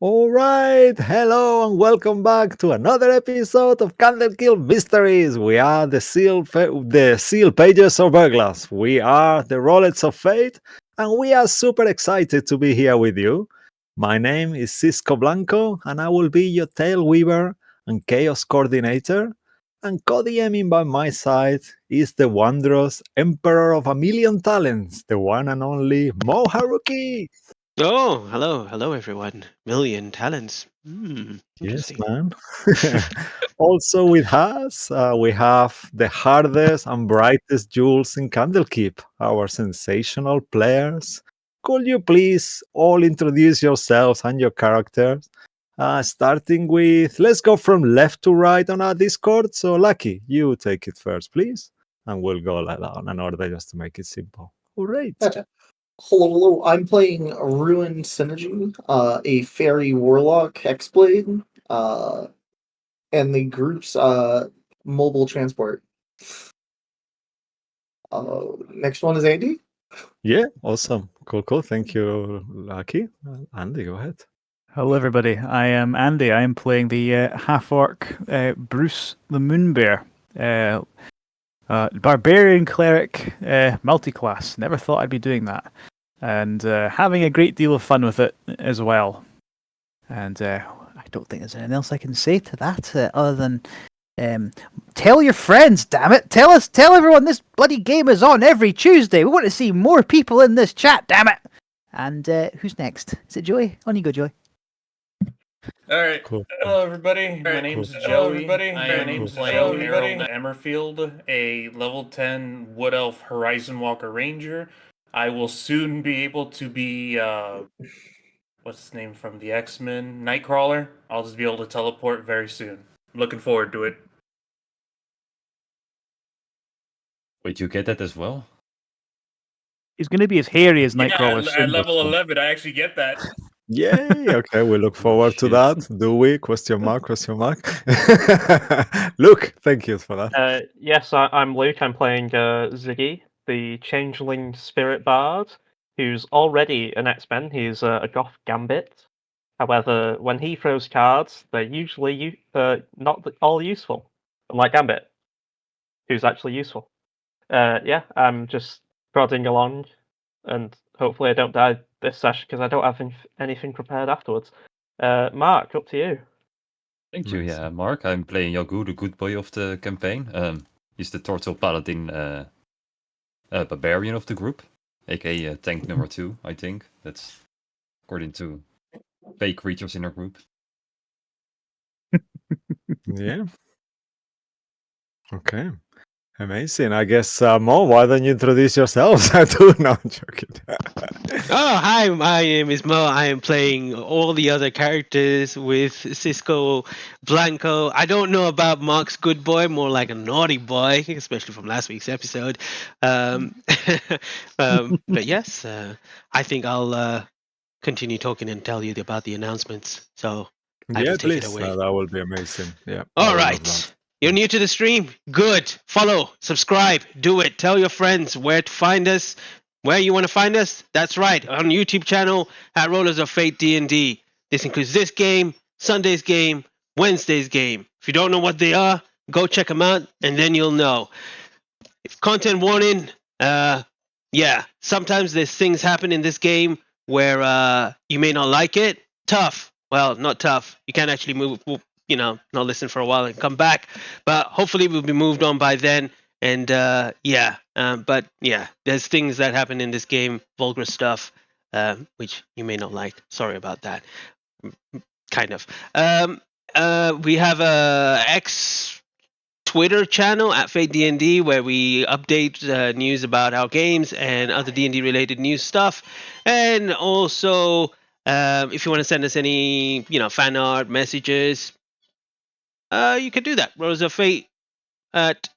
All right, hello and welcome back to another episode of Kandlekeep Mysteries. We are the seal pages of Verglas. We are the Rollets of Fate, and we are super excited to be here with you. My name is Cisco Blanco, and I will be your tail weaver and chaos coordinator. And co-DMing by my side is the wondrous Emperor of a Million Talents, the one and only Mo Haruki. Oh, hello, everyone. Million talents. Yes, Interesting. man. Also with us, we have the hardest and brightest jewels in Candlekeep, our sensational players. Could you please all introduce yourselves and your characters? Starting with, let's go from left to right on our Discord. So, Lucky, you take it first, please. And we'll go like that on an order just to make it simple. All right. Gotcha. Hello. I'm playing Ruin Synergy, a fairy warlock hexblade, and the group's mobile transport. Next one is Andy. Yeah, awesome. Cool. Thank you, Lucky. Andy, go ahead. Hello, everybody. I am Andy. I am playing the half-orc Bruce the Moonbear, barbarian cleric, multi-class. Never thought I'd be doing that, and having a great deal of fun with it as well. And I don't think there's anything else I can say to that other than tell your friends. Damn it! Tell everyone this bloody game is on every Tuesday. We want to see more people in this chat. Damn it! And who's next? Is it Joey? On you go, Joey. All right. Cool. Hello, everybody. My name's Joey. I am playing Harold Emmerfield, a level 10 Wood Elf Horizon Walker Ranger. I will soon be able to be, what's his name from the X-Men? Nightcrawler. I'll just be able to teleport very soon. I'm looking forward to it. Wait, you get that as well? He's going to be as hairy as Nightcrawler Yeah, soon. at level 11, I actually get that. Yay! Okay, we look forward to Shit. that. Do we? Question mark. Luke, thank you for that. Yes, I'm Luke. I'm playing Ziggy, the changeling spirit bard, who's already an X-Men. He's a goth gambit. However, when he throws cards, they're usually not all useful, unlike Gambit, who's actually useful. Yeah, I'm just prodding along, and hopefully I don't die this session because I don't have anything prepared afterwards. Mark, up to you. Thank you, yeah, Mark. I'm playing Yagu, the good boy of the campaign. He's the Turtle Paladin barbarian of the group, aka tank number 2, I think. That's according to fake creatures in our group. Yeah. Okay. Amazing. I guess, Mo, why don't you introduce yourselves? I do not joking. Oh, hi, my name is Mo. I am playing all the other characters with Cisco Blanco. I don't know about Mark's good boy, more like a naughty boy, especially from last week's episode. But yes, I think I'll continue talking and tell you about the announcements. So I Yeah, will take it please. away. That will be amazing. Yeah. I All would love right. that. You're new to the stream? Good. Follow, subscribe, do it. Tell your friends where to find us, where you want to find us. That's right, on YouTube channel at Rollers of Fate D&D. This includes this game, Sunday's game, Wednesday's game. If you don't know what they are, go check them out, and then you'll know. If content warning, yeah, sometimes there's things happen in this game where you may not like it. Tough. Well, not tough. You can't actually move, not listen for a while and come back. But hopefully we'll be moved on by then. And but yeah, there's things that happen in this game, vulgar stuff, which you may not like. Sorry about that. Kind of. We have a Twitter channel at Fate D&D where we update news about our games and other D&D related news stuff. And also, if you want to send us any, fan art messages, you can do that. Rose of Fate at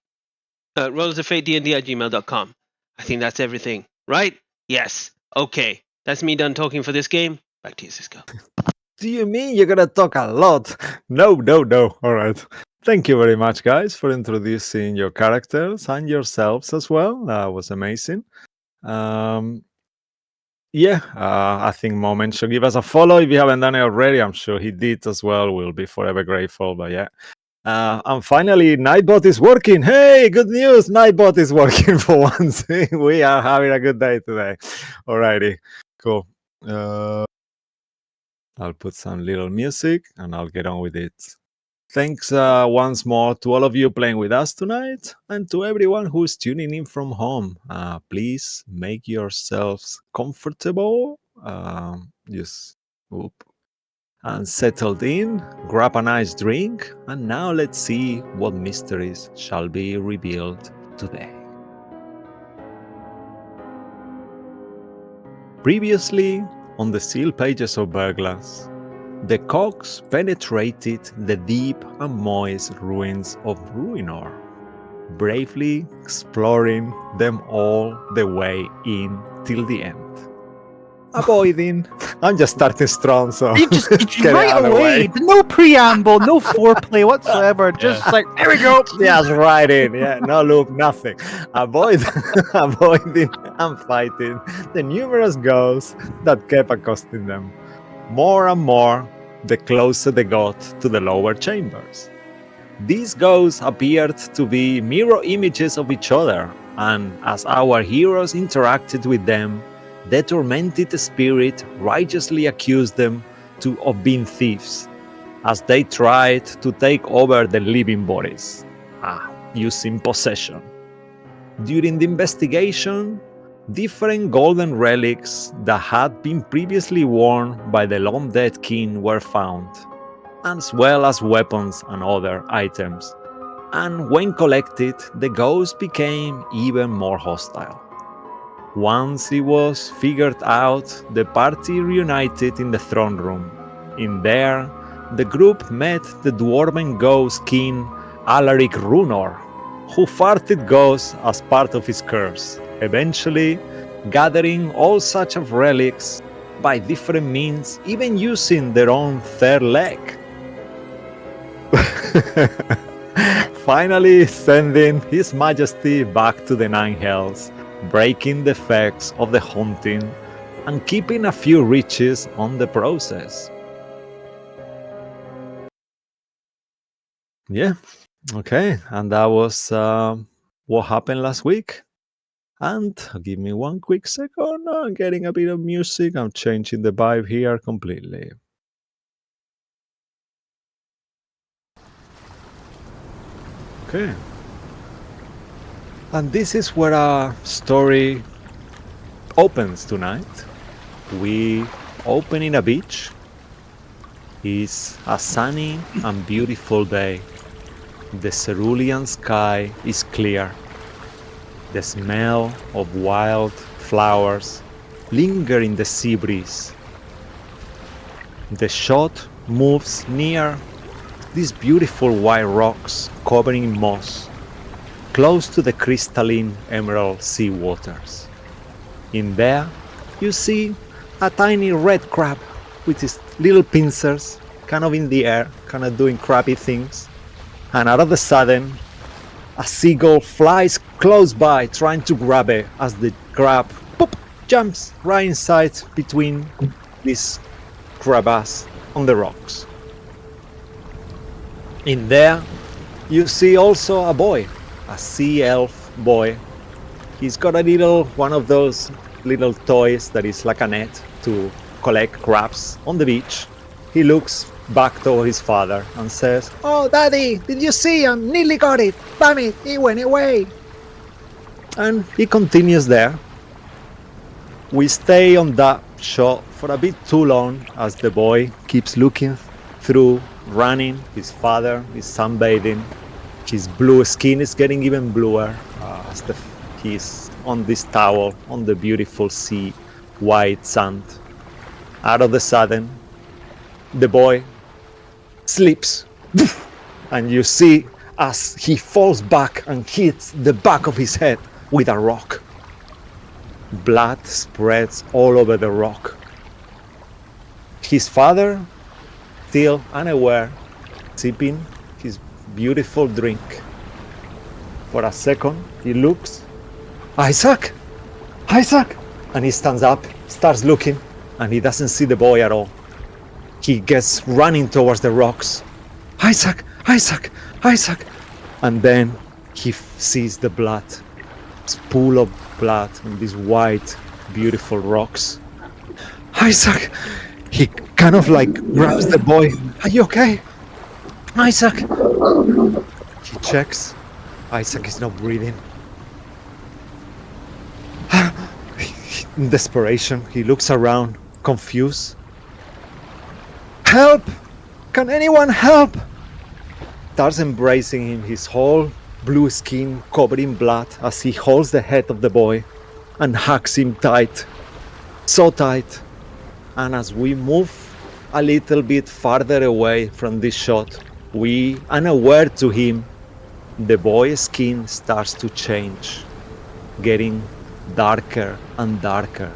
rollersoffatednd@gmail.com. I think that's everything, right? Yes. Okay. That's me done talking for this game. Back to you, Cisco. Do you mean you're gonna talk a lot? No. All right. Thank you very much, guys, for introducing your characters and yourselves as well. That was amazing. Yeah, I think Moment should give us a follow if you haven't done it already. I'm sure he did as well. We'll be forever grateful. But yeah. And finally, Nightbot is working. Hey, good news. Nightbot is working for once. We are having a good day today. Alrighty, cool. I'll put some little music and I'll get on with it. Thanks once more to all of you playing with us tonight and to everyone who's tuning in from home. Please make yourselves comfortable. Just whoop, and settled in, grab a nice drink, and now let's see what mysteries shall be revealed today. Previously, on the sealed pages of Verglas, the cogs penetrated the deep and moist ruins of Ruinor, bravely exploring them all the way in till the end. Avoiding. I'm just starting strong, so You just get it right out of the way. away. No preamble, no foreplay whatsoever. Just like, there we go. Just right in, yeah, no loop, nothing. Avoiding and fighting the numerous ghosts that kept accosting them. More and more, the closer they got to the lower chambers. These ghosts appeared to be mirror images of each other, and as our heroes interacted with them, the tormented spirit righteously accused them of being thieves, as they tried to take over the living bodies, using possession. During the investigation, different golden relics that had been previously worn by the long-dead king were found, as well as weapons and other items. And when collected, the ghosts became even more hostile. Once it was figured out, the party reunited in the throne room. In there, the group met the dwarven ghost king Alaric Runor, who farted ghosts as part of his curse, eventually gathering all such of relics by different means, even using their own third leg. Finally sending His Majesty back to the Nine Hells, breaking the effects of the haunting and keeping a few riches on the process. Yeah, okay, and that was what happened last week. And give me one quick second, I'm getting a bit of music, I'm changing the vibe here completely. Okay. And this is where our story opens tonight. We open in a beach. It's a sunny and beautiful day. The cerulean sky is clear. The smell of wild flowers linger in the sea breeze. The shot moves near these beautiful white rocks covered in moss, close to the crystalline emerald sea waters. In there, you see a tiny red crab with his little pincers, kind of in the air, kind of doing crabby things. And out of the sudden, a seagull flies close by, trying to grab it, as the crab jumps right inside between these crevasse on the rocks. In there, you see also a boy, a sea elf boy. He's got a little one of those little toys that is like a net to collect crabs on the beach. He looks back toward his father and says, "Oh, Daddy, did you see? I nearly got it. Damn it, he went away." And he continues there. We stay on that shot for a bit too long as the boy keeps looking through, running. His father is sunbathing. His blue skin is getting even bluer as he's on this towel on the beautiful sea, white sand. Out of the sudden, the boy slips, and you see as he falls back and hits the back of his head with a rock. Blood spreads all over the rock. His father, still unaware, sipping his beautiful drink. For a second, he looks, Isaac! Isaac! And he stands up starts looking, and he doesn't see the boy at all. He gets running towards the rocks. Isaac, Isaac, Isaac! And then he sees the blood. It's pool of blood on these white, beautiful rocks. Isaac! He kind of like grabs the boy. Are you okay? Isaac! He checks. Isaac is not breathing. In desperation, he looks around, confused. Help! Can anyone help? Starts embracing him, his whole blue skin covered in blood as he holds the head of the boy and hugs him tight. So tight. And as we move a little bit farther away from this shot, we, unaware to him, the boy's skin starts to change, getting darker and darker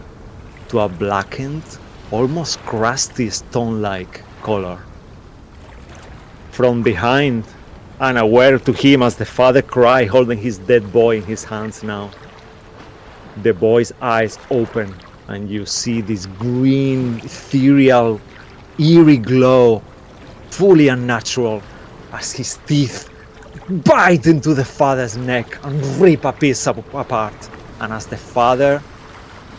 to a blackened, almost crusty stone-like color. From behind, unaware to him as the father cries, holding his dead boy in his hands now, the boy's eyes open and you see this green, ethereal, eerie glow, fully unnatural, as his teeth bite into the father's neck and rip a piece apart. And as the father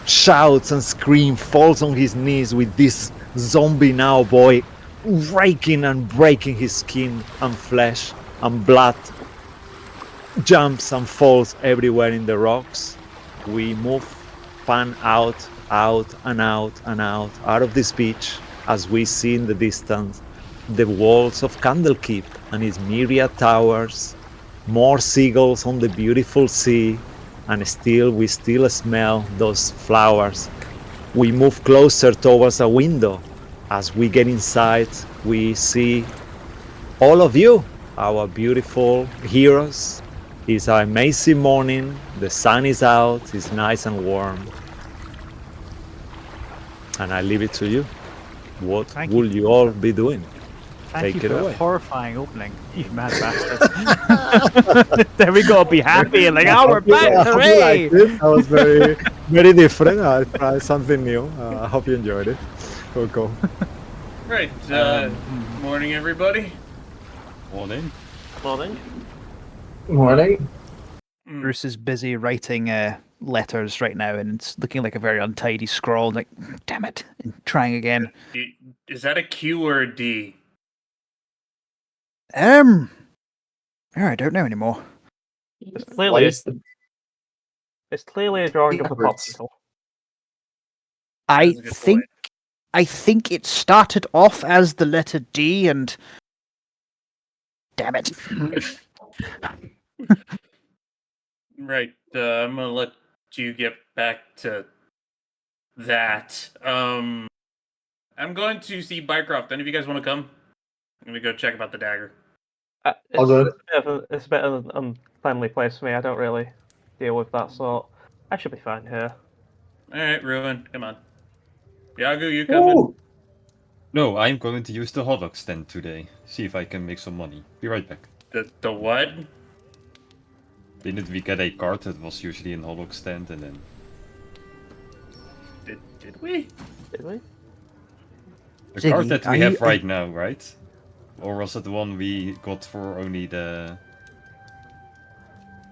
shouts and screams, falls on his knees with this zombie now boy raking and breaking his skin and flesh, and blood jumps and falls everywhere in the rocks. We move, pan out of this beach as we see in the distance the walls of Kandlekeep and its myriad towers, more seagulls on the beautiful sea, and we still smell those flowers. We move closer towards a window. As we get inside, we see all of you, our beautiful heroes. It's an amazing morning, the sun is out, it's nice and warm. And I leave it to you. What will you all be doing? Thank Take you it for away. a horrifying opening, you mad bastards. There we go, be happy and like, oh, we're back, I hope you hooray! liked it. That was very, very different. I tried something new. I hope you enjoyed it. Cool. Right. Morning, everybody. Morning. Morning. Morning. Bruce is busy writing letters right now, and it's looking like a very untidy scrawl. Like, damn it, and trying again. Is that a Q or a D? I don't know anymore. It's Why clearly is the it's clearly a drawing of a Backwards. popsicle. I That's a good think point. I think it started off as the letter D, and damn it. Right. I'm gonna let you get back to that. I'm going to see Bycroft. Any of you guys want to come? I'm gonna go check about the dagger. I'll go. It's a bit of an unfriendly place for me. I don't really deal with that sort. I should be fine here. All right, Ruin, come on. Yagu, you coming? Ooh, No, I'm going to use the hotdog stand today. See if I can make some money. Be right back. The what? Didn't we get a card that was usually in hotdog stand and then Did we? Did we? the Ziggy, card that are we you- have right now, right? Or was it the one we got for only the?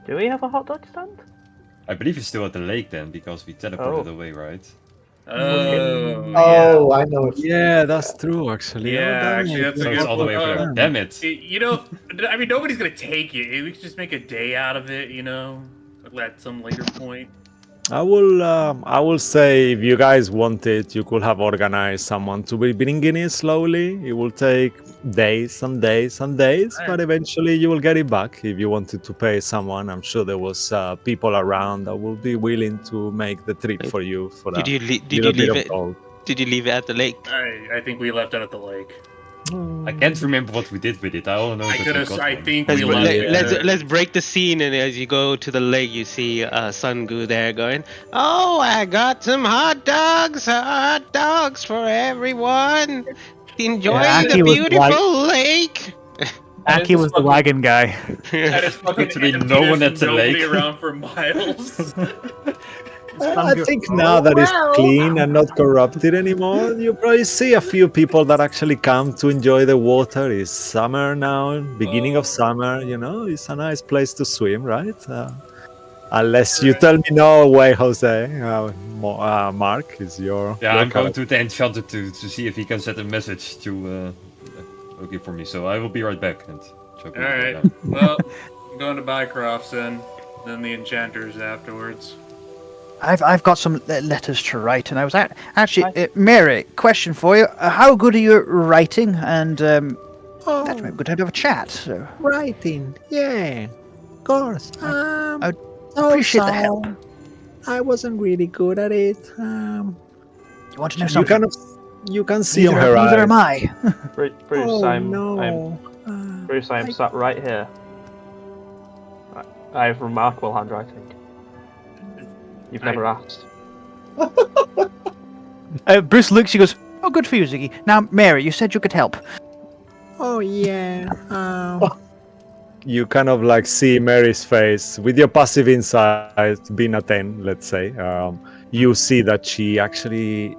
Do we have a hot dog stand? I believe it's still at the lake then because we teleported Oh. away, right? Oh, oh, I know it's Yeah, that's true, actually. Yeah, damn actually, it. that's a So good it's all the way over there. point. Damn it! You know, I mean, nobody's gonna take it. We could just make a day out of it, you know, at some later point. I will say if you guys want it, you could have organized someone to be bringing it slowly. It will take days and days and days, but Alright. eventually you will get it back. If you wanted to pay someone, I'm sure there was people around that will be willing to make the trip for you for Did a you little bit leave of it? gold. Did you leave it at the lake? I think we left it at the lake. I can't remember what we did with it. I all know I that could we have. got I one. think Let's, we left it. let's break the scene, and as you go to the lake, you see Sungu there going, "Oh, I got some hot dogs for everyone. Enjoy Yeah, the Aki was beautiful lake." Aki was the wagon guy. That is fucking Literally empty. no There's one at the nobody lake. around for miles. I think now that it's clean and not corrupted anymore, you probably see a few people that actually come to enjoy the water. It's summer now, beginning of summer, it's a nice place to swim, right? Unless you tell me no way, Jose. Mark is your. Yeah, your I'm going character. to the enchanter to see if he can send a message to Loki for me. So I will be right back. And All right. Well, I'm going to Bycroft's then the enchanters afterwards. I've got some letters to write, and I was actually Mary. Question for you: how good are you at writing? And that might be good to have a chat. So. Writing, yeah, of course. I appreciate the help. I wasn't really good at it. You want to know something? You can see on Neither, her neither eyes. am I. Bruce, I'm sat right here. I have remarkable handwriting. You've never asked. Bruce looks. He goes, "Oh, good for you, Ziggy." Now, Mary, you said you could help. Oh yeah. You kind of like see Mary's face with your passive insight being a 10, let's say. You see that she actually.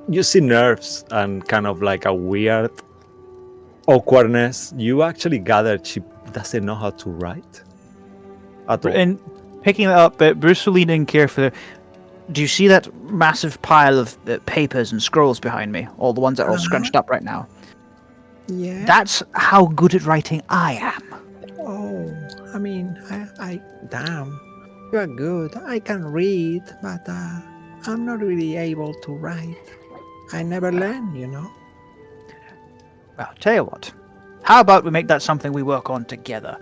You see nerves and kind of like a weird awkwardness. You actually gathered she doesn't know how to write at all. And picking it up, Bruce will lean in carefully. Do you see that massive pile of papers and scrolls behind me? All the ones that are all scrunched up right now. Yeah. That's how good at writing I am. Oh, I mean, damn, you're good. I can read, but I'm not really able to write. I never learn, Well, tell you what. How about we make that something we work on together?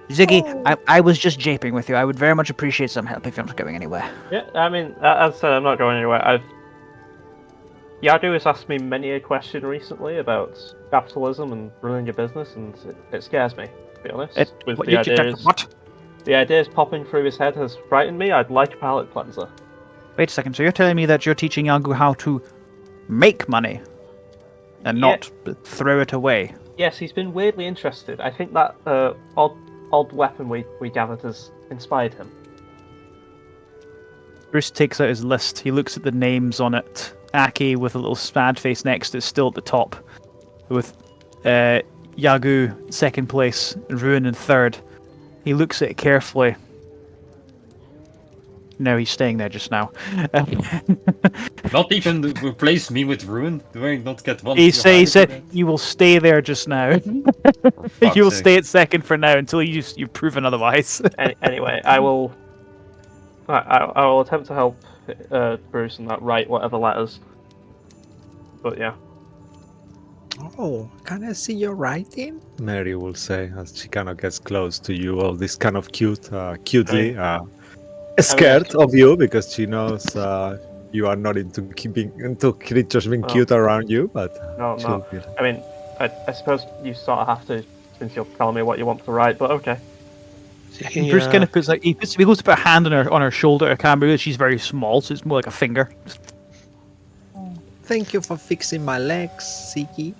Ziggy, I was just japing with you. I would very much appreciate some help if you're not going anywhere. Yeah, I mean, as I said, I'm not going anywhere. Yadu has asked me many a question recently about capitalism and running a business, and it scares me, to be honest. The ideas popping through his head has frightened me. I'd like a palate cleanser. Wait a second, so you're telling me that you're teaching Yagu how to make money and not throw it away? Yes, he's been weirdly interested. I think that odd weapon we gathered has inspired him. Bruce takes out his list. He looks at the names on it. Aki with a little sad face next to it, still at the top, with Yagu second place, Ruin in third. He looks at it carefully. No, he's staying there just now. Not even replace me with Ruin? Do I not get one? He said, you will stay there just now. You will stay at second for now until you've proven otherwise. Anyway, I will attempt to help Bruce and that write whatever letters. But yeah. Oh, can I see your writing? Mary will say as she kind of gets close to you, all this kind of cutely scared of you because she knows you are not into creatures being cute around you. But no. I mean, I suppose you sort of have to, since you're telling me what you want to write. But okay. Bruce kind of puts he goes to put a hand on her shoulder at Camera. She's very small, so it's more like a finger. Thank you for fixing my legs, Ziggy.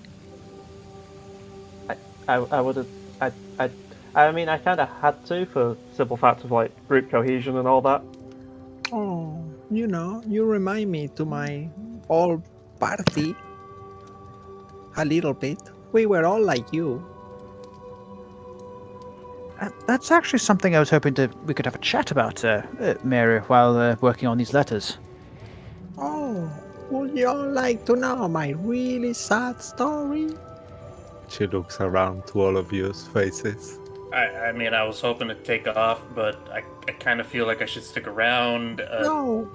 I would have. I mean, I kind of had to for simple fact of like group cohesion and all that. Oh, you remind me to my old party. A little bit. We were all like you. That's actually something I was hoping we could have a chat about, Mary, while working on these letters. Oh, would you all like to know my really sad story? She looks around to all of you's faces. I mean, I was hoping to take off, but I kind of feel like I should stick around. No,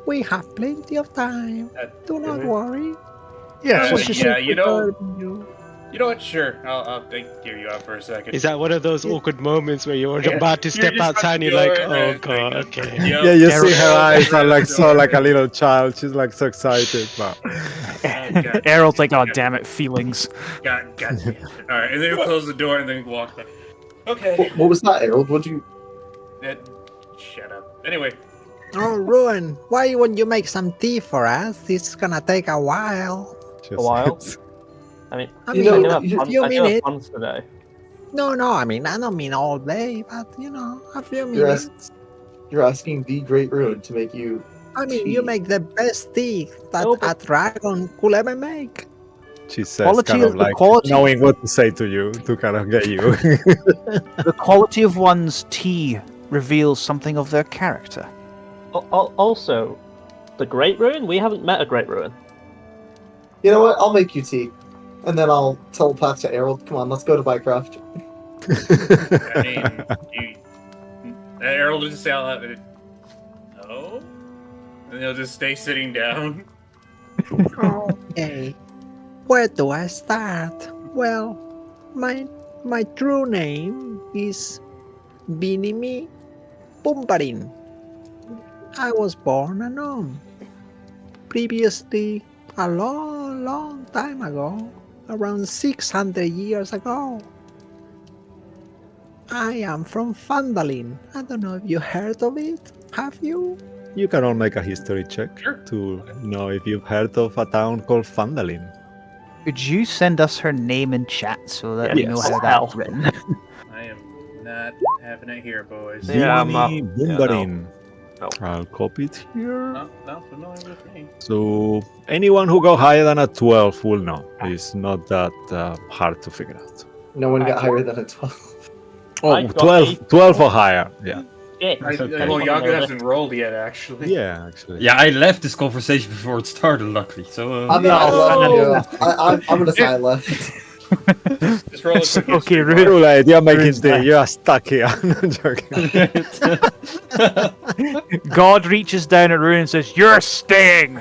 we have plenty of time. Do not worry. Yeah, you know what? Sure, I'll hear you out for a second. Is that one of those awkward moments where you're about to step outside and you're like, oh god, okay. Yeah, you see her eyes are like so like a little child. She's like so excited. But Errol's like, oh damn it, feelings. God. Alright, and then you close the door and then you walk back. Okay. What was that, Errol? What do you... Shut up. Anyway. Oh, Ruin, why wouldn't you make some tea for us? It's gonna take a while. A while? I mean, a few minutes. Fun today. No, I mean, I don't mean all day, but, a few minutes. You're asking the Great Ruin to make you. I mean, tea. you make the best tea that No, but- a dragon could ever make. She says, Quality kind of of the like quality. knowing what to say to you to kind of get you. The quality of one's tea reveals something of their character. Also, the Great Ruin? We haven't met a Great Ruin. You know what? I'll make you tea, and then I'll telepath to Errol. Come on, let's go to Bycraft. I mean, Errol will just say out loud, no? And he'll just stay sitting down. Okay. Where do I start? Well, my true name is Binimi Pumparin. I was born a gnome. Previously, a long time ago, around 600 years ago. I am from Fandalin. I don't know if you heard of it. Have you? You can all make a history check Sure. to know if you've heard of a town called Fandalin. Could you send us her name in chat so that we know Yes. how that's written? I am not having it here, boys. Yeah, I'm Binimi not- Bumbarin. No. I'll copy it here. Not familiar with me. So anyone who got higher than a 12 will know. It's not that hard to figure out. No one got higher than a 12. Oh, I got 12 or higher. Yeah. Well, Yaga hasn't rolled yet, actually. Yeah, actually. Yeah, I left this conversation before it started, luckily. So I mean, I left, yeah. I'm gonna say I left. Just roll a quick Okay, history Rude. Too late. You're making Rune's tea. left. You are stuck here. I'm joking. God reaches down at Rune and says, "You're staying."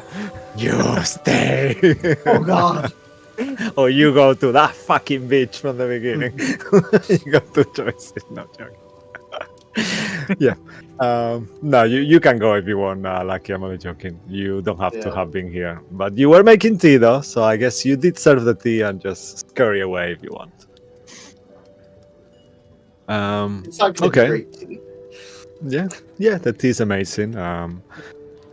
You stay. Oh God. Or you go to that fucking beach from the beginning. You got two choices. No joking. Yeah. No, you can go if you want, Lucky. I'm only joking. You don't have to Yeah. have been here. But you were making tea, though, so I guess you did serve the tea and just scurry away if you want. It's actually Okay. great tea. Yeah, the tea is amazing.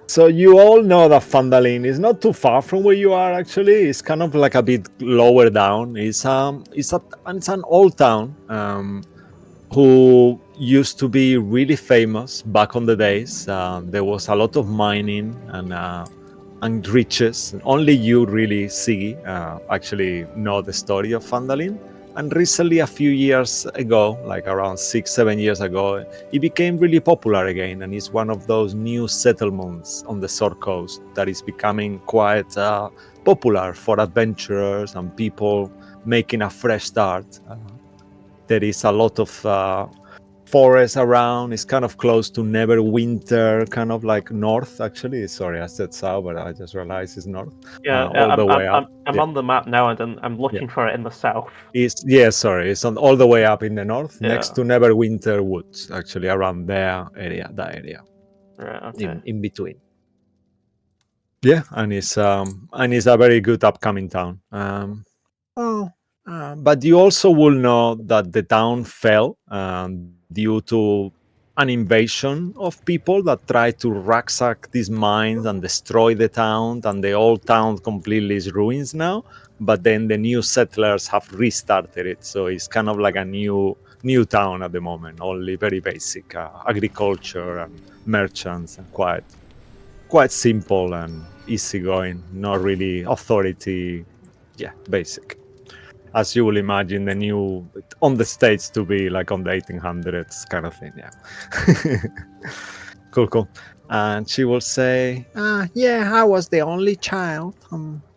So you all know that Fandalin is not too far from where you are. Actually, it's kind of like a bit lower down. It's an old town who used to be really famous back on the days. There was a lot of mining and riches. Only you really, Siggy, actually know the story of Fandalin. And recently, a few years ago, like around 6-7 years ago, it became really popular again, and it's one of those new settlements on the Sword Coast that is becoming quite popular for adventurers and people making a fresh start. There is a lot of forest around. It's kind of close to Neverwinter, kind of like north. Actually, sorry, I said south, but I just realized it's north. Yeah, All the way up. I'm Yeah. on the map now, and I'm looking for it in the south. It's it's on all the way up in the north, next to Neverwinter Woods, actually around that area. Right, okay. In between. Yeah, and it's a very good upcoming town. But you also will know that the town fell due to an invasion of people that tried to ransack these mines and destroy the town, and the old town completely is ruins now. But then the new settlers have restarted it, so it's kind of like a new town at the moment. Only very basic agriculture and merchants, and quite simple and easygoing. Not really authority. Yeah, basic. As you will imagine, the new on the States to be like on the 1800s kind of thing. Yeah. Cool. And she will say, yeah, I was the only child.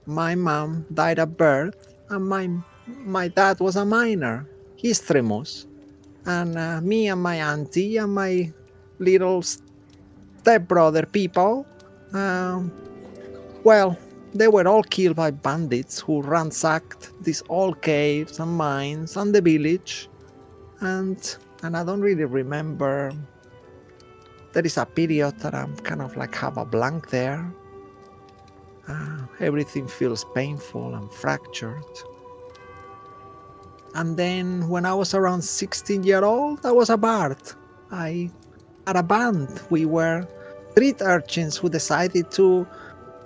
My mom died at birth, and my dad was a miner. He's Tremus. And me and my auntie and my little stepbrother people, well, they were all killed by bandits who ransacked these old caves and mines and the village. And I don't really remember. There is a period that I'm kind of like have a blank there. Everything feels painful and fractured. And then when I was around 16 years old, I was a bard. I had a band. We were street urchins who decided to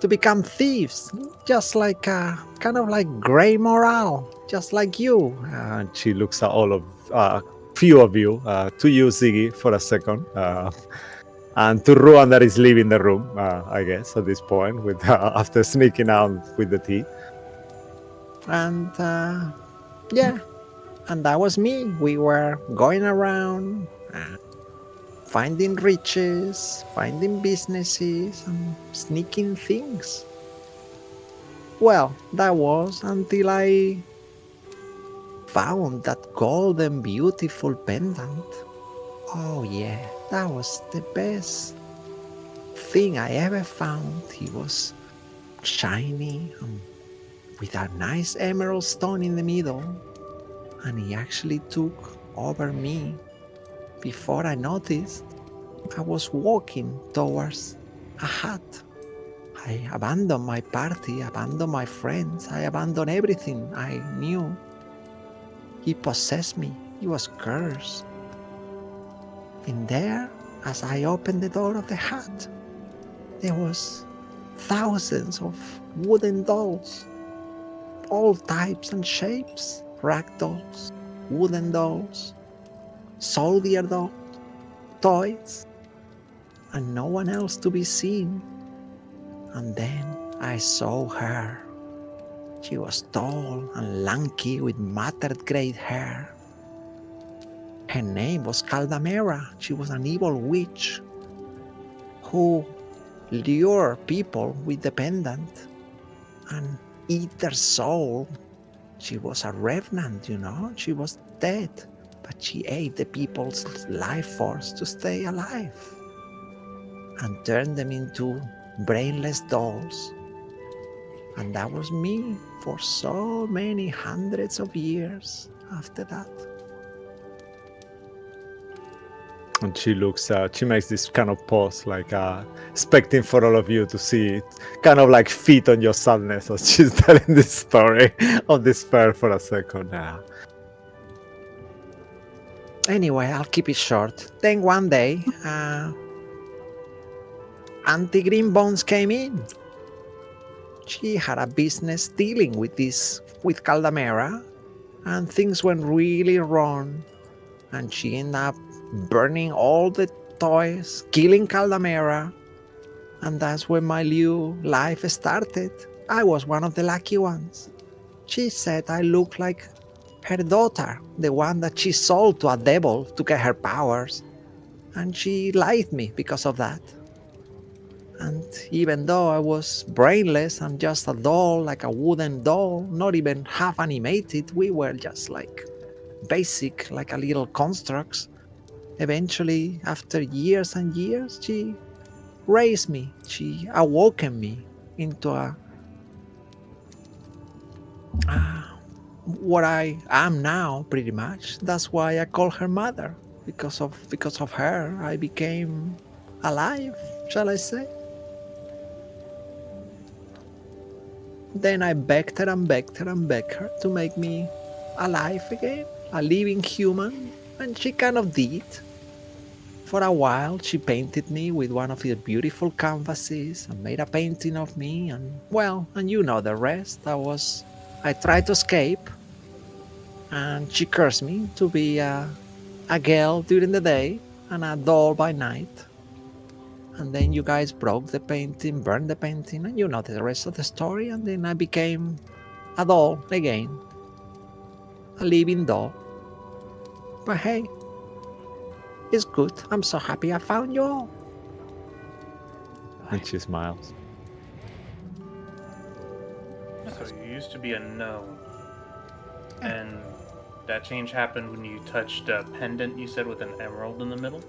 become thieves, just like kind of like Grey Morale, just like you. And she looks at all of few of you, to you, Ziggy, for a second. and to ruin that is leaving the room, I guess, at this point, with after sneaking out with the tea. And yeah, and that was me. We were going around, finding riches, finding businesses, and sneaking things. Well, that was until I found that golden, beautiful pendant. Oh, yeah, that was the best thing I ever found. It was shiny and with a nice emerald stone in the middle, and he actually took over me. Before I noticed, I was walking towards a hut. I abandoned my party, abandoned my friends, I abandoned everything I knew. He possessed me, he was cursed. In there, as I opened the door of the hut, there was thousands of wooden dolls, all types and shapes, rag dolls, wooden dolls, soldier dolls, toys, and no one else to be seen. And then I saw her. She was tall and lanky with matted grey hair. Her name was Caldamera. She was an evil witch who lured people with the pendant and eat their soul. She was a revenant, you know. She was dead, but she ate the people's life force to stay alive and turned them into brainless dolls. And that was me for so many hundreds of years after that. And she looks, she makes this kind of pause, like expecting for all of you to see it, kind of like feed on your sadness as she's telling this story of despair for a second. Anyway, I'll keep it short. Then one day, Auntie Greenbones came in. She had a business dealing with Caldamera, and things went really wrong. And she ended up burning all the toys, killing Caldamera, and that's when my new life started. I was one of the lucky ones. She said I looked like her daughter, the one that she sold to a devil to get her powers, and she liked me because of that. And even though I was brainless and just a doll, like a wooden doll, not even half animated, we were just like basic, like a little constructs. Eventually, after years and years, she raised me. She awoken me into what I am now, pretty much. That's why I call her mother. Because of her, I became alive, shall I say? Then I begged her and begged her and begged her to make me alive again, a living human, and she kind of did. For a while, she painted me with one of her beautiful canvases and made a painting of me, and well, and you know the rest. I tried to escape, and she cursed me to be a girl during the day and a doll by night. And then you guys broke the painting, burned the painting, and you know the rest of the story. And then I became a doll again, a living doll. But hey, it's good. I'm so happy I found you all. And she smiles. So you used to be a gnome, and that change happened when you touched a pendant you said with an emerald in the middle?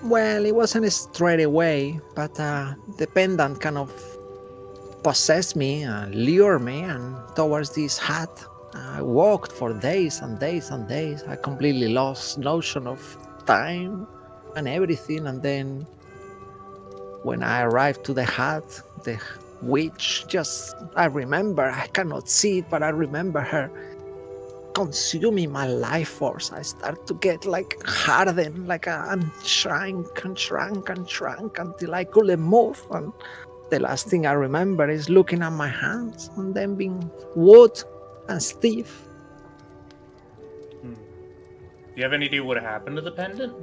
Well, it wasn't straight away, but the pendant kind of possessed me, lured me, and towards this hut. I walked for days and days and days. I completely lost notion of time and everything. And then when I arrived to the hut, the witch I remember, I cannot see it, but I remember her consuming my life force. I start to get like hardened, and shrank and shrank and shrank until I couldn't move. And the last thing I remember is looking at my hands and them being wood and stiff. Do you have any idea what happened to the pendant?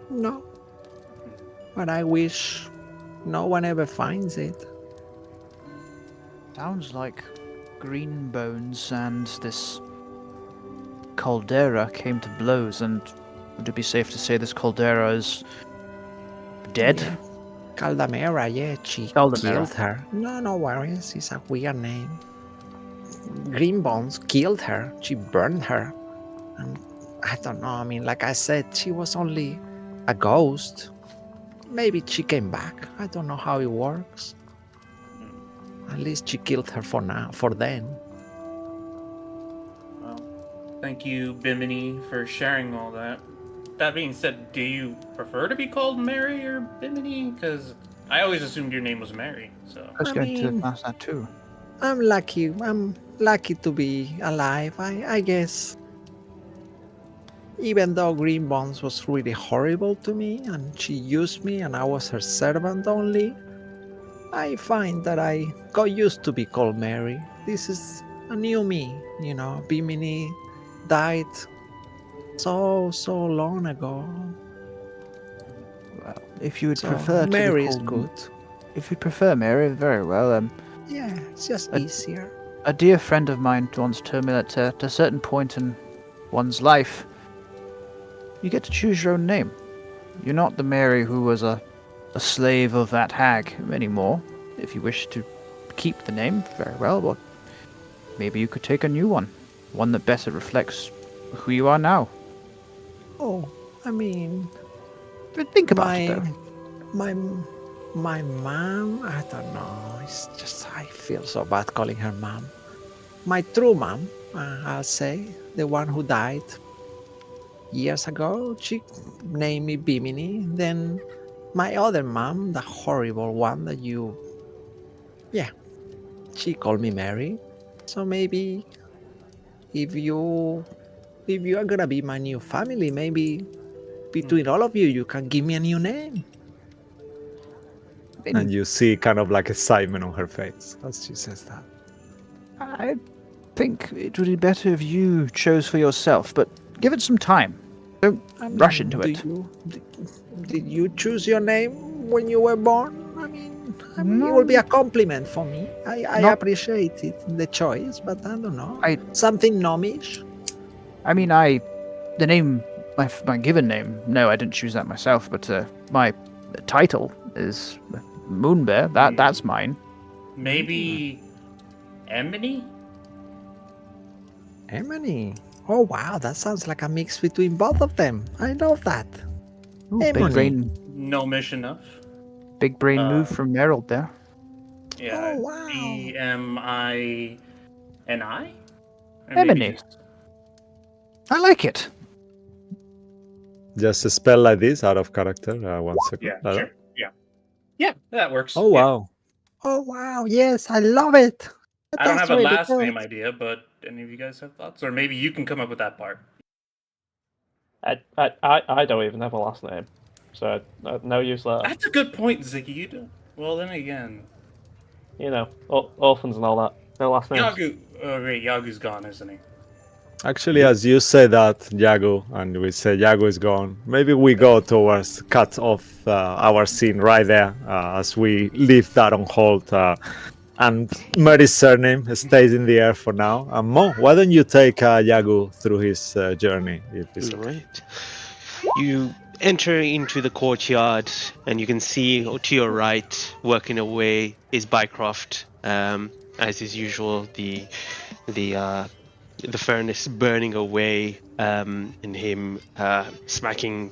No. But I wish no one ever finds it. Sounds like Green Bones and this caldera came to blows, and would it be safe to say this caldera is dead? Yeah. Caldamera, yeah, she Caldamera. killed her. No worries, it's a weird name. Green Bones killed her, she burned her. And I don't know, I mean, like I said, she was only a ghost. Maybe she came back. I don't know how it works. At least she killed her for now, for then. Well, thank you, Bimini, for sharing all that. That being said, do you prefer to be called Mary or Bimini? Because I always assumed your name was Mary. So I was I going mean- to ask that too. I'm lucky to be alive, I guess. Even though Green Bones was really horrible to me and she used me and I was her servant only, I find that I got used to be called Mary. This is a new me, you know. Bimini died so long ago. Well, if you would So prefer to Mary be is called, good. if you prefer Mary, very well. Yeah, it's just Uh, easier. A dear friend of mine once told me that at a certain point in one's life, you get to choose your own name. You're not the Mary who was a slave of that hag anymore. If you wish to keep the name, very well, but maybe you could take a new one that better reflects who you are now. Oh, I mean, But think about it, though. my my mom, I don't know. It's just I feel so bad calling her mom. My true mom, I'll say, the one who died years ago, she named me Bimini. Then my other mom, the horrible one that yeah, she called me Mary. So maybe if you are gonna be my new family, maybe between all of you, you can give me a new name. And you see kind of like excitement on her face as she says that. I think it would be better if you chose for yourself, but give it some time. Don't rush into it. Did you choose your name when you were born? I mean, it will be a compliment for me. I Not- appreciate it, the choice, but I don't know. I- Something gnomish? I mean, the name, my given name, no, I didn't choose that myself, but my title is Moonbear. That's mine. maybe Emily? Emily. Oh, wow, that sounds like a mix between both of them. I love that. Ooh, Emily. Gnomish enough. big brain move from Merrill there. Yeah. Oh, wow. Bmini? Or maybe Emily. just- I like it. Just a spell like this out of character. 1 second. Yeah, sure. Yeah, that works. Oh, Yeah. wow. Oh, wow. Yes, I love it. I don't That's have a really last good. name idea, but any of you guys have thoughts? Or maybe you can come up with that part. I don't even have a last name, so no use there. That's a good point, Ziggy. You don't. Well, then again, You know, orphans and all that. No last names. Yagu. Oh, wait, Yagu's gone, isn't he? Actually, as you say that, Yago, and we say Yago is gone, maybe we go towards cut off our scene right there as we leave that on hold. And Mary's surname stays in the air for now. Mo, why don't you take Yago through his journey? If it's okay. Right. You enter into the courtyard, and you can see to your right, working away, is Bycroft. As is usual, the furnace burning away, and him smacking,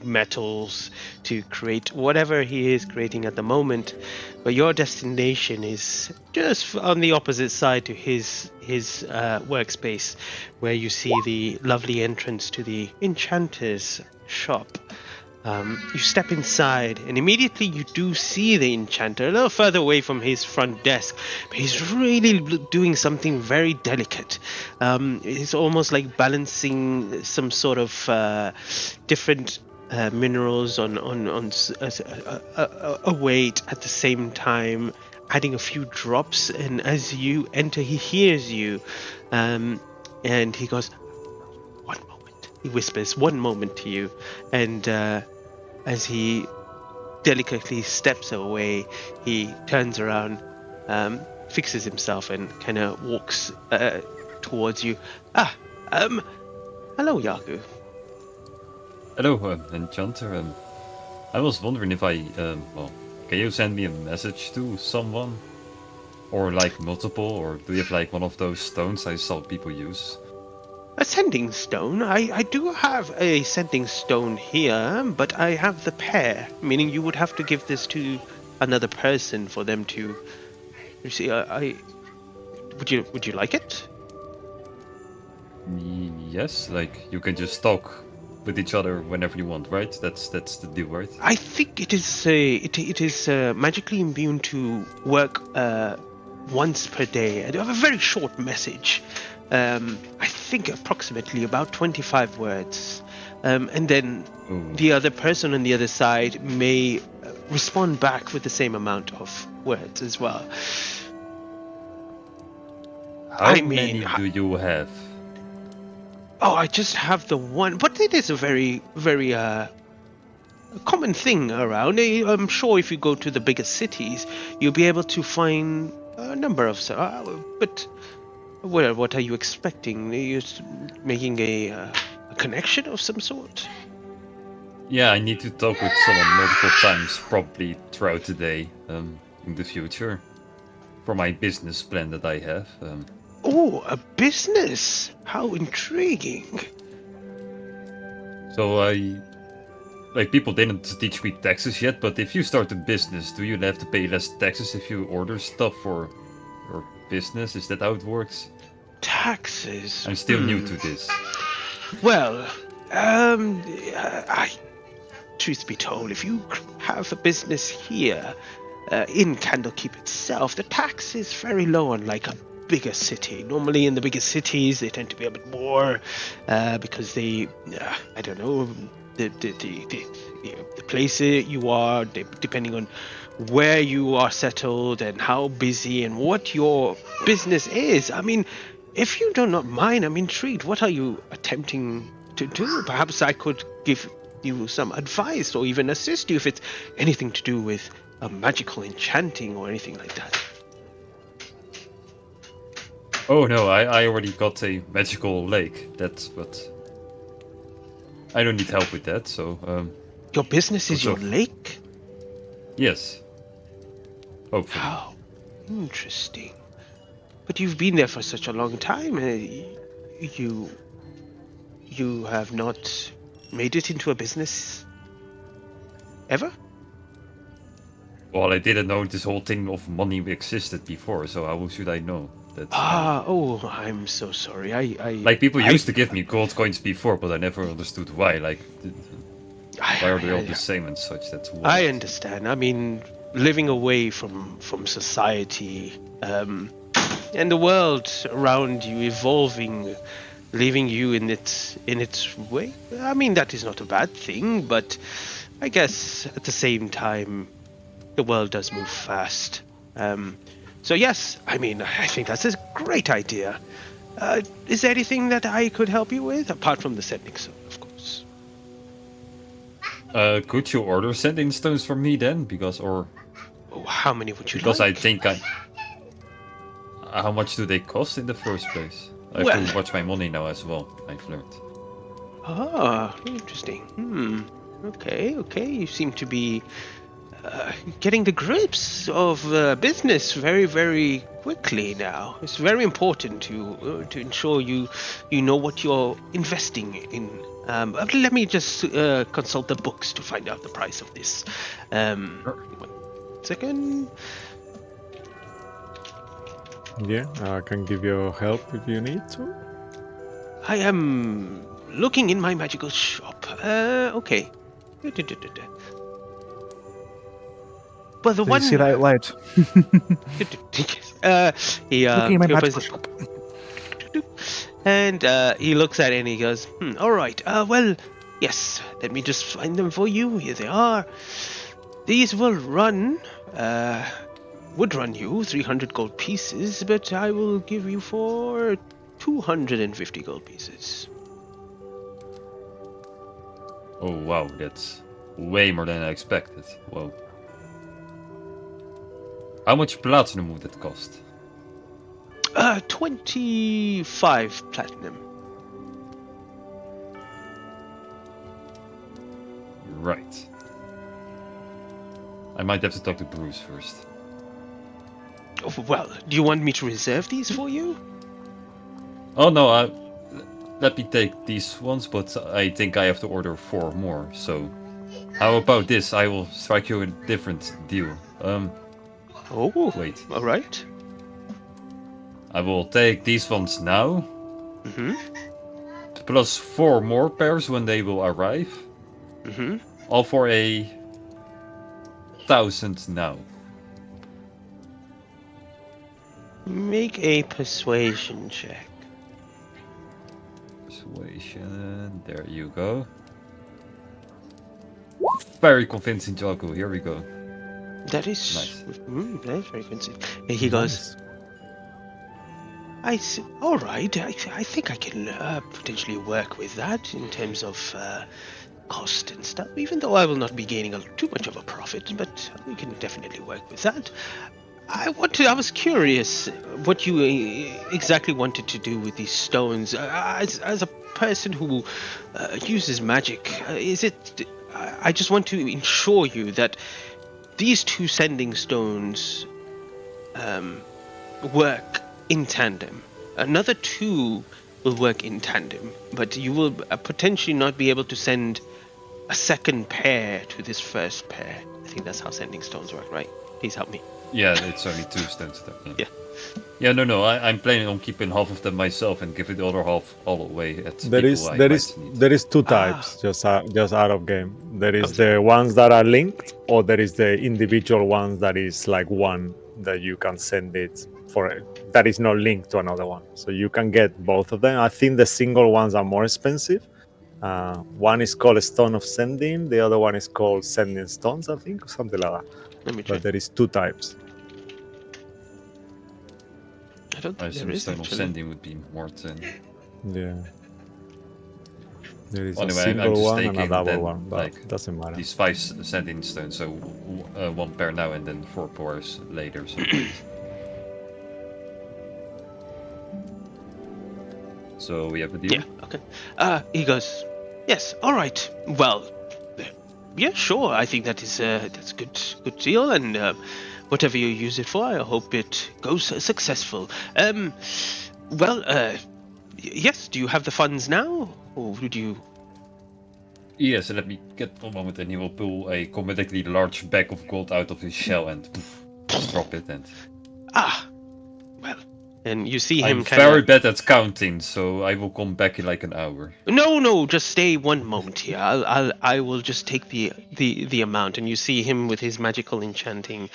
metals to create whatever he is creating at the moment. But your destination is just on the opposite side to his workspace, where you see the lovely entrance to the enchanter's shop. You step inside, and immediately you do see the enchanter a little further away from his front desk. But he's really doing something very delicate. It's almost like balancing some sort of different minerals on a weight at the same time, adding a few drops. And as you enter, he hears you, and he goes, "One moment." He whispers one moment to you, and as he delicately steps away, he turns around, fixes himself, and kind of walks towards you. Hello, Yaku. Hello, Enchanter. I was wondering if can you send me a message to someone? Or like multiple, or do you have like one of those stones I saw people use? A sending stone? I do have a sending stone here, but I have the pair, meaning you would have to give this to another person for them to. You see, would you like it? Yes, like you can just talk with each other whenever you want, right? That's the deal, right? I think it is magically immune to work once per day. I have a very short message. I think approximately about 25 words. And then Ooh. the other person on the other side may respond back with the same amount of words as well. How many do you have? Oh, I just have the one, but it is a very, very common thing around. I'm sure if you go to the biggest cities, you'll be able to find a number of. But what are you expecting? Are you making a connection of some sort? Yeah, I need to talk with someone multiple times, probably throughout the day, in the future, for my business plan that I have. Oh, a business! How intriguing! So people didn't teach me taxes yet, but if you start a business, do you have to pay less taxes if you order stuff for your business? Is that how it works? Taxes. I'm still new to this. Well, truth be told, if you have a business here in Kandlekeep itself, the tax is very low, unlike a bigger city. Normally, in the bigger cities, they tend to be a bit more because they, I don't know, the place you are, depending on where you are settled and how busy and what your business is. I mean, if you do not mind, I'm intrigued. What are you attempting to do? Perhaps I could give you some advice or even assist you if it's anything to do with magical enchanting or anything like that. Oh no, I already got a magical lake. That's what. I don't need help with that, so. Your business is your lake? Yes. Hopefully. How interesting. But you've been there for such a long time. You have not made it into a business ever? Well, I didn't know this whole thing of money existed before, so how should I know? That, oh, I'm so sorry. like people used to give me gold coins before, but I never understood why. Like, why are they all the same and such? That's wild. I understand. I mean, living away from society, and the world around you evolving, leaving you in its way. I mean, that is not a bad thing, but I guess at the same time, the world does move fast. So yes, I mean, I think that's a great idea. Is there anything that I could help you with apart from the sending stone, of course? Could you order sending stones for me then? How many would you because like? I think how much do they cost in the first place? I have to watch my money now as well, I've learned. Ah, interesting. Okay. You seem to be getting the grips of business very, very quickly now. It's very important to ensure you know what you're investing in. Let me just consult the books to find out the price of this. Sure. 1 second. Yeah, I can give you help if you need to. I am looking in my magical shop. Okay. But the Did one you say that out loud? he Looking at my opens magical it. And he looks at it and he goes, all right, well, yes, let me just find them for you. Here they are. These will would run you 300 gold pieces, but I will give you for 250 gold pieces. Oh wow, that's way more than I expected. Whoa. How much platinum would it cost? 25 platinum. Right. I might have to talk to Bruce first. Oh, well, do you want me to reserve these for you? Oh no, let me take these ones, but I think I have to order 4 more, so... How about this? I will strike you a different deal. Oh, Wait. alright. I will take these ones now, Mm-hmm. plus 4 more pairs when they will arrive. Mm-hmm. All for 1,000 now. Make a persuasion check. Persuasion, there you go. Very convincing, Jaco. Here we go. That is Nice. That's very convincing. He goes, I see. All right. I think I can potentially work with that in terms of cost and stuff. Even though I will not be gaining too much of a profit, but we can definitely work with that. I was curious what you exactly wanted to do with these stones. As a person who uses magic, is it? I just want to ensure you that these 2 sending stones work in tandem. Another 2 will work in tandem, but you will potentially not be able to send a second pair to this first pair. I think that's how sending stones work, right? Please help me. Yeah, it's only 2 stones though. Yeah. Yeah, no, I'm planning on keeping half of them myself and giving the other half all away at There people is I there might is need. there is 2 Ah. types just out of game. There is Okay. the ones that are linked, or there is the individual ones that is like one that you can send it for that is not linked to another one. So you can get both of them. I think the single ones are more expensive. One is called Stone of Sending, the other one is called Sending Stones, I think, or something like that. Let me But check. there is 2 types. I don't I think there assume is Stone of actually. Sending would be more than... Yeah. There is Anyway, a I'm single just one and a taking double then, one, but like, doesn't matter. these 5 sending stones, so 1 pair now and then 4 pairs later. So, so we have a deal? Yeah. Okay. He goes, yes. All right. Well, yeah, sure. I think that's a good deal, and whatever you use it for, I hope it goes successful. Well, yes. Do you have the funds now, or would you? Yes, let me get 1 moment, and he will pull a comedically large bag of gold out of his shell and poof, just drop it. And Well, and you see I'm him kind very of. bad at counting, so I will come back in like an hour. No, just stay 1 moment here. I will just take the amount, and you see him with his magical enchanting.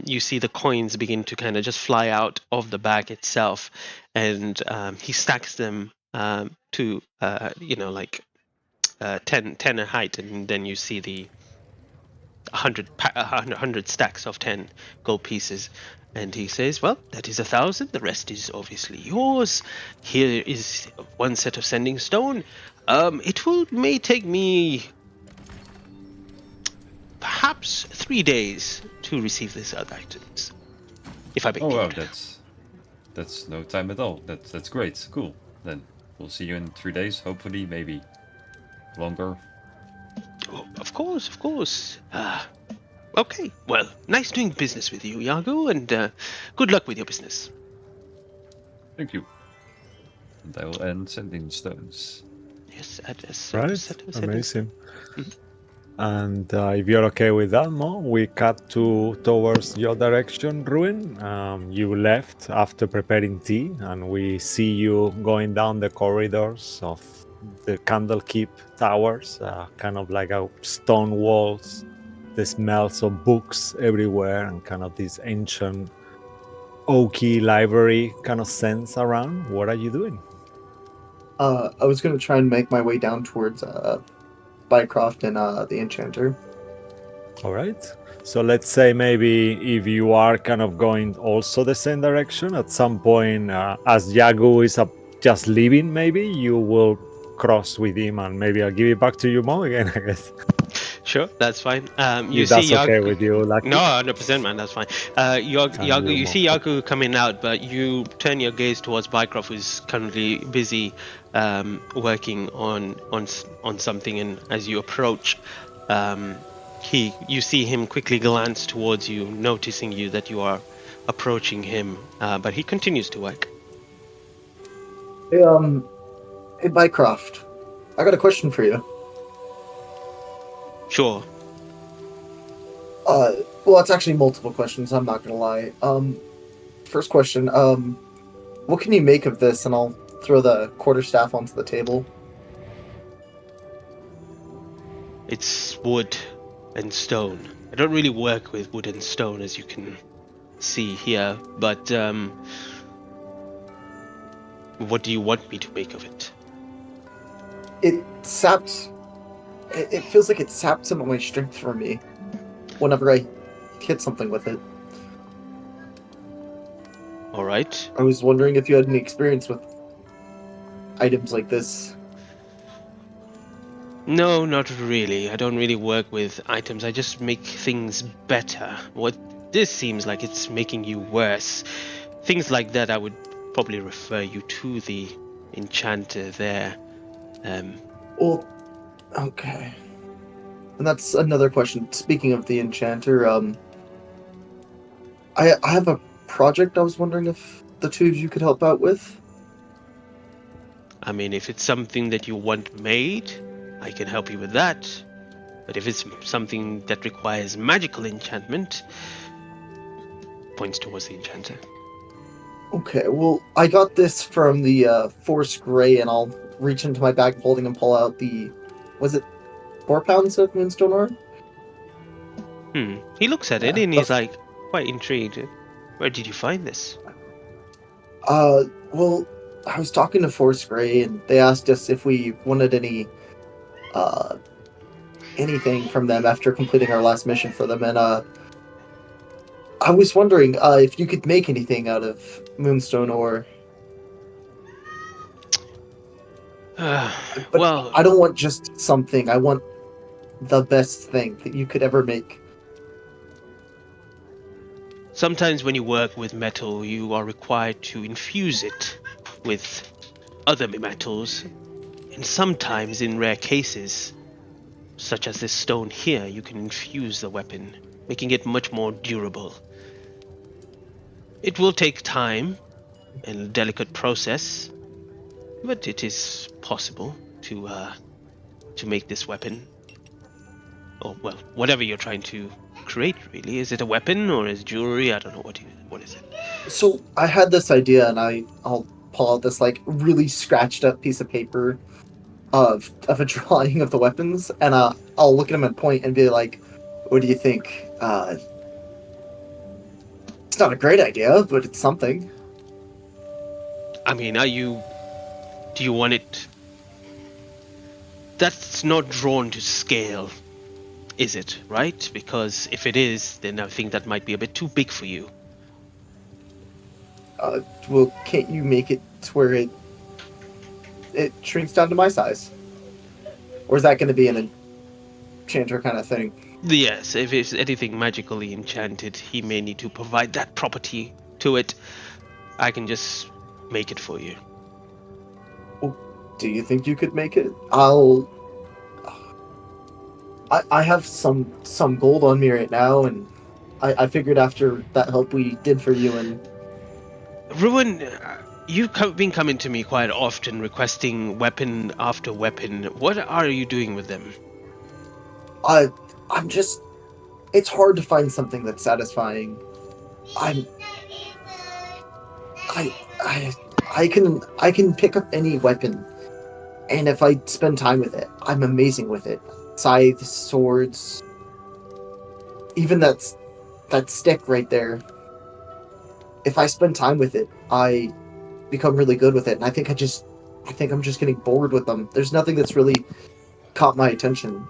You see the coins begin to kind of just fly out of the bag itself, and he stacks them to like 10 a height, and then you see the 100 stacks of 10 gold pieces. And he says, well, that is 1,000. The rest is obviously yours. Here is 1 set of sending stone. May take me perhaps 3 days to receive these other items, if I may Oh be wow, ordered. that's no time at all. That's great. Cool. Then we'll see you in 3 days. Hopefully, maybe longer. Oh, of course. Okay, well, nice doing business with you, Yago, and good luck with your business. Thank you. And I will end sending stones. Yes, Right? Amazing. Mhm. And if you're okay with that, Mo, we cut towards your direction, Ruin. You left after preparing tea, and we see you going down the corridors of the Candlekeep towers, kind of like stone walls. The smells of books everywhere, and kind of this ancient oaky library kind of sense around. What are you doing? I was gonna try and make my way down towards Bycroft and the Enchanter. All right. So let's say maybe if you are kind of going also the same direction, at some point, as Yagu is just leaving, maybe you will cross with him, and maybe I'll give it back to you, Mo, again, I guess. Sure, that's fine. You If see that's okay Yaku. with you, Lucky. No, 100%, man. That's fine. Yaku, you see Yaku coming out, but you turn your gaze towards Bycroft, who's currently busy working on something. And as you approach, you see him quickly glance towards you, noticing you that you are approaching him. But he continues to work. Hey, Bycroft, I got a question for you. Sure. Well, it's actually multiple questions. I'm not gonna lie. First question. What can you make of this? And I'll throw the quarterstaff onto the table. It's wood and stone. I don't really work with wood and stone, as you can see here, but what do you want me to make of it? It sapped. It feels like it sapped some of my strength from me whenever I hit something with it. All right. I was wondering if you had any experience with items like this. No, not really. I don't really work with items. I just make things better. What this seems like it's making you worse. Things like that I would probably refer you to the enchanter there. Well, okay. And that's another question. Speaking of the enchanter, I have a project I was wondering if the two of you could help out with. I mean, if it's something that you want made, I can help you with that. But if it's something that requires magical enchantment, points towards the enchanter. Okay, well, I got this from the Force Grey, and I'll reach into my bag of holding and pull out the... Was it 4 pounds of moonstone ore? He looks at it and he's like, quite intrigued. Where did you find this? Well, I was talking to Force Grey, and they asked us if we wanted anything from them after completing our last mission for them, and I was wondering if you could make anything out of moonstone ore. But well, I don't want just something. I want the best thing that you could ever make. sometimes when you work with metal, you are required to infuse it with other metals. And sometimes, in rare cases, such as this stone here, you can infuse the weapon, making it much more durable. It will take time and a delicate process, but it is possible to make this weapon. Or, well, whatever you're trying to create, really. Is it a weapon or is it jewelry? I don't know. What is it? So I had this idea, and I'll pull out this like really scratched up piece of paper of a drawing of the weapons, and I'll look at them and point and be like, "What do you think?" It's not a great idea, but it's something. I mean, do you want it? That's not drawn to scale, is it? Right? Because if it is, then I think that might be a bit too big for you. Well, can't you make it to where it shrinks down to my size? Or is that going to be an enchanter kind of thing? Yes, if it's anything magically enchanted, he may need to provide that property to it. I can just make it for you. Well, do you think you could make it? I have some gold on me right now, and I figured after that help we did for you, and Ruin, you've been coming to me quite often requesting weapon after weapon. What are you doing with them? I'm just... It's hard to find something that's satisfying. I can pick up any weapon, and if I spend time with it, I'm amazing with it. Scythes, swords, even that stick right there. If I spend time with it, I become really good with it, and I think I'm just getting bored with them. There's nothing that's really caught my attention.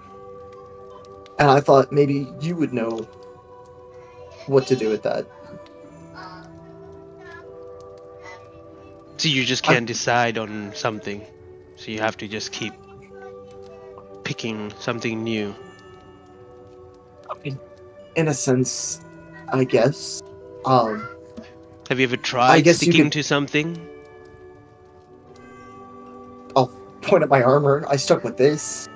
And I thought maybe you would know what to do with that. So you just can't decide on something. So you have to just keep picking something new. In a sense, I guess. Have you ever tried guess you sticking could- to something? I'll point at my armor. I stuck with this.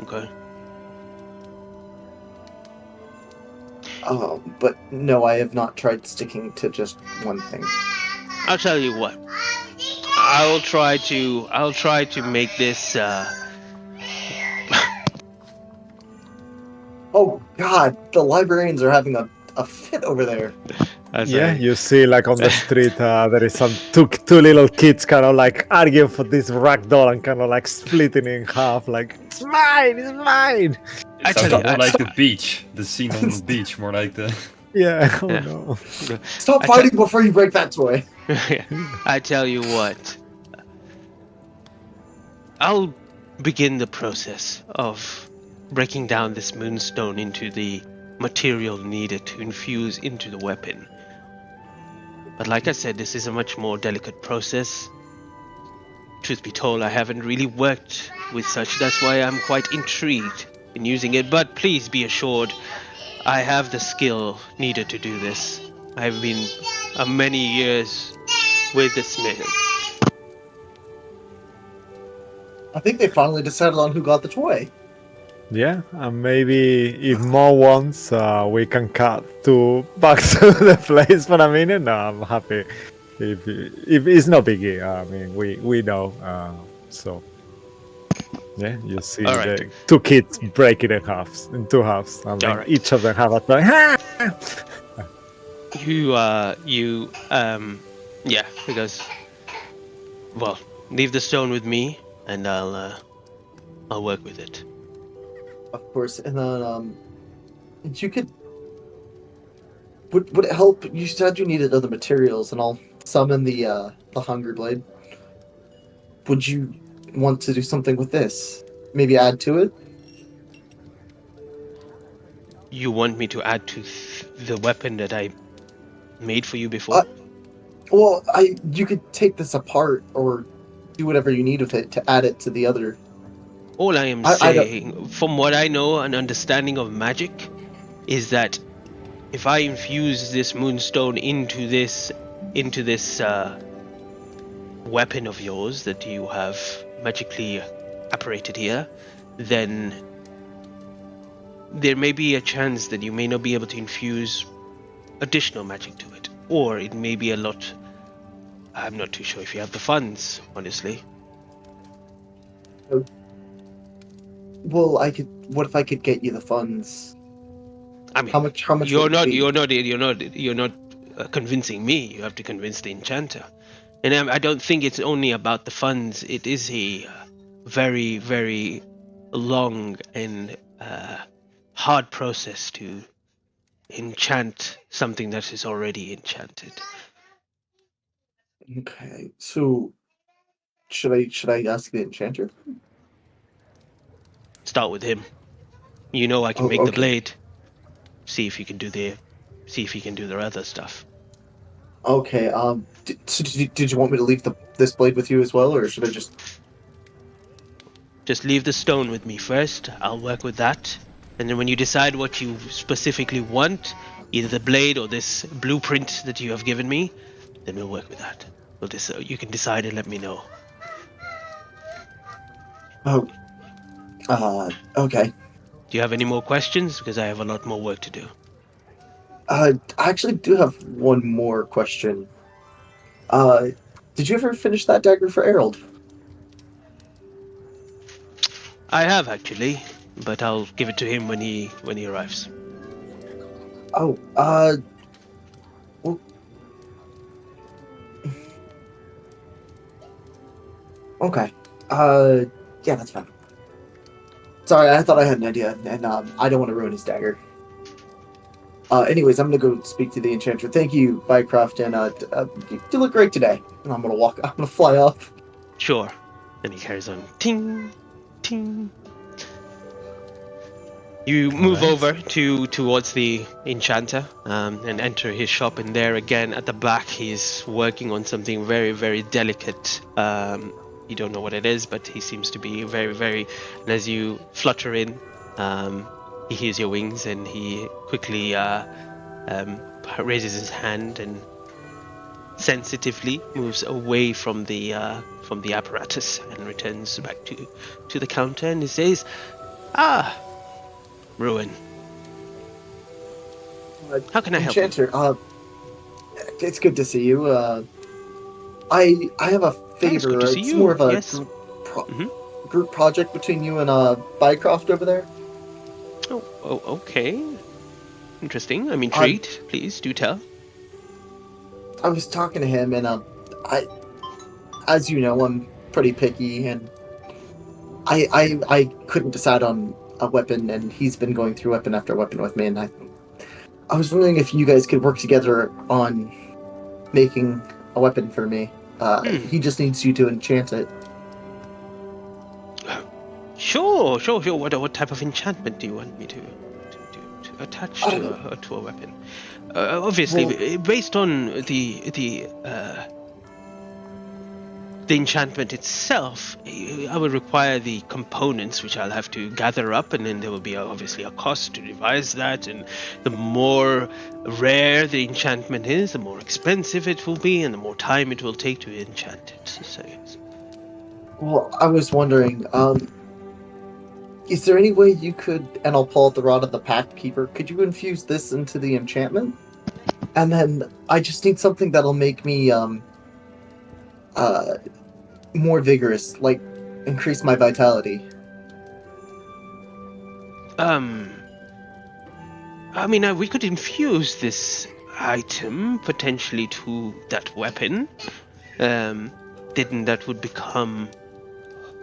Okay. But no, I have not tried sticking to just one thing. I'll tell you what. I'll try to make this Oh God, the librarians are having a fit over there. Yeah, you see, like on the street, there is some two little kids kind of like arguing for this ragdoll and kind of like splitting in half. Like it's mine, it's mine. I It tell sounds you, more like the beach, the scene on the beach, more like the. Yeah. Oh Yeah. no. Stop fighting before you break that toy. I tell you what. I'll begin the process of breaking down this moonstone into the material needed to infuse into the weapon. But like I said, this is a much more delicate process. Truth be told, I haven't really worked with such. That's why I'm quite intrigued in using it. But please be assured, I have the skill needed to do this. I've been many years with the smith. I think they finally decided on who got the toy. Yeah, and maybe if Mo wants, we can cut to back to the place for a minute. No, I'm happy. If it's no biggie, I mean, we know. So yeah, you see All right. the two kids break it in two halves, and then All right. each of them have a toy. Yeah, because, well, leave the stone with me, and I'll work with it. Of course, and then you could. Would it help? You said you needed other materials, and I'll summon the Hunger Blade. Would you want to do something with this? Maybe add to it? You want me to add to the weapon that I made for you before? Well, you could take this apart or do whatever you need with it to add it to the other. All I am saying, from what I know and understanding of magic, is that if I infuse this moonstone into this weapon of yours that you have magically apparated here, then there may be a chance that you may not be able to infuse additional magic to it, or it may be a lot. I'm not too sure if you have the funds, honestly. Well, I could. What if I could get you the funds? I mean, How much? you're would it not be? you're not convincing me. You have to convince the enchanter, and I don't think it's only about the funds. It is a very, very long and hard process to enchant something that is already enchanted. Okay, so should I ask the enchanter? Start with him. You know I can Oh, make the okay. blade. See if he can do the other stuff. Okay. Did you want me to leave this blade with you as well, or should I just? Just leave the stone with me first. I'll work with that. And then when you decide what you specifically want, either the blade or this blueprint that you have given me, then we'll work with that. You can decide and let me know. Oh. Okay. Do you have any more questions? Because I have a lot more work to do. I actually do have one more question. Did you ever finish that dagger for Errol? I have actually, but I'll give it to him when he arrives. Oh, well, okay. Yeah, that's fine. Sorry, I thought I had an idea, and I don't want to ruin his dagger. Anyways, I'm gonna go speak to the enchanter. Thank you, Bycroft, and you look great today. And I'm gonna fly off. Sure. And he carries on. Ting, ting. You move Alright. over towards the enchanter and enter his shop, and there again at the back he's working on something very, very delicate. You don't know what it is, but he seems to be very, very. And as you flutter in, he hears your wings, and he quickly raises his hand and sensitively moves away from the apparatus and returns back to the counter, and he says, "Ah, Ruin. How can I help you?" Enchanter, it's good to see you. I have a favor. It's good to see it's you. more of a Yes. group project between you and Bycroft over there. Oh, okay. Interesting. I'm intrigued. Please do tell. I was talking to him, and as you know, I'm pretty picky, and I couldn't decide on a weapon, and he's been going through weapon after weapon with me, and I was wondering if you guys could work together on making a weapon for me. He just needs you to enchant it. Sure. What type of enchantment do you want me to attach to a weapon? Obviously, based on the enchantment itself, I will require the components, which I'll have to gather up, and then there will be obviously a cost to devise that, and the more rare the enchantment is, the more expensive it will be, and the more time it will take to enchant it. So, yes. Well, I was wondering, is there any way you could, and I'll pull out the Rod of the Pact Keeper, could you infuse this into the enchantment? And then I just need something that'll make me, more vigorous, like increase my vitality. I mean, we could infuse this item potentially to that weapon. Then that would become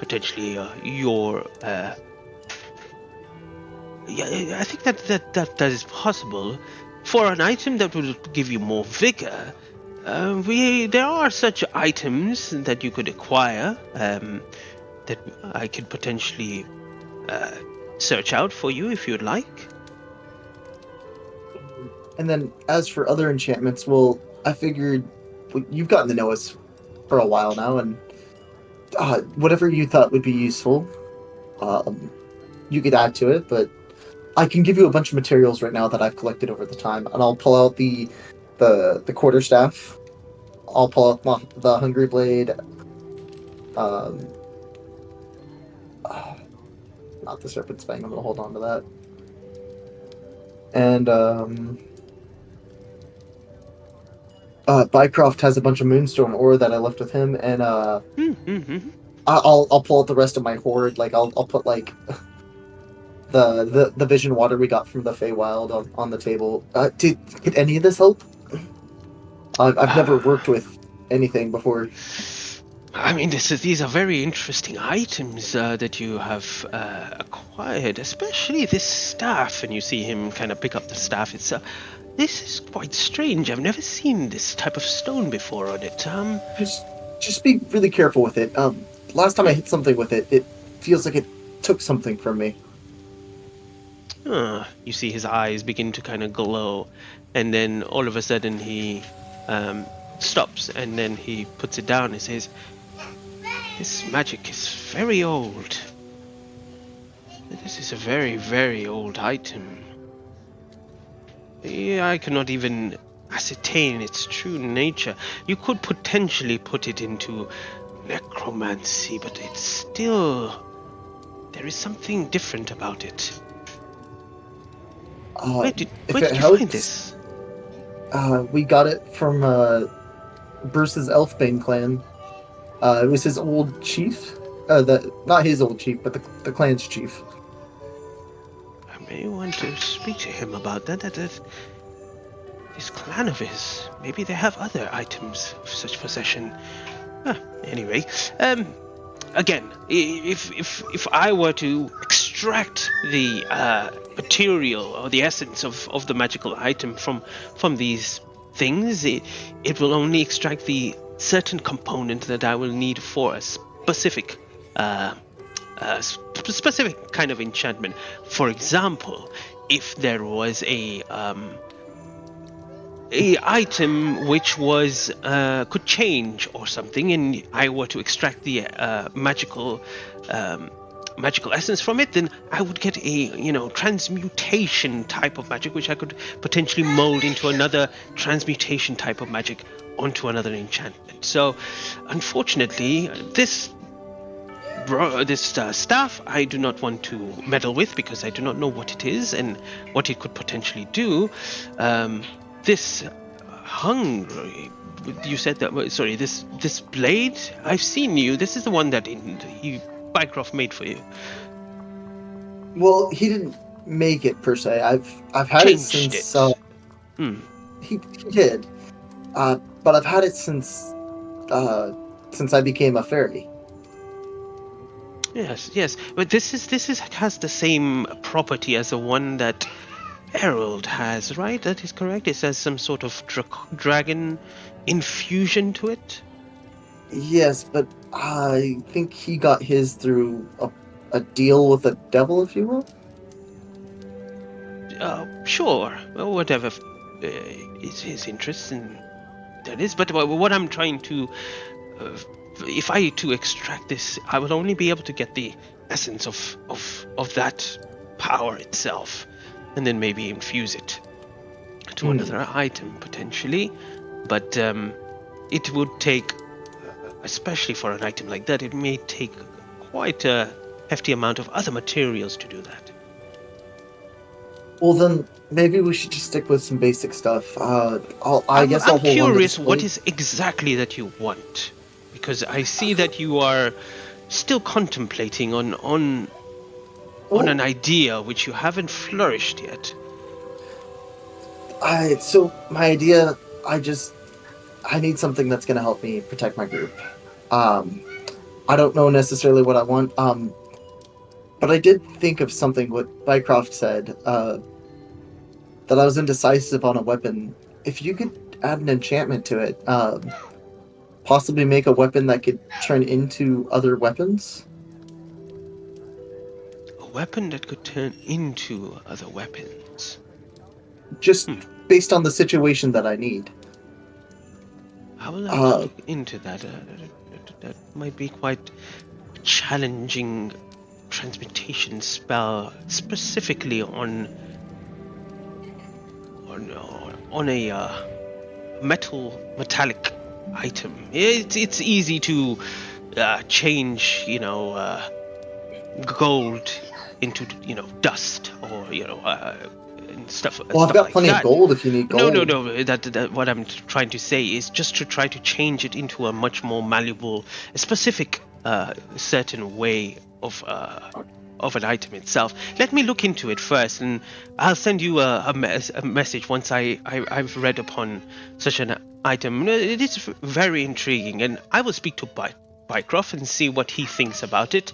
potentially your. Yeah, I think that is possible. For an item that would give you more vigor, there are such items that you could acquire that I could potentially search out for you if you'd like. And then as for other enchantments, well, I figured you've gotten to know us for a while now, and whatever you thought would be useful, you could add to it, but I can give you a bunch of materials right now that I've collected over the time, and I'll pull out the quarterstaff. I'll pull out the Hungry Blade. Not the Serpent's Fang. I'm gonna hold on to that. And Bycroft has a bunch of Moonstone ore that I left with him, and I'll pull out the rest of my hoard. Like I'll put like the vision water we got from the Feywild on the table. Did any of this help? I've never worked with anything before. I mean, these are very interesting items that you have acquired, especially this staff. And you see him kind of pick up the staff itself. This is quite strange. I've never seen this type of stone before on it. Just be really careful with it. Last time I hit something with it, it feels like it took something from me. You see his eyes begin to kind of glow, and then all of a sudden he stops, and then he puts it down and says, "This magic is very old. This is a very, very old item. I cannot even ascertain its true nature. You could potentially put it into necromancy, but it's still... there is something different about it." Where did you find this? We got it from Bruce's Elfbane clan. It was his old chief. Not his old chief, but the clan's chief. I may want to speak to him about that. This clan of his, maybe they have other items of such possession. Anyway, again, if I were to extract the material or the essence of the magical item from these things, it will only extract the certain component that I will need for a specific specific kind of enchantment. For example, if there was a item which was could change or something, and I were to extract the magical essence from it, then I would get a transmutation type of magic, which I could potentially mold into another transmutation type of magic onto another enchantment. So, unfortunately, this staff I do not want to meddle with because I do not know what it is and what it could potentially do. This you said that. Sorry, this blade. I've seen you. This is the one that Bycroft made for you. Well, he didn't make it per se. I've had it since he did, but I've had it since I became a fairy. Yes, but this has the same property as the one that Herald has, right? That is correct. It has some sort of dragon infusion to it. Yes, but I think he got his through a deal with the devil, if you will. Sure. Well, whatever is his interest, and that is. But what I'm trying to, if I to extract this, I will only be able to get the essence of that power itself, and then maybe infuse it to another item potentially. But it would take, especially for an item like that, it may take quite a hefty amount of other materials to do that. Well, then maybe we should just stick with some basic stuff. I guess I'll I'm hold on to curious this what blade. is exactly that you want, because I see that you are still contemplating on an idea which you haven't flourished yet. So my idea, I need something that's going to help me protect my group. I don't know necessarily what I want. But I did think of something what Bycroft said, that I was indecisive on a weapon. If you could add an enchantment to it, possibly make a weapon that could turn into other weapons. A weapon that could turn into other weapons. Just based on the situation that I need. I will have to look into that. That might be quite challenging transmutation spell, specifically on a metallic item. It's easy to change gold into dust or and stuff. Well, I've got plenty of gold if you need gold. No. That what I'm trying to say is just to try to change it into a much more malleable, a specific certain way of an item itself. Let me look into it first, and I'll send you a message once I've read upon such an item. It is very intriguing, and I will speak to Bycroft and see what he thinks about it.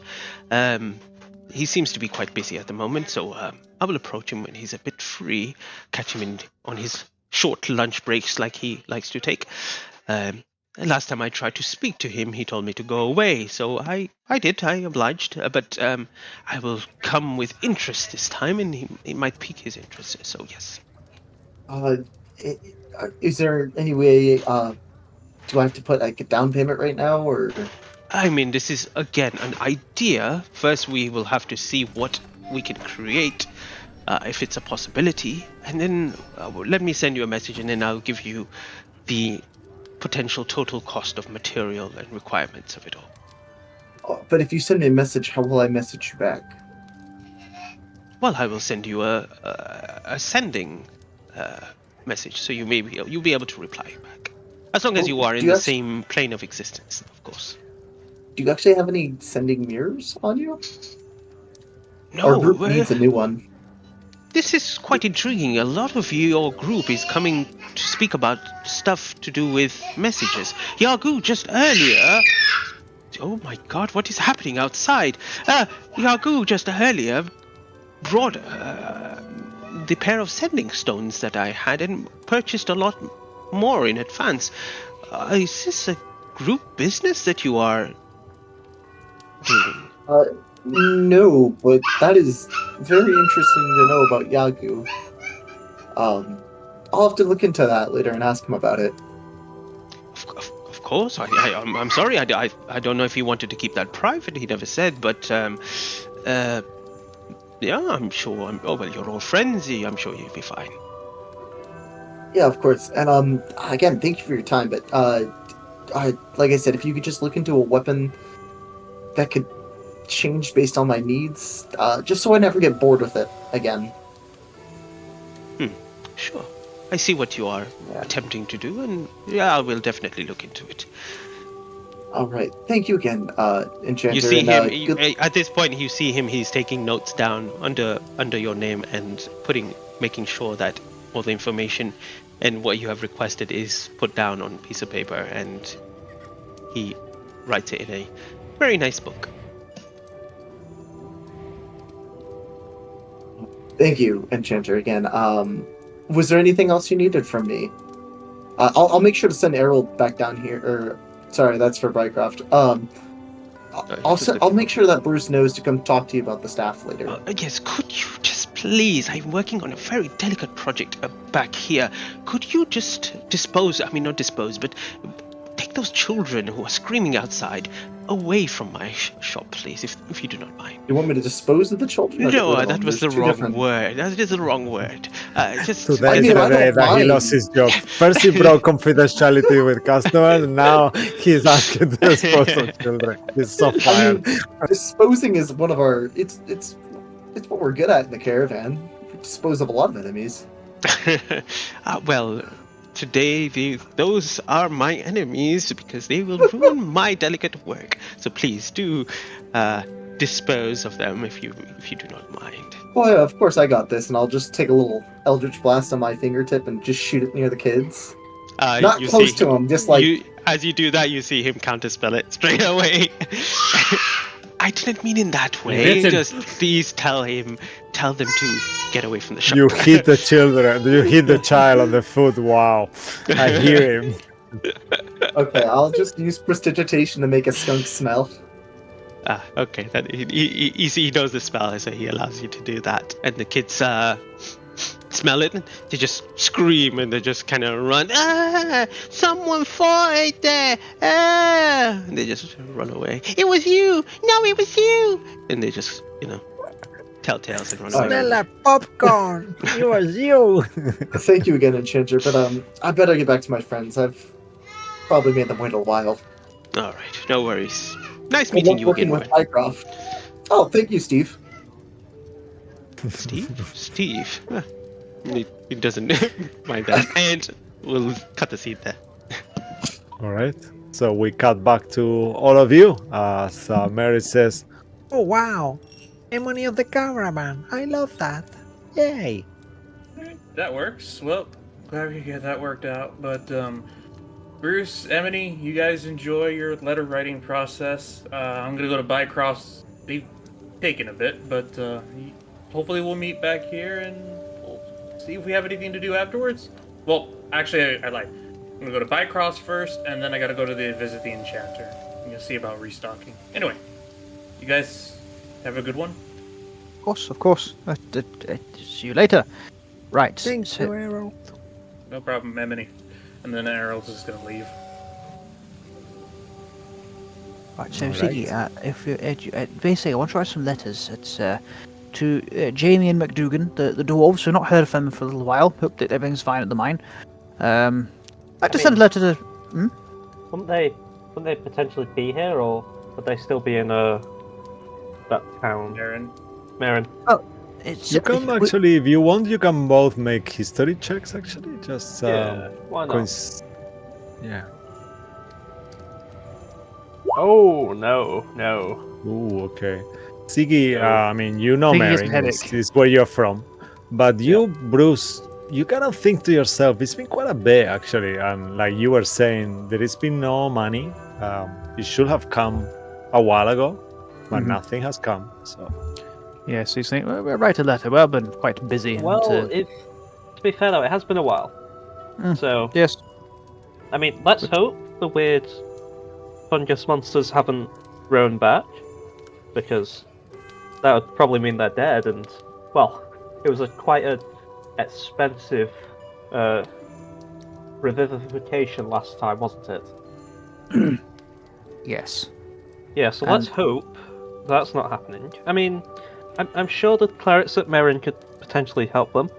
He seems to be quite busy at the moment, so I will approach him when he's a bit free, catch him on his short lunch breaks like he likes to take. Last time I tried to speak to him, he told me to go away, so I did. I obliged, but I will come with interest this time, and he might pique his interest. So yes. Is there any way? Do I have to put like a down payment right now, or? I mean, this is again an idea. First, we will have to see what we can create, if it's a possibility, and then let me send you a message, and then I'll give you the potential total cost of material and requirements of it all. But if you send me a message, how will I message you back? Well, I will send you a sending message, so you'll be able to reply back, as long as you are in the same plane of existence, of course. Do you actually have any sending mirrors on you? No, our group needs a new one. This is quite intriguing. A lot of your group is coming to speak about stuff to do with messages. Yagu just earlier... Oh my god, what is happening outside? Yagu just earlier brought the pair of sending stones that I had and purchased a lot more in advance. Is this a group business that you are doing? No, but that is very interesting to know about Yagu. I'll have to look into that later and ask him about it. Of course, I'm sorry. I don't know if he wanted to keep that private. He never said, but yeah, I'm sure. Oh well, you're all friends. I'm sure you'll be fine. Yeah, of course. And again, thank you for your time. But like I said, if you could just look into a weapon that could change based on my needs, just so I never get bored with it again. Sure. I see what you are attempting to do, and yeah, I will definitely look into it. All right. Thank you again, Enchanter. You see and, him at this point. You see him. He's taking notes down under your name and making sure that all the information and what you have requested is put down on a piece of paper, and he writes it in a very nice book. Thank you, Enchanter, again. Was there anything else you needed from me? I'll make sure to send Errol back down here. Or sorry, that's for Bycroft. I'll make sure that Bruce knows to come talk to you about the staff later. Yes, could you just please? I'm working on a very delicate project back here. Could you just not dispose, but take those children who are screaming outside away from my shop, please, if you do not mind. You want me to dispose of the children? No, that was the wrong word. That is the wrong word. Just Today's the day that he lost his job. First he broke confidentiality with customers, and now he's asking to dispose of children. He's so fired. Disposing is one of our. It's what we're good at in the caravan. We dispose of a lot of enemies. Well, today those are my enemies because they will ruin my delicate work. So please do dispose of them if you do not mind. Oh yeah, of course I got this, and I'll just take a little Eldritch Blast on my fingertip and just shoot it near the kids. Not close to them, just like... as you do that, you see him counterspell it straight away. I didn't mean in that way. Just please tell them to get away from the shop. You hit the children. You hit the child on the foot. Wow. I hear him. Okay, I'll just use prestidigitation to make a skunk smell. Okay. That he knows the spell, so he allows you to do that. And the kids smell it. They just scream and they just kind of run. Someone farted there. And they just run away. It was you. No, it was you. And they just, tell tales and run away. Smell like popcorn. It was you. Thank you again, Enchanter. But I better get back to my friends. I've probably made them wait a while. All right, no worries. Nice meeting you again. With Mycroft. Oh, thank you, Steve. Steve. Huh. He doesn't mind that. And we'll cut the scene there. All right. So we cut back to all of you as Mary says, "Oh wow, Emily of the caravan. I love that. Yay." That works. Well, glad we get that worked out. But Bruce, Emily, you guys enjoy your letter writing process. I'm gonna go to Bycroft's. They've taken a bit, but hopefully we'll meet back here and we'll see if we have anything to do afterwards. Well, actually, I lied. I'm gonna go to Bycroft's first, and then I gotta go to visit the Enchanter. I'm gonna see about restocking. Anyway, you guys have a good one. Of course. See you later. Right. Thanks, Arrow. No problem, Emily. And then Errol's just gonna leave. Right, so Ziggy, if you basically, I want to write some letters. It's to Jamie and McDougan, the dwarves. We've not heard from them for a little while. Hope that everything's fine at the mine. I'd like to send a letter to. Wouldn't they potentially be here, or would they still be in that town? Marin. Oh, you can actually, if you want, you can both make history checks. Actually, just why not? Yeah. Oh no. Ooh, okay. Siggy, I mean, you know Siggy's Marin is where you're from, but you, Bruce, you gotta think to yourself, it's been quite a bit actually, and like you were saying, there has been no money. It should have come a while ago, but nothing has come. So yeah, so you think, well, we'll write a letter. Well, I've been quite busy. Well, to be fair though, it has been a while. So yes, I mean, let's hope the weird fungus monsters haven't grown back, because that would probably mean they're dead, and, well, it was quite an expensive revivification last time, wasn't it? Yes. Yeah, so let's hope that's not happening. I mean, I'm sure the clerics at Merrin could potentially help them.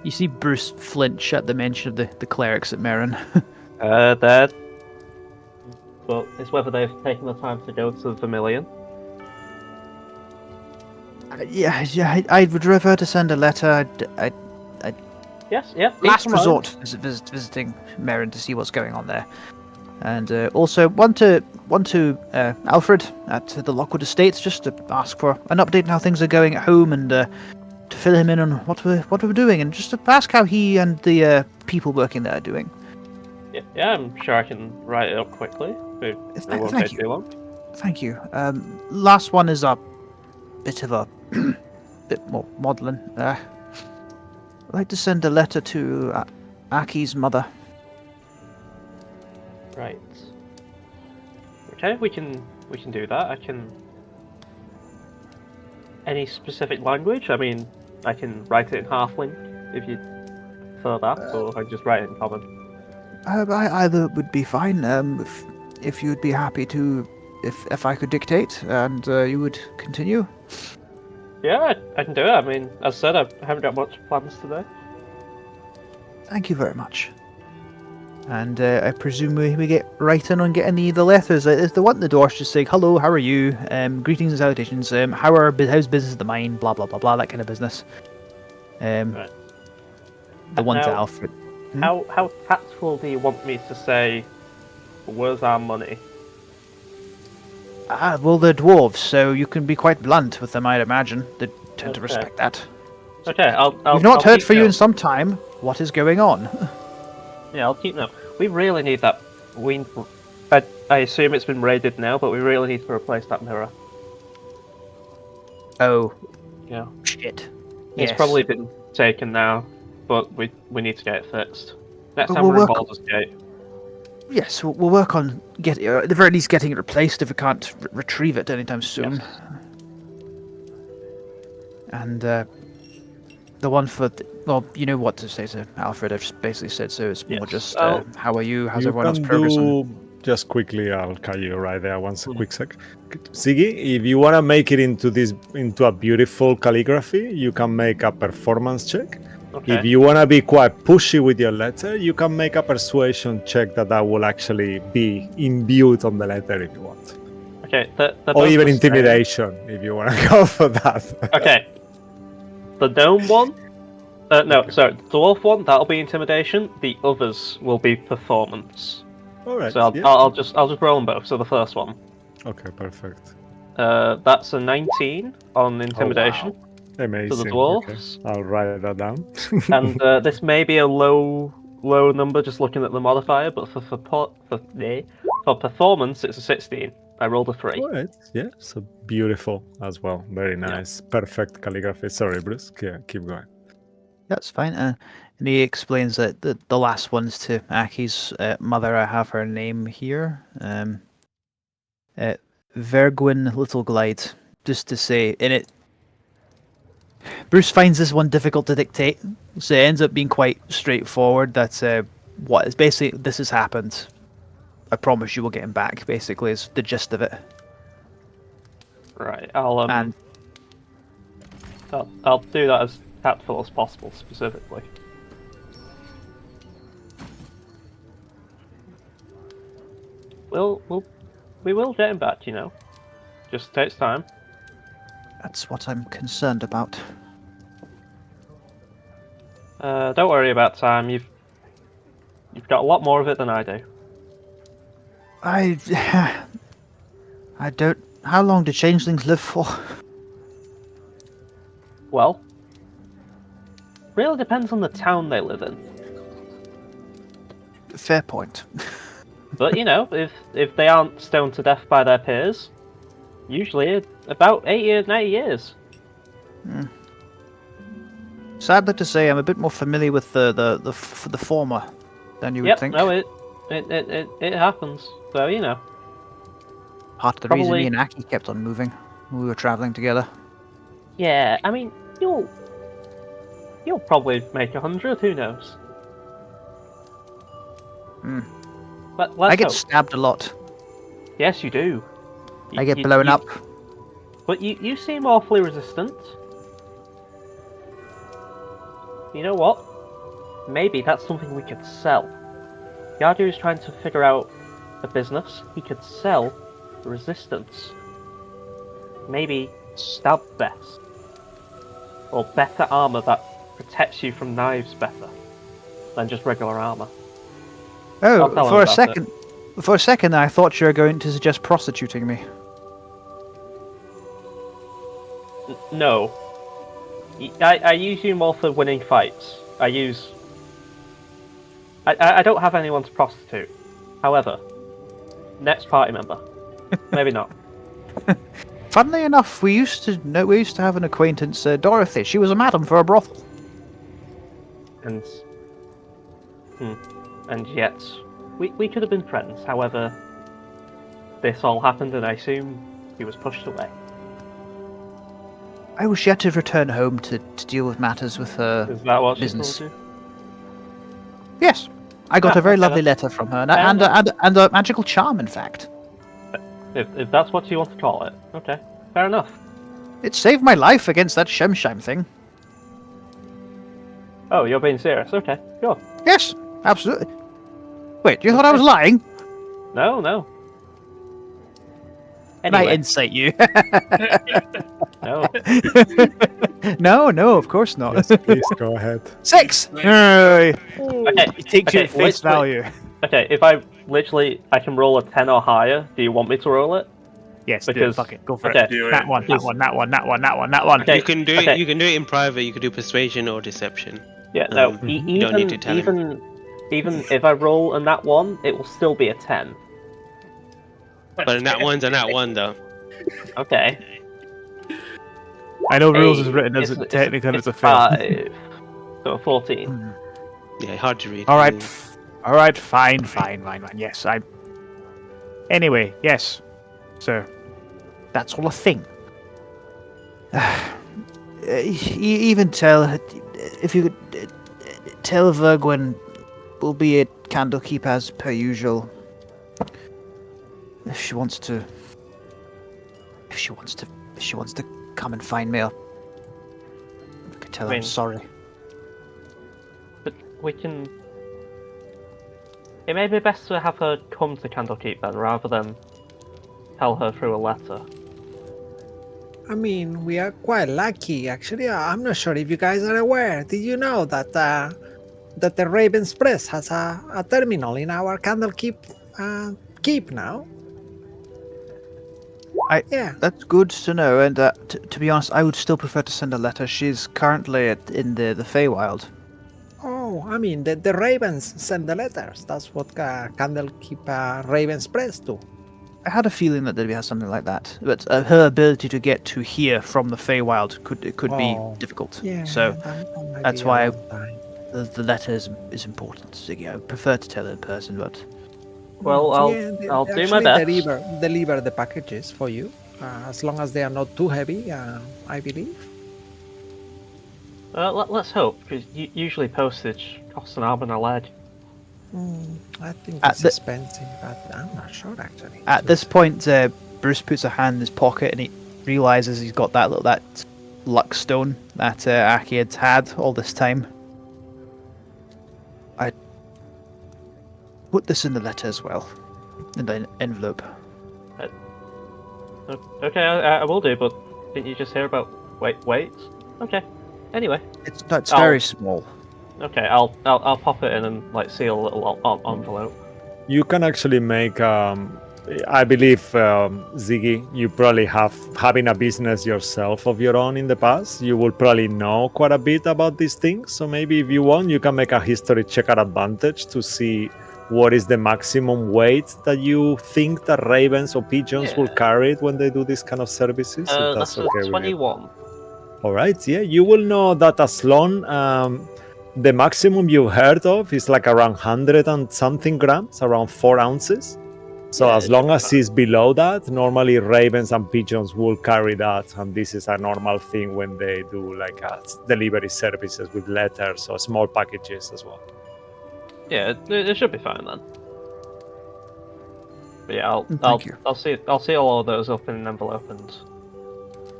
You see Bruce flinch at the mention of the clerics at Merrin. They're... But it's whether they've taken the time to go to Vermilion. Yeah, I would prefer to send a letter. Yes, yeah. Last resort, visiting Merrin to see what's going on there. And also one to Alfred at the Lockwood Estates, just to ask for an update on how things are going at home, and to fill him in on what we're doing, and just to ask how he and the people working there are doing. Yeah, I'm sure I can write it up quickly. It won't take too long. Thank you. Last one is a bit of a bit more maudlin. I'd like to send a letter to Aki's mother. Right. Okay, we can do that. I can. Any specific language? I mean, I can write it in Halfling if you prefer that, or I can just write it in Common. Either would be fine. If you'd be happy to, if I could dictate and you would continue. Yeah, I can do it. I mean, as I said, I haven't got much plans today. Thank you very much. And I presume we get right in on getting the letters. If they want the doors, just say, hello, how are you? Greetings and salutations. How's business at the mine? Blah, blah, blah, blah, that kind of business. Right. The one to Now, Alfred. How tactful do you want me to say, where's our money? Well, they're dwarves, so you can be quite blunt with them, I'd imagine. They tend to Okay. respect that. Okay, We've not heard from you in note. some time. What is going on? Yeah, I'll keep note. We really need that. I assume it's been raided now, but we really need to replace that mirror. Oh. Yeah. Shit. It's Yes. probably been taken now, but we need to get it fixed. Next But time we'll we're in work- Baldur's Gate. Yes, we'll work on at the very least getting it replaced if we can't retrieve it anytime soon. Yes. And the one for well, you know what to say to Alfred. I've just basically said so. It's more Yes. just Oh. how are you? How's You everyone else can progressing? do just quickly. I'll cut you right there. Quick sec. Ziggy, if you want to make it into a beautiful calligraphy, you can make a performance check. Okay. If you want to be quite pushy with your letter, you can make a persuasion check that will actually be imbued on the letter if you want. Okay. They're Or both even the same. intimidation if you want to go for that. Okay. The dome one. No, sorry. The dwarf one. That'll be intimidation. The others will be performance. All right. So yeah. I'll just roll them both. So the first one. Okay, perfect. That's a 19 on intimidation Amazing. to the Okay. dwarves. I'll write that down. And this may be a low number just looking at the modifier, but for performance it's a 16. I rolled a 3. All right. Yeah. So beautiful as well. Very nice. Perfect calligraphy. Sorry, Bruce. Yeah, keep going. That's fine. And he explains that the last one's to Aki's mother. I have her name here. Vergwin Little Glide. Just to say, in it, Bruce finds this one difficult to dictate, so it ends up being quite straightforward. That's what is basically this has happened. I promise you will get him back. Basically, is the gist of it. Right. I'll And I'll do that as tactful as possible, specifically. We will get him back, you know. Just takes time. that's what I'm concerned about. Don't worry about time. You've got a lot more of it than I do. I don't. How long do changelings live for? Well, really depends on the town they live in. Fair point. But you know, if they aren't stoned to death by their peers, usually about 90 years. Sadly to say, I'm a bit more familiar with the former than you would Yep. think. No, it happens. So you know. Part of the reason probably- me and Aki kept on moving when we were traveling together. Yeah, I mean, you'll probably make 100. Who knows? Hmm. But let's I get hope. stabbed a lot. Yes, you do. I get blown up. But you seem awfully resistant. You know what? Maybe that's something we could sell. Yardu is trying to figure out a business. He could sell resistance. Maybe stab vest. Or better armor that protects you from knives better than just regular armor. I'll Oh, tell him for a about second. For a second, I thought you were going to suggest prostituting me. No. I use you more for winning fights. I don't have anyone to prostitute. However, next party member. Maybe not. Funnily enough, we used to have an acquaintance, Dorothy. She was a madam for a brothel. And and yet we could have been friends. However, this all happened, and I assume he was pushed away. I was yet to return home to deal with matters with her Is that what business. she told you? Yes, I got Ah, a very okay, lovely that's- letter from her, fair and enough. a magical charm, in fact. If that's what you want to call it, okay, fair enough. It saved my life against that Shemshime thing. Oh, you're being serious? Okay, sure. Yes, absolutely. Wait, you thought I was lying? No. Can I Anyway, insight you? no. No, of course not. Yes, please go ahead. 6! Okay, It takes you okay, at face literally- value. Okay, if I can roll a 10 or higher, do you want me to roll it? Yes, do it. Because- Fuck it. Go for okay. it. Do That it. one. Okay. You can do it. okay. You can do it in private. You can do persuasion or deception. Yeah, no. you don't need to tell him. Even if I roll a nat 1, it will still be a 10. But a nat one's a nat one, though. Okay. I know rules is Hey, written as it's- technically it's it's a fail. 5. So 14. Yeah, hard to read. All right, fine. Yes, I. Anyway, yes, sir. That's all a thing. Even tell if you could tell Vergwen we'll be at Kandlekeep as per usual. If she wants to come and find me, I could tell her I I'm mean- sorry. But we can. It may be best to have her come to Kandlekeep then, rather than tell her through a letter. I mean, we are quite lucky, actually. I'm not sure if you guys are aware. Did you know that that the Raven's Press has a terminal in our Kandlekeep keep now? Yeah. That's good to know, and to be honest, I would still prefer to send a letter. She's currently in the Feywild. Oh, I mean, the Ravens send the letters. That's what Kandlekeep Raven's Press do. I had a feeling that there'd be something like that, but her ability to get to here from the Feywild could be Oh, difficult. Yeah. So that might that's be a why long time. the letter is important. Ziggy. I prefer to tell her in person, but Well, I'll do my actually best. deliver the packages for you, as long as they are not too heavy. I believe. Let's hope, because usually postage costs an arm and a leg. I think At it's the- expensive, but I'm not sure actually. at this point, Bruce puts a hand in his pocket and he realizes he's got that luck stone that Aki had all this time. I put this in the letter as well, in the envelope. Okay, I will do, but didn't you just hear about wait? Okay. Anyway, It's Oh. very small. okay, I'll pop it in and like seal a little envelope. You can actually make. I believe Ziggy, you probably having a business yourself of your own in the past. You will probably know quite a bit about these things. So maybe if you want, you can make a history check at advantage to see what is the maximum weight that you think that ravens or pigeons will Yeah. carry when they do this kind of services. If That's that's a okay with you. 21. All right, yeah, you will know that as long the maximum you heard of is like around 100 and something grams, around 4 ounces. So Yeah, as it long should be as fine. it's below that, normally ravens and pigeons will carry that, and this is a normal thing when they do like delivery services with letters or small packages as well. Yeah, it should be fine then. But yeah, Thank you. I'll see all of those up in an envelope, and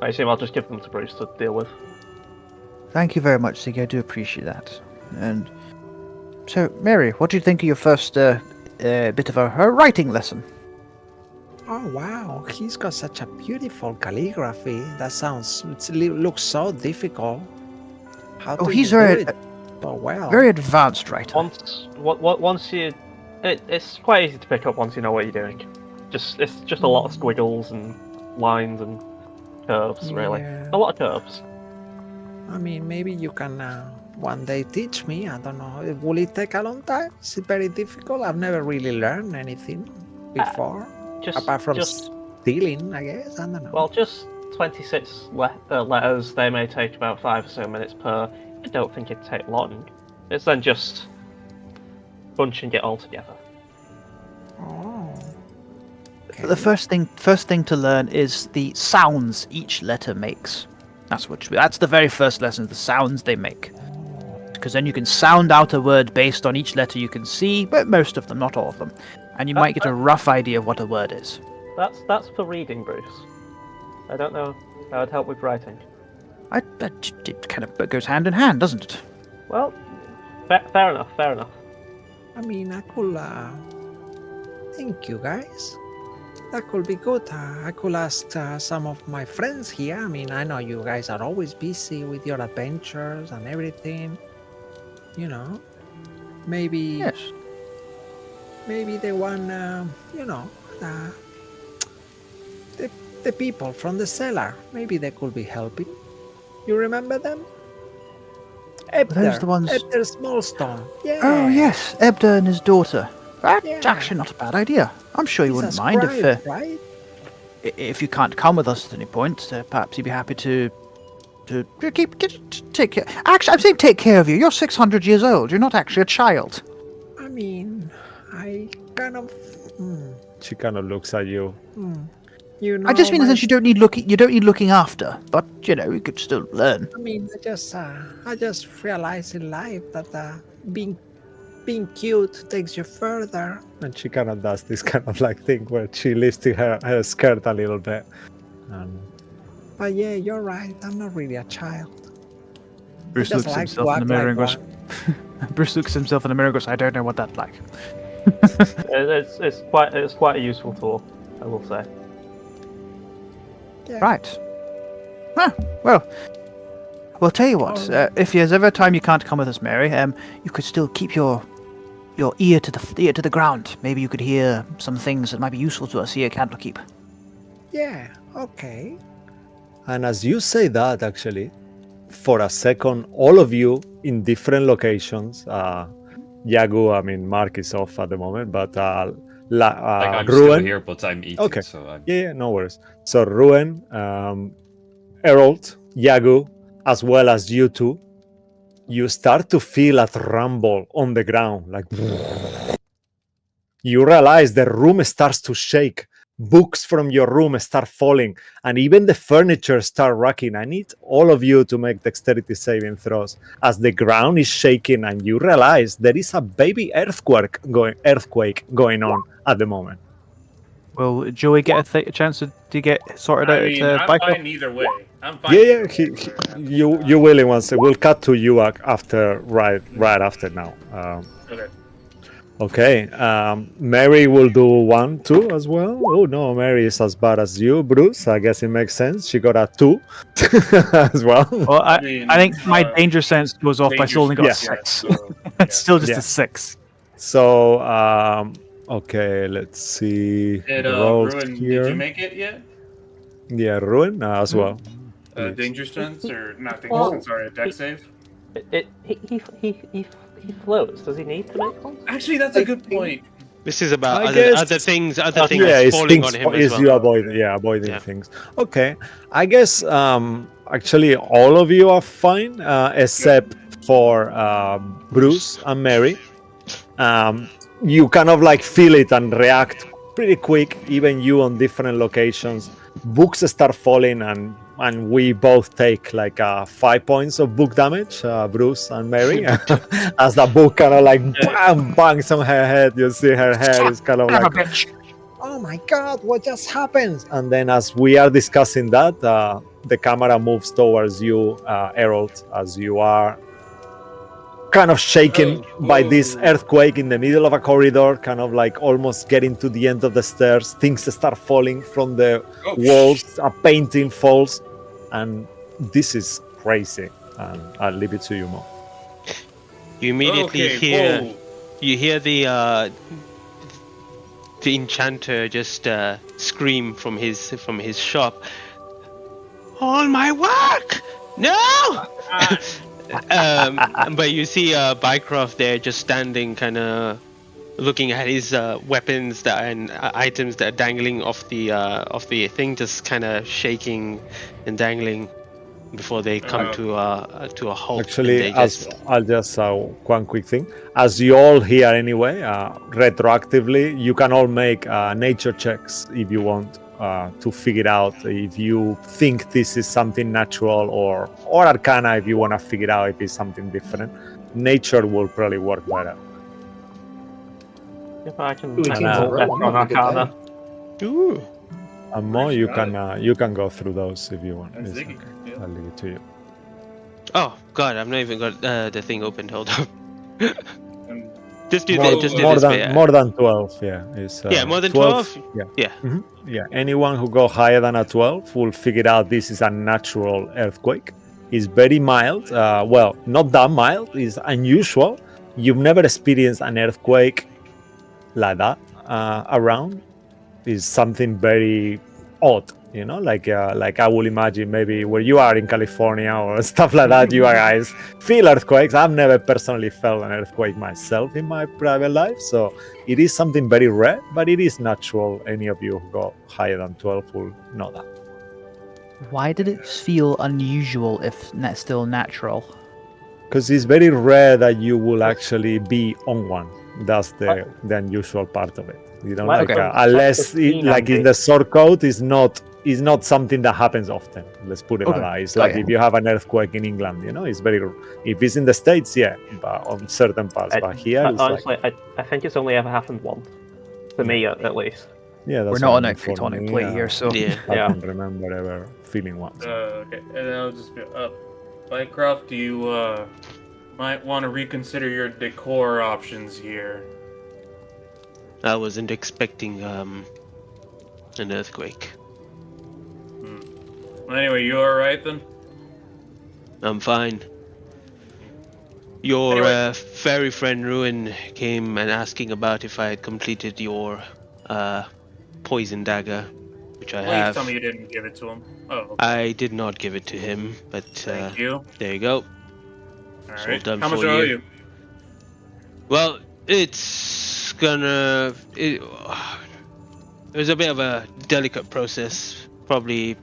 I assume I'll just give them to Bruce to deal with. Thank you very much, Ziggy. I do appreciate that. And so, Mary, what do you think of your first bit of her writing lesson? Oh wow, he's got such a beautiful calligraphy. That sounds, looks so difficult. How Oh, do he's you do very it? Oh well. very advanced writer. Once you, it's quite easy to pick up once you know what you're doing. It's just a lot of squiggles and lines and curves, really. Yeah. A lot of curves. I mean, maybe you can one day teach me. I don't know. Will it take a long time? Is it very difficult? I've never really learned anything before, apart from stealing, I guess. I don't know. Well, just 26 letters. They may take about 5 or so minutes per. I don't think it'd take long. It's then just bunching it all together. Oh. The first thing to learn is the sounds each letter makes. That's the very first lesson, the sounds they make. Because then you can sound out a word based on each letter you can see, but most of them, not all of them. And you might get a rough idea of what a word is. That's for reading, Bruce. I don't know how it'd help with writing. It kind of goes hand in hand, doesn't it? Well, fair enough. Fair enough. I mean, I could. Thank you, guys. That could be good. I could ask some of my friends here. I mean, I know you guys are always busy with your adventures and everything. You know, maybe. Yes. Maybe the one, the people from the cellar. Maybe they could be helping. You remember them? Those are the ones. Ebder Smallstone. Yeah. Oh yes, Ebda and his daughter. That's Yeah. actually not a bad idea. I'm sure you He's a wouldn't mind scribe, right? if you can't come with us at any point. Perhaps you'd be happy to take care. Actually, I'm saying take care of you. You're 600 years old. You're not actually a child. I mean, I kind of. She kind of looks at you. You know, I just mean that you don't need looking after, but you could still learn. I mean, I just realized in life that being cute takes you further. And she kind of does this kind of like thing where she lifts her skirt a little bit. But yeah, you're right. I'm not really a child. Bruce looks himself in the mirror and goes. Bruce looks himself in the mirror and goes, I don't know what that's like. It's quite a useful tool, I will say. Yeah. Right. Well, tell you what. If there's ever a time you can't come with us, Mary, you could still keep your ear to the ground. Maybe you could hear some things that might be useful to us here at Kandlekeep. Yeah, okay. And as you say that, actually, for a second, all of you in different locations, Yagu, I mean, Mark is off at the moment, but I'm Ruin, still here, but I'm eating. Okay. So I'm... Yeah, no worries. So Ruin, Errol, Yagu, as well as you two, you start to feel a rumble on the ground, like you realize the room starts to shake. Books from your room start falling, and even the furniture start rocking. I need all of you to make dexterity saving throws as the ground is shaking, and you realize there is a baby earthquake going on at the moment. Will Joey get a chance to get sorted out? I mean, I'm bike fine either way. I'm fine. Yeah, you will in one second. We'll cut to you after right after now. Okay. Okay, Mary will do 1, 2 as well. Oh no, Mary is as bad as you, Bruce. I guess it makes sense. She got a 2 as well. Well, I mean, think my danger sense goes off by danger solely got yeah. 6. So, It's still just Yeah. a 6. So, okay, let's see. Did the rolls Ruin? here. Did you make it yet? Yeah, Ruin as well. Please. Danger sense or not danger Well, sense? Sorry, a deck save. He floats. Does he need to make one? Actually, that's a good point. This is about I other guess- things Yeah, it's falling things on him is as you well. avoiding Yeah. things. Okay, I guess actually all of you are fine except for Bruce and Mary. You kind of like feel it and react pretty quick. Even you on different locations, books start falling, and we both take like 5 points of book damage, Bruce and Mary, as the book kind of like bam bangs on her head. You see her hair is kind of like, oh my god, what just happened? And then as we are discussing that, the camera moves towards you, Errol, as you are kind of shaken by this earthquake in the middle of a corridor, kind of like almost getting to the end of the stairs. Things start falling from the walls, a painting falls, and this is crazy. And I'll leave it to you, Mo. You immediately hear the enchanter just scream from his shop. All my work! No! But you see Bycroft there just standing, kind of looking at his weapons and items that are dangling off the thing, just kind of shaking and dangling before they come to a halt. Actually, I'll just one quick thing. As you all hear anyway, retroactively, you can all make nature checks if you want to figure out if you think this is something natural or arcana if you want to figure out if it's something different. Nature will probably work better. If I can Ooh, make teams a in a row, bet I'm on having a good Arcana. Ooh. And Mo, you can go through those if you want. And It's Ziggy, okay. yeah. I'll leave it to you. Oh God, I've not even got the thing opened. Hold up. And Just do More, this. more This than bit. more than 12. Yeah, it's Yeah, more than 12. Yeah. Yeah. Mhm. Yeah, anyone who go higher than a 12 will figure out this is a natural earthquake. It's very mild. Well, not that mild. It's unusual. You've never experienced an earthquake like that around. It's something very odd, you know. Like I will imagine maybe where you are in California or stuff like that. You guys feel earthquakes. I've never personally felt an earthquake myself in my private life, so it is something very rare, but it is natural. Any of you who go higher than 12 will know that. Why did it feel unusual if still natural? Because it's very rare that you will actually be on one. That's the unusual part of it. You know, Let like them unless set the scene, like in Andy. the sword code is not something that happens often. Let's put it like that. It's like if you have an earthquake in England, you know, it's very. If it's in the States, yeah, but on certain parts. But here, it's honestly, like, I think it's only ever happened once. To me, at least. yeah, that's We're not what on I a mean. For tectonic me, plate here, so Yeah. I Yeah. don't remember ever feeling one. okay, and then I'll just be Bycroft, do you might want to reconsider your decor options here. I wasn't expecting an earthquake. Well, anyway, you all right then? I'm fine. Your Anyway. fairy friend Ruin came and asking about if I had completed your poison dagger, which I Please have. tell me you didn't give it to him. Oh, okay. I did not give it to him, but Thank you. there you go. All It's right. all done How much for owe you. you? Well, it's gonna. It was a bit of a delicate process. Probably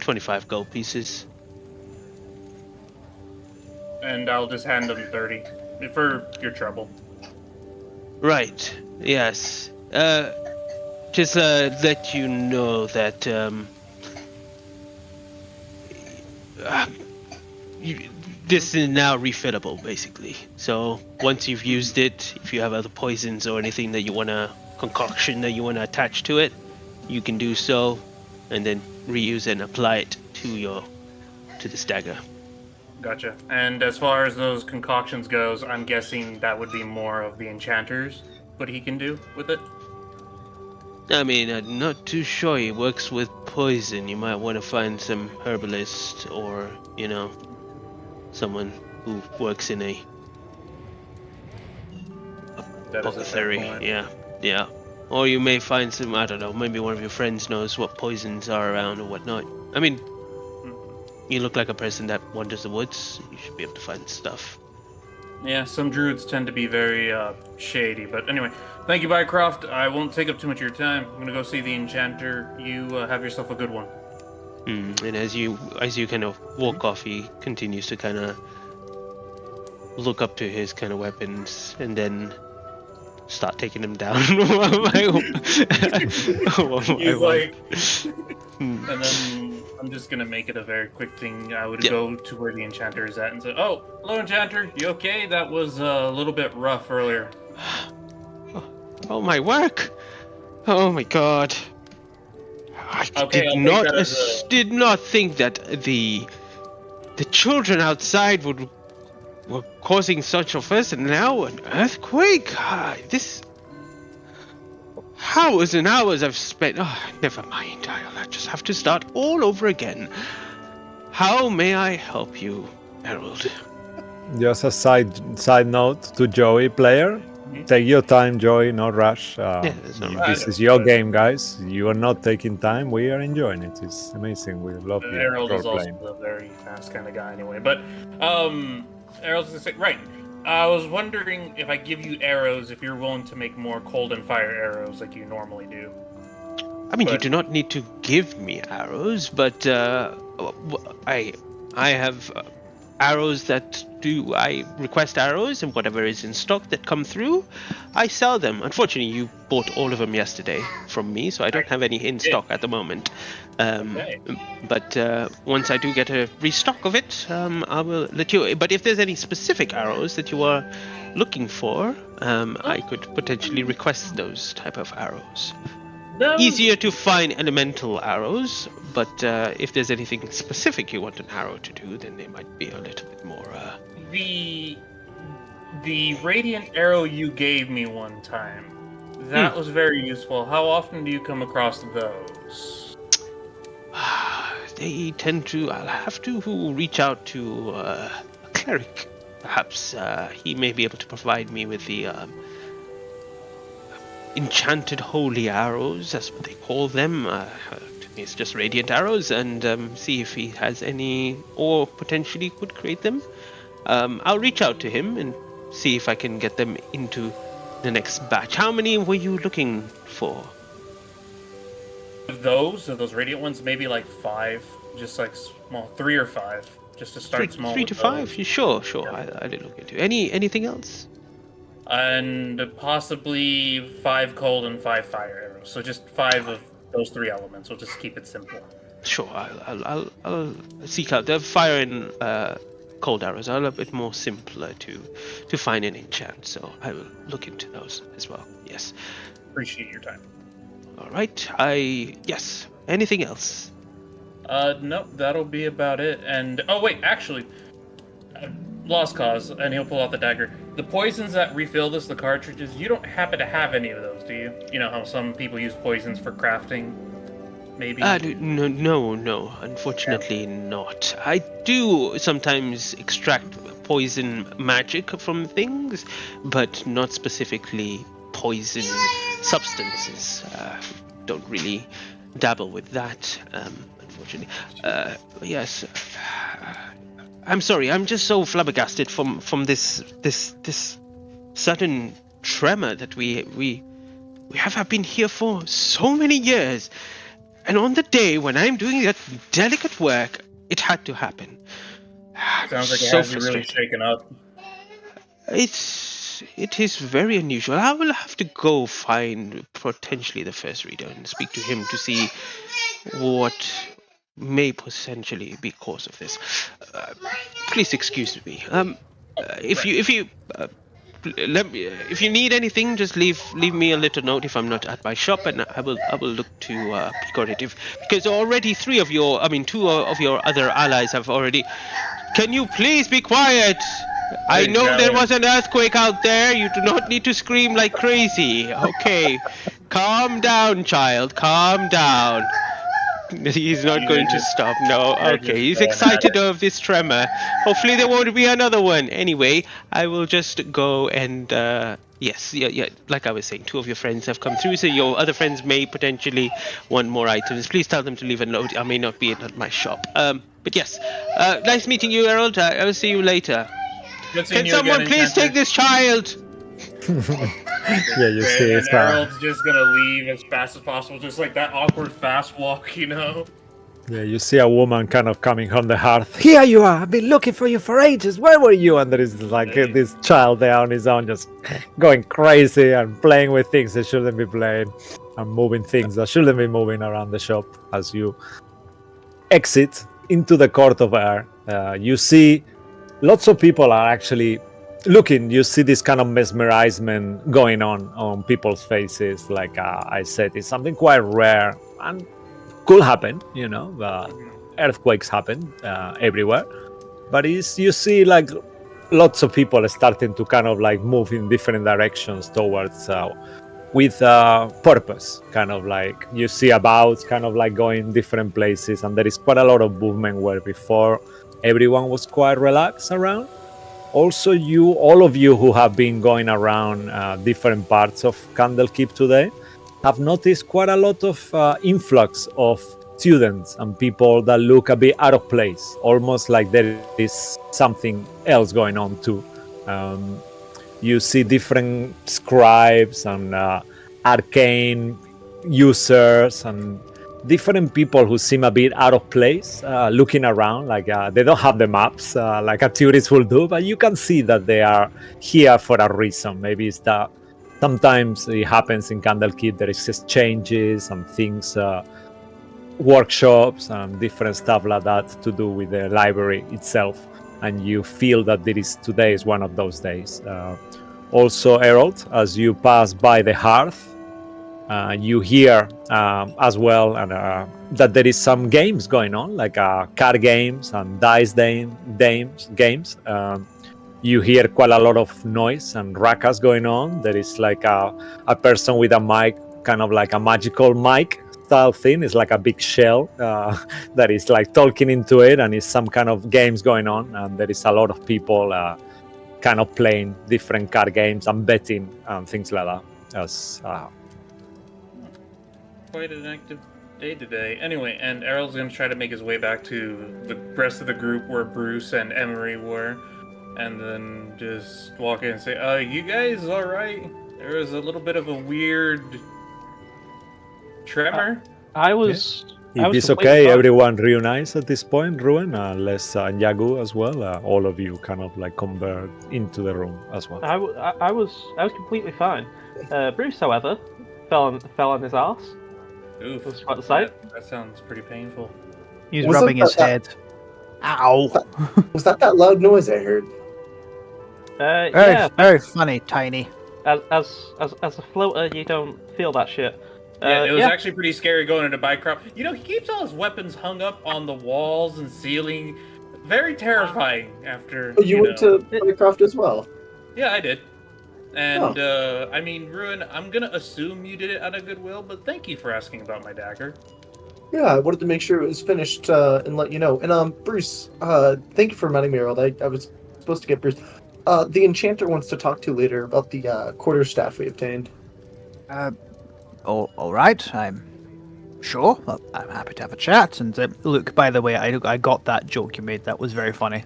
25 gold pieces. And I'll just hand him 30 for your trouble. Right. Yes. Just let you know that this is now refillable, basically. So once you've used it, if you have other poisons or anything that you wanna concoction that you wanna attach to it, you can do so, and then reuse it and apply it to the dagger. Gotcha. And as far as those concoctions goes, I'm guessing that would be more of the enchanters, what he can do with it. I mean, I'm not too sure he works with poison. You might want to find some herbalist or, you know, someone who works in a That is a fair apothecary. point. Yeah. Or you may find some, I don't know, maybe one of your friends knows what poisons are around or whatnot. I mean, you look like a person that wanders the woods. You should be able to find stuff. Yeah, some druids tend to be very shady. But anyway, thank you, Bycroft. I won't take up too much of your time. I'm gonna go see the enchanter. You have yourself a good one. And as you kind of walk off, he continues to kind of look up to his kind of weapons and then start taking them down. He's like, and then I'm just gonna make it a very quick thing. I would go to where the enchanter is at and say, "Oh, hello, enchanter. You okay? That was a little bit rough earlier." Oh, my work! Oh my god! I did not think that the children outside were causing such a fuss, and now an earthquake. This hours and hours I've spent. Oh, never mind. I'll just have to start all over again. How may I help you, Harold? Just a side note to Joey player. Take your time, Joey, no rush. This is your game, guys. You are not taking time. We are enjoying it. It's amazing. We love you. Harold is also a very fast kind of guy anyway. But Harold's gonna say, right. I was wondering if I give you arrows, if you're willing to make more cold and fire arrows like you normally do. I mean, you do not need to give me arrows, but I have arrows that do. I request arrows, and whatever is in stock that come through, I sell them. Unfortunately, you bought all of them yesterday from me, so I don't have any in stock at the moment. But once I do get a restock of it, I will let you. But if there's any specific arrows that you are looking for, I could potentially request those type of arrows. Easier to find elemental arrows, but if there's anything specific you want an arrow to do, then they might be a little bit more. The radiant arrow you gave me one time, that was very useful. How often do you come across those? They tend to. I'll have to reach out to a cleric. Perhaps he may be able to provide me with the enchanted holy arrows. That's what they call them. To me, it's just radiant arrows, and see if he has any, or potentially could create them. I'll reach out to him and see if I can get them into the next batch. How many were you looking for? Those radiant ones, maybe like 5, just like small, 3 or 5, just to start small. 3 to 5. Sure. Yeah. I did look into anything else. And possibly 5 cold and 5 fire arrows. So just 5 of those 3 elements. We'll just keep it simple. Sure, I'll seek out the fire and cold arrows are a little bit more simpler to find and enchant. So I will look into those as well. Yes. Appreciate your time. All right. Yes. Anything else? Nope. That'll be about it. And oh wait, actually. Lost cause, and he'll pull out the dagger. The poisons that refill this, the cartridges, you don't happen to have any of those, do you? You know how some people use poisons for crafting? Maybe? No, unfortunately not. I do sometimes extract poison magic from things, but not specifically poison substances. Don't really dabble with that, unfortunately. Yes. I'm sorry. I'm just so flabbergasted from this sudden tremor that we have been here for so many years, and on the day when I'm doing that delicate work, it had to happen. Sounds like it has you really shaken up. It is very unusual. I will have to go find potentially the first reader and speak to him to see what may potentially be cause of this. Please excuse me. If you need anything, just leave me a little note if I'm not at my shop, and I will look to Precognitive, because already two of your other allies have already. Can you please be quiet? I know there was an earthquake out there. You do not need to scream like crazy. Okay, calm down, child. Calm down. He's not going to stop. No, okay. He's excited of this tremor. Hopefully there won't be another one. Anyway, I will just go and yes, yeah. Like I was saying, 2 of your friends have come through, so your other friends may potentially want more items. Please tell them to leave a note. I may not be at my shop. But yes, nice meeting you, Harold. I will see you later. Can someone please take this child? Yeah, you see, and Harold's just gonna leave as fast as possible, just like that awkward fast walk, you know? Yeah, you see a woman kind of coming on the hearth. Here you are. I've been looking for you for ages. Where were you? And there is like this child there on his own, just going crazy and playing with things that shouldn't be playing, and moving things that shouldn't be moving around the shop. As you exit into the court of air, you see lots of people are actually looking. You see this kind of mesmerizement going on people's faces. Like I said, it's something quite rare and could happen, earthquakes happen everywhere, but you see like lots of people are starting to kind of like move in different directions towards with purpose, kind of like you see about kind of like going different places, and there is quite a lot of movement where before everyone was quite relaxed around. Also, all of you who have been going around different parts of Candlekeep today have noticed quite a lot of influx of students and people that look a bit out of place, almost like there is something else going on too. You see different scribes and arcane users and different people who seem a bit out of place, looking around like they don't have the maps like a tourist will do, but you can see that they are here for a reason. Maybe it's that sometimes it happens in Candlekeep, there is exchanges and things, workshops and different stuff like that to do with the library itself, and you feel that today is one of those days. Also, Errol, as you pass by the hearth, you hear as well that there is some games going on, like card games and dice games. You hear quite a lot of noise and ruckus going on. There is like a person with a mic, kind of like a magical mic style thing. It's like a big shell that is like talking into it, and it's some kind of games going on. And there is a lot of people kind of playing different card games and betting and things like that. Quite an active day today. Anyway, and Errol's gonna try to make his way back to the rest of the group where Bruce and Emery were, and then just walk in and say, you guys alright? There was a little bit of a weird tremor. I was. I If was it's completely okay, fine. everyone reunites at this point, Ruin, unless Yagu as well. All of you kind of like convert into the room as well. I was completely fine. Bruce, however, fell on his arse. Oof. Was quite the sight. That sounds pretty painful. He's Wasn't rubbing his that- head. Ow! Was that loud noise I heard? Yeah. Very funny, Tiny. As a floater, you don't feel that shit. Yeah, it was actually pretty scary going into Bycroft. You know, he keeps all his weapons hung up on the walls and ceiling. Very terrifying after. Oh, you went to Minecraft as well. Yeah, I did. And, I mean, Ruin, I'm gonna assume you did it out of goodwill, but thank you for asking about my dagger. Yeah, I wanted to make sure it was finished and let you know. And Bruce, thank you for reminding me, Earl. I was supposed to get Bruce. The Enchanter wants to talk to you later about the quarterstaff we obtained. All right. I'm sure. Well, I'm happy to have a chat. And look, by the way, I got that joke you made. That was very funny.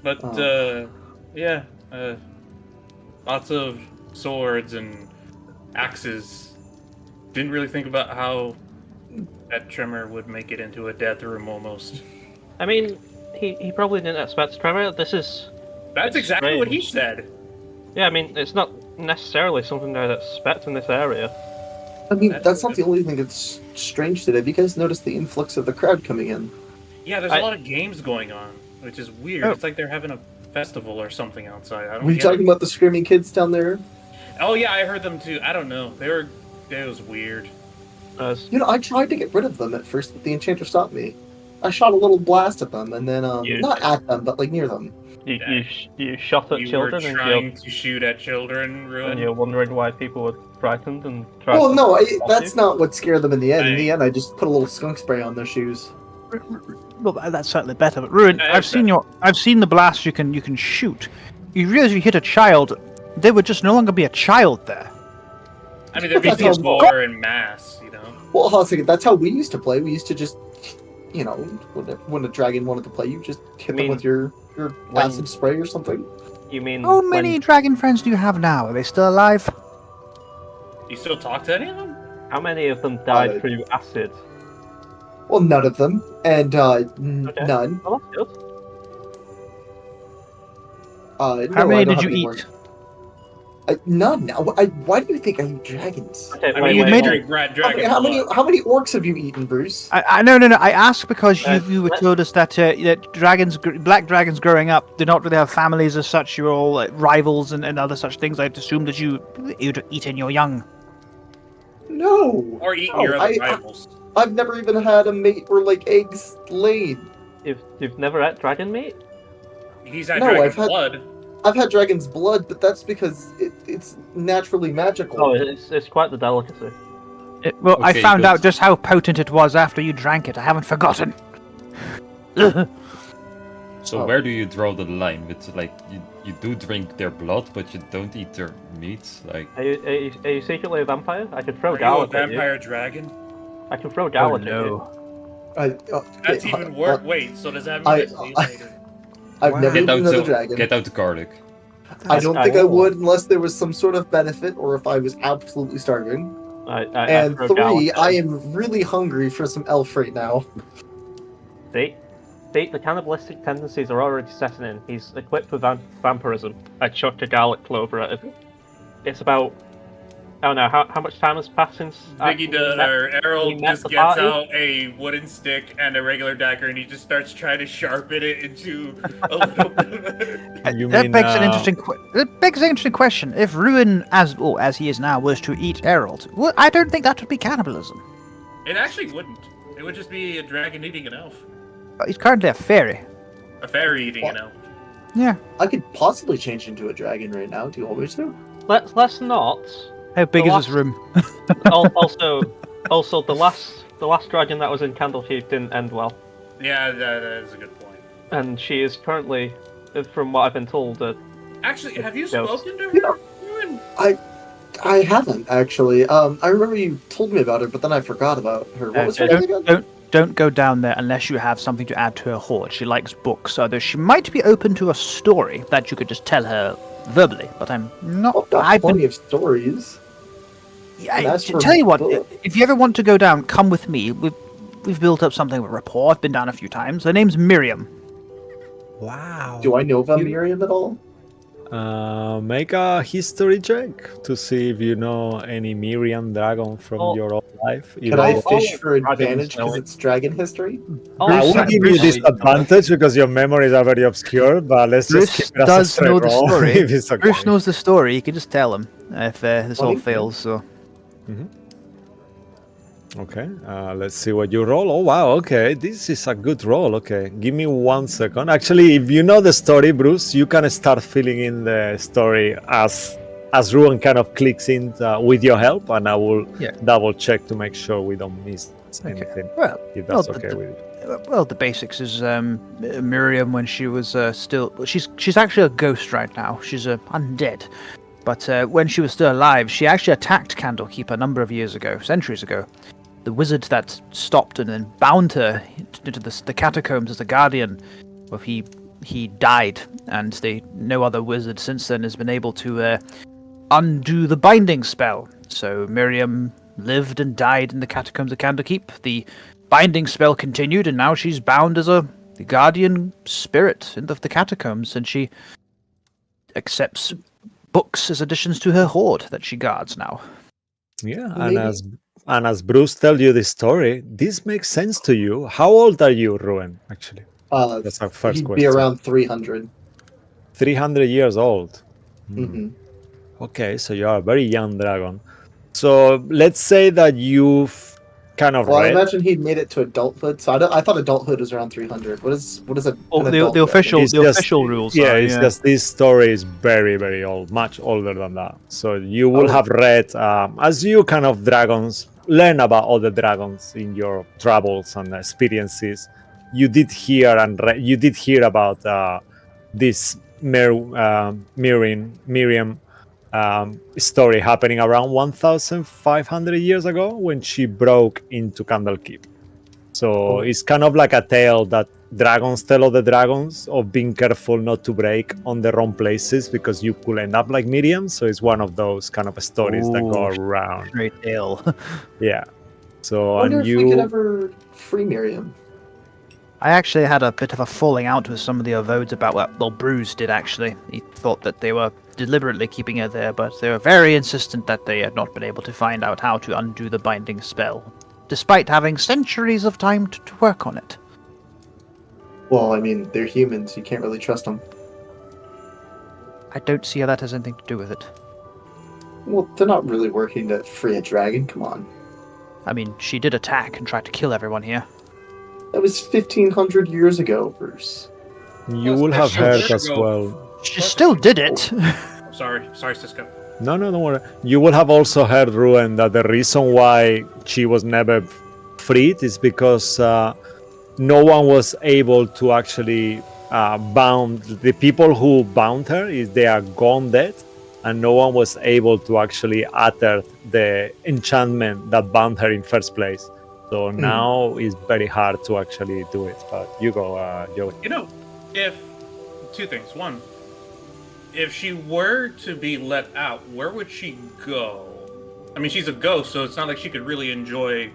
But, yeah, lots of swords and axes. Didn't really think about how that tremor would make it into a death room almost. I mean, he probably didn't expect tremor. That's exactly what he strange. said. Yeah, I mean, it's not necessarily something I'd expect in this area. I mean, that's not the only thing that's strange today. Have you guys noticed the influx of the crowd coming in? Yeah, there's a lot of games going on, which is weird. Oh. It's like they're having a festival or something outside. I don't Were you get talking it. about the screaming kids down there? Oh yeah, I heard them too. I don't know. It was weird. You know, I tried to get rid of them at first, but the Enchanter stopped me. I shot a little blast at them, and then, not at them, but like near them. You shot at You children were and trying to shoot at children, Ruin. you're wondering why people were frightened and tried Well, to no, stop that's you? not what scared them in the end. In the end, I just put a little skunk spray on their shoes. Well, that's certainly better. But Ruin, That I've is seen the blast you can shoot. You realize you hit a child, there would just no longer be a child there. I mean, there'd be That's how- more in mass, you know. Well, hold on a second. That's how we used to play. We used to just, when a dragon wanted to play, you just hit them with your acid spray or something. You mean How many dragon friends do you have now? Are they still alive? You still talk to any of them? How many of them died through acid? Well, none of them, and Okay. none. Well, that's good. How No, many I don't did have you any eat? more. None. Why do you think I eat dragons? Okay, I mean, you you made drink dragon blood. How many orcs have you eaten, Bruce? No. I asked because you were let- told us that black dragons growing up do not really have families as such. You're all rivals and other such things. I'd assumed that you'd eaten your young. No. Or eating No, your other rivals. I've never even had a mate or like eggs laid. You've never ate dragon meat? He's had No, dragon I've had- blood. I've had dragon's blood, but that's because it's naturally magical. Oh, it's quite the delicacy. I Okay, found but- out just how potent it was after you drank it. I haven't forgotten. So Oh. where do you draw the line? With like you do drink their blood, but you don't eat their meat. Like Are you secretly a vampire? I could throw Are you a garlic at you. vampire dragon? I can throw garlic at you. no. That's even worse. Wait, so does that mean I- it's later? I've Wow. never get eaten out another the dragon. get out the garlic. I don't think I Oh. would unless there was some sort of benefit or if I was absolutely starving. I And throw 3, garlic at I him. am really hungry for some elf right now. See, the cannibalistic tendencies are already setting in. He's equipped with vampirism. I chucked a garlic clover at him. It's about, I don't know, how much time has passed since Viggy Errol we met just the gets party? out a wooden stick and a regular dagger, and he just starts trying to sharpen it into a little bit. You That mean, begs an interesting question. If Ruin, as he is now, was to eat Errol, I don't think that would be cannibalism. It actually wouldn't. It would just be a dragon eating an elf. He's currently a fairy. A fairy eating an elf. Yeah. I could possibly change into a dragon right now. Do you want me to? Let's not. How big The is this room? Also, the last dragon that was in Kandlekeep didn't end well, Yeah, that is a good point. and she is currently, from what I've been told, Actually, have you Ghost. spoken to Yeah. her? Ruin? I haven't actually. I remember you told me about her, but then I forgot about her. What was her name again? Don't go down there unless you have something to add to her hoard. She likes books, although she might be open to a story that you could just tell her verbally. But I'm not. I've got I've plenty been. of stories. As for Tell you what, books- if you ever want to go down, come with me. We've built up something of a rapport. I've been down a few times. Her name's Miriam. Wow. Do I know of Miriam at all? Make a history check to see if you know any Miriam dragon from Oh. your own life. Can I Either- fish for dragons advantage because know it. it's dragon history? I will give you Bruce- disadvantage because your memories are very obscure, but let's just Bruce keep it as a does straight know the roll, story. if it's okay. Bruce knows the story. You can just tell him if this all 20? fails. So Okay, let's see what you roll. Oh wow, okay, this is a good roll. Okay, give me 1 second. Actually, if you know the story, Bruce, you can start filling in the story as Ruan kind of clicks in with your help, and I will Yeah. double check to make sure we don't miss anything. well, If that's well, okay with you. Well, the basics is Miriam when she was still. She's actually a ghost right now. She's undead. But when she was still alive, she actually attacked Kandlekeep a number of years ago, centuries ago. The wizard that stopped and then bound her into the catacombs as a guardian, well, he died, and no other wizard since then has been able to undo the binding spell. So Miriam lived and died in the catacombs of Kandlekeep. The binding spell continued, and now she's bound as the guardian spirit in the catacombs, and she accepts books as additions to her hoard that she guards now. Yeah, Maybe- and as Bruce tells you this story, this makes sense to you. How old are you, Ruin? Actually, that's our first he'd question. be around 300. 300 years old. Hmm. Okay, so you are a very young dragon. So let's say that you've kind of Well, I read. imagine he'd made it to adulthood. So I thought adulthood was around 300. What is a Oh, an the adult dragon? official It's just- official rules. Yeah, are, it's just this story is very, very old, much older than that. So you will Oh. have read, as you kind of dragons learn about other dragons in your travels and experiences. You did hear you did hear about this Miriam story happening around 1,500 years ago when she broke into Kandlekeep. So Oh. it's kind of like a tale that dragons tell other dragons of being careful not to break on the wrong places because you could end up like Miriam. So it's one of those kind of stories that go Ooh. around. Great tale. Yeah. So I wonder and if we could you, ever free Miriam. I actually had a bit of a falling out with some of the Avodes about that. Well, Bruce did actually. He thought that they were deliberately keeping her there, but they were very insistent that they had not been able to find out how to undo the binding spell, despite having centuries of time to work on it. Well, I mean, they're humans. You can't really trust them. I don't see how that has anything to do with it. Well, they're not really working to free a dragon. Come on. I mean, she did attack and tried to kill everyone here. That was 1,500 years ago, Bruce. you will have heard as ago. well. She still did it! Sorry, Cisco. No, don't worry. You will have also heard, Ruin, that the reason why she was never freed is because no one was able to actually bound the people who bound her. Is they are gone dead, and no one was able to actually utter the enchantment that bound her in first place. So now it's very hard to actually do it. But you go, Joey. You know, if two things. One, if she were to be let out, where would she go? I mean, she's a ghost, so it's not like she could really enjoy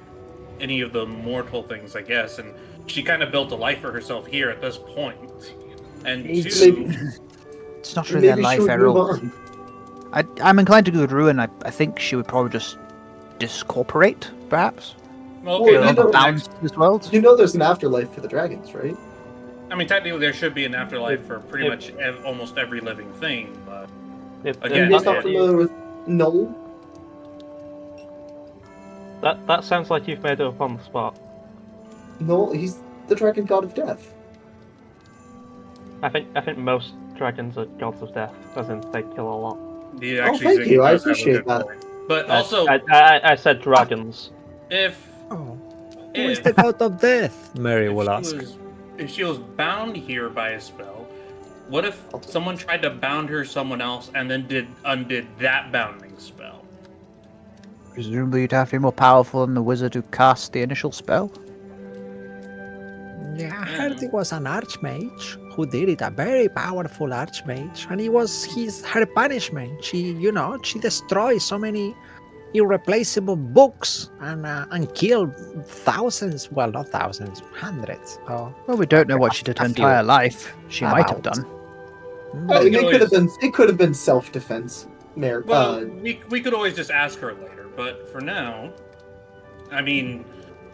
any of the mortal things, I guess. And she kind of built a life for herself here at this point. And two, It's not really a Maybe she life, would move Errol. on. I'm inclined to go with Ruin. I think she would probably just discorporate, perhaps. well, Well, okay, you know- Bound this world. You know there's an afterlife for the dragons, right? I mean, technically, there should be an afterlife for pretty much almost every living thing, but If, Again, Are if you that, not familiar with Noel? that sounds like you've made it up on the spot. Noel, he's the dragon god of death. I think most dragons are gods of death, as in they kill a lot. he Oh, actually thank you, I does have a appreciate good that. point. But also, I said dragons. if Oh, who is if the god of death? Mary will if ask. if she was bound here by a spell, what if someone tried to bound her someone else and then undid that bounding spell? Presumably you'd have to be more powerful than the wizard who cast the initial spell. Yeah, I heard it was an archmage who did it, a very powerful archmage, and her punishment. She destroys so many irreplaceable books and killed thousands. Well, not thousands, hundreds. Oh, Well, we don't know what she did her a few. entire life. She might have About. done. I mean, could it could have been self-defense. Well, we could always just ask her later, but for now, I mean,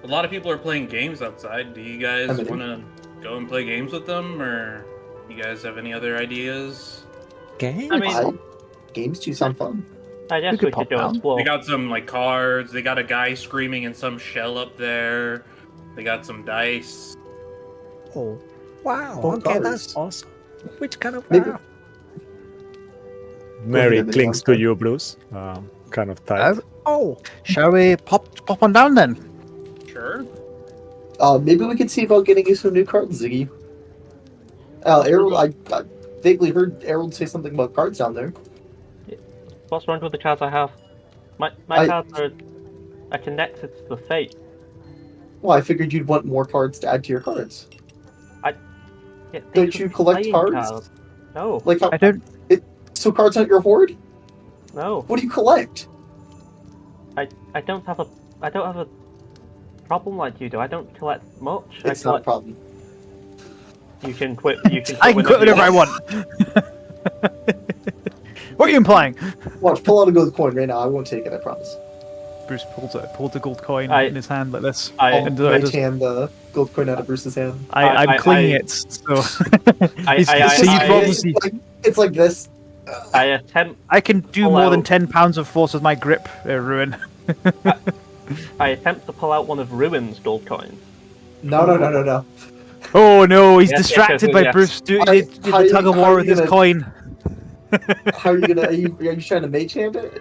a lot of people are playing games outside. Do you guys How many? want to go and play games with them, or you guys have any other ideas? games. I mean, games do sound fun. I guess we could we pop could go down. explore. They got some like cards. They got a guy screaming in some shell up there. They got some dice. Oh, wow. Oh, okay, cards. that's awesome. Which kind of Maybe- Mary ahead, clings to Anton. you, Bruce. Kind of tight. Oh, shall we pop on down then? Sure. Maybe we could see about getting you some new cards, Ziggy. Errol, I vaguely heard Errol say something about cards down there. What's wrong with the cards I have? My I- cards are connected to the fate. Well, I figured you'd want more cards to add to your cards. Yeah, Don't these you are collect playing cards? No, Like how? I don't. So cards aren't your hoard? no. What do you collect? I don't have a problem like you do. I don't collect much. It's I not a collect. problem. You can quit. You can. I can quit whenever I want. What are you implying? Watch, pull out a gold coin right now. I won't take it. I promise. Bruce pulled a gold coin I- in his hand like this. I- I'll and right just- hand the gold coin out of Bruce's hand. I'm I- clinging I- it, so I- so I- you I- obviously. It's like this. I attempt. I can do pull more than out- 10 pounds of force with my grip, Ruin. I attempt to pull out one of Ruin's gold coins. No. Oh no, he's Yes, distracted yes, by yes. Bruce doing How- the tug of how war are with you his gonna- coin. How are you gonna? Are you trying to mage hand it?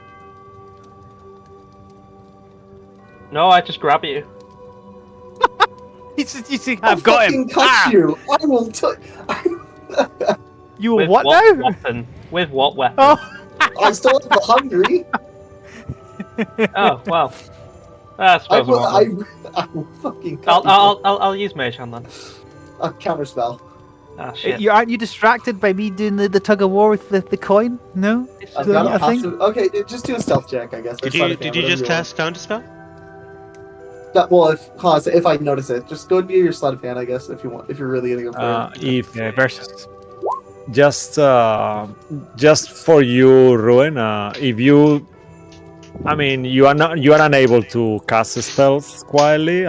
No, I just grab you. You see, I'll I've got fucking him. touch Ah! you. I will touch. You were With what now? weapon? With what weapon? Oh, I still have the hungry. Oh well. I I suppose will. I won't. I will fucking cut you. I'll use Mage Hand then. a counterspell. Ah, shit. Aren't you distracted by me doing the tug of war with the coin? No? I've So, got I a think- passive. Okay, just do a stealth check, I guess. or Did sleight you of hand, did you whatever just want. cast counterspell? Well, if I notice it, just go and do your sleight of hand, I guess, if you want. If you're really gonna go for it. If Yeah, versus. just for you, Ruin, if you, I mean, you are unable to cast spells quietly,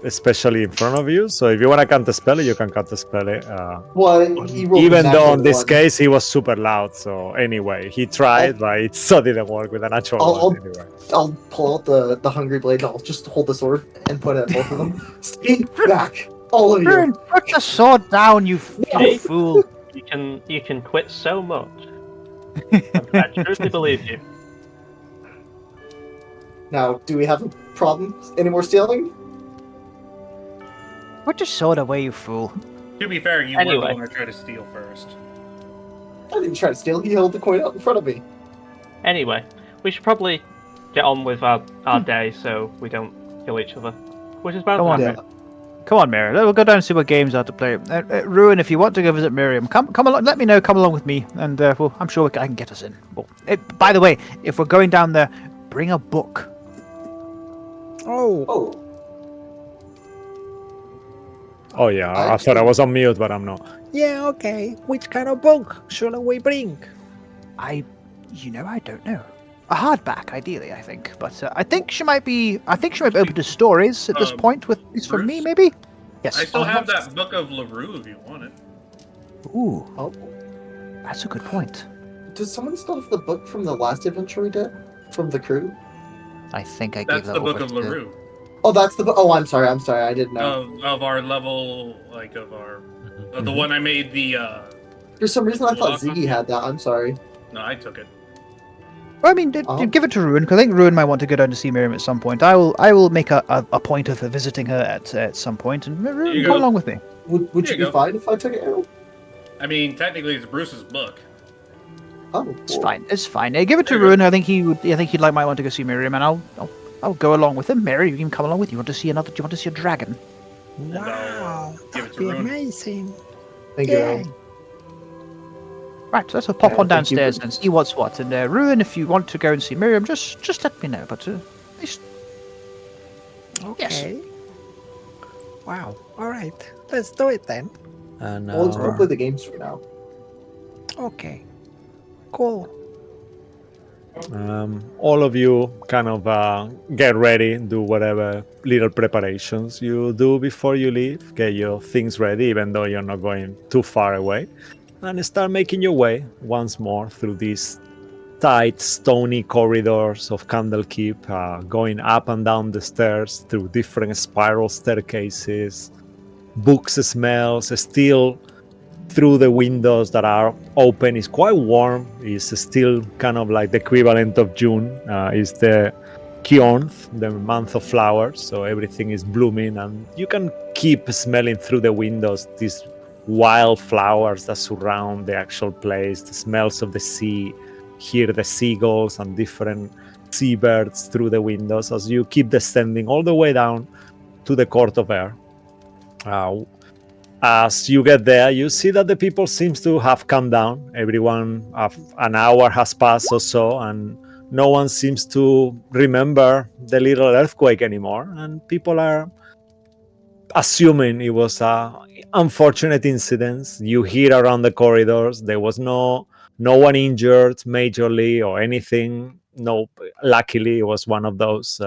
especially in front of you. So if you want to cast a spell, you can cast a spell. Well, he rolled a Even though natural in this one. case he was super loud. So anyway, he tried, but it still didn't work with a natural I'll- one anyway. I'll pull out the hungry blade and I'll just hold the sword and point it at both of them. Stay back, all of you. Ruin, put the sword down, you fool. You can quit so much. I truly believe you. Now, do we have a problem? Any more stealing? Put your sword away, you fool. To be fair, you were Anyway. the one that tried to steal first. I didn't try to steal. He held the coin out in front of me. Anyway, we should probably get on with our day so we don't kill each other. Which is about Come on, time. Yeah. Come on, Mary. We'll go down and see what games are to play. Ruin, if you want to go visit Miriam, come along. Let me know. Come along with me, and well, I'm sure I can get us in. Well, by the way, if we're going down there, bring a book. Oh, Oh yeah, I thought I was on mute, but I'm not. Yeah, okay. Which kind of book should we bring? I don't know. A hardback, ideally, I think. But I think she might be. I think she might be open to stories at this point. With at least for me, Bruce? maybe. Yes. I still have that book of LaRue if you want it. Ooh, oh. that's a good point. Does someone still have the book from the last adventure we did? From the crew? I think I gave That's that the book over of to- LaRue. Oh, that's the book. Oh, I'm sorry. I didn't know. Of our level, like of our the one I made the For some reason, I thought Well, Ziggy had that. I'm sorry. no, I took it. Well, I mean, Oh. give it to Ruin, because I think Ruin might want to go down to see Miriam at some point. I will make a point of visiting her at some point, and you Ruin, go. come along with me. Would There you you be go. fine if I took it, Errol? I mean, technically it's Bruce's book. Oh, It's cool. fine. It's fine. Give it to There you Ruin. I think he'd might want to go see Miriam, and I'll go along with him. Mary, you can come along with you. Want to see another? Do you want to see a dragon? Wow, give it to Ruin. amazing. Thank you, Errol. Right, so let's pop Yeah, on thank you downstairs for- and see what's what. And Ruin, if you want to go and see Miriam, just let me know. But yes. Okay. Wow. All right. Let's do it then. And Well, let's go play the games for now. okay. Cool. All of you kind of get ready, do whatever little preparations you do before you leave, get your things ready, even though you're not going too far away, and start making your way once more through these tight, stony corridors of Kandlekeep, going up and down the stairs through different spiral staircases, books smells, still through the windows that are open. It's quite warm. It's still kind of like the equivalent of June. It's the Kionth, the month of flowers, so everything is blooming, and you can keep smelling through the windows these wild flowers that surround the actual place, the smells of the sea, hear the seagulls and different seabirds through the windows as you keep descending all the way down to the court of air. As you get there, you see that the people seems to have come down. Everyone, an hour has passed or so, and no one seems to remember the little earthquake anymore. And people are assuming it was a unfortunate incident. You hear around the corridors there was no one injured majorly or anything. No, luckily it was one of those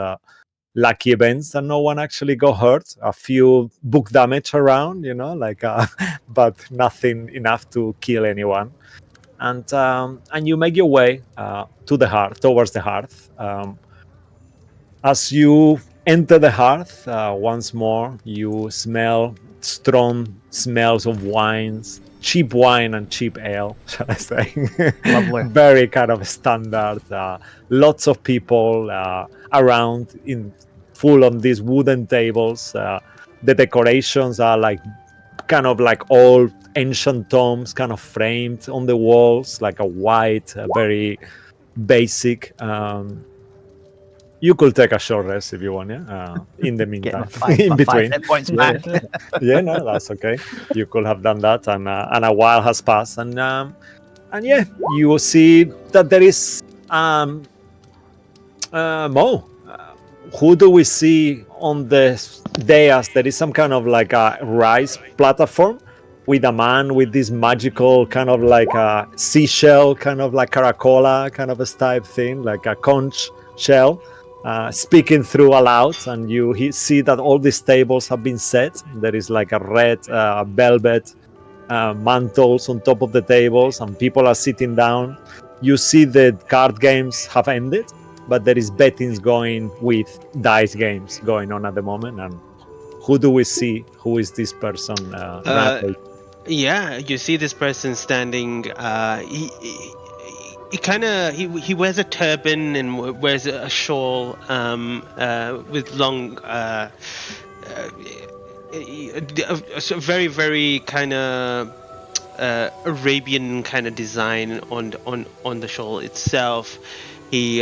lucky events that no one actually got hurt. A few book damage around, but nothing enough to kill anyone. And you make your way to the hearth, towards the hearth. As you enter the hearth, once more, you smell strong smells of wines, cheap wine and cheap ale, shall I say. Lovely. Very kind of standard. Lots of people around in full on these wooden tables. The decorations are like kind of like old ancient tomes kind of framed on the walls, like a white, very basic You could take a short rest if you want, yeah. In the Get my meantime, in my between. 5 hit points Yeah. back. Yeah, no, that's okay. You could have done that, and a while has passed, and yeah, you will see that there is Mo. Who do we see on the dais? There is some kind of like a rise platform with a man with this magical kind of like a seashell, kind of like caracola kind of a type thing, like a conch shell, speaking through aloud, and you see that all these tables have been set. There is like a red velvet mantles on top of the tables, and people are sitting down. You see the card games have ended, but there is bettings going with dice games going on at the moment. And who do we see? Who is this person? Yeah, you see this person standing. He kind of he wears a turban and wears a shawl with long, a very very kind of Arabian kind of design on the shawl itself. He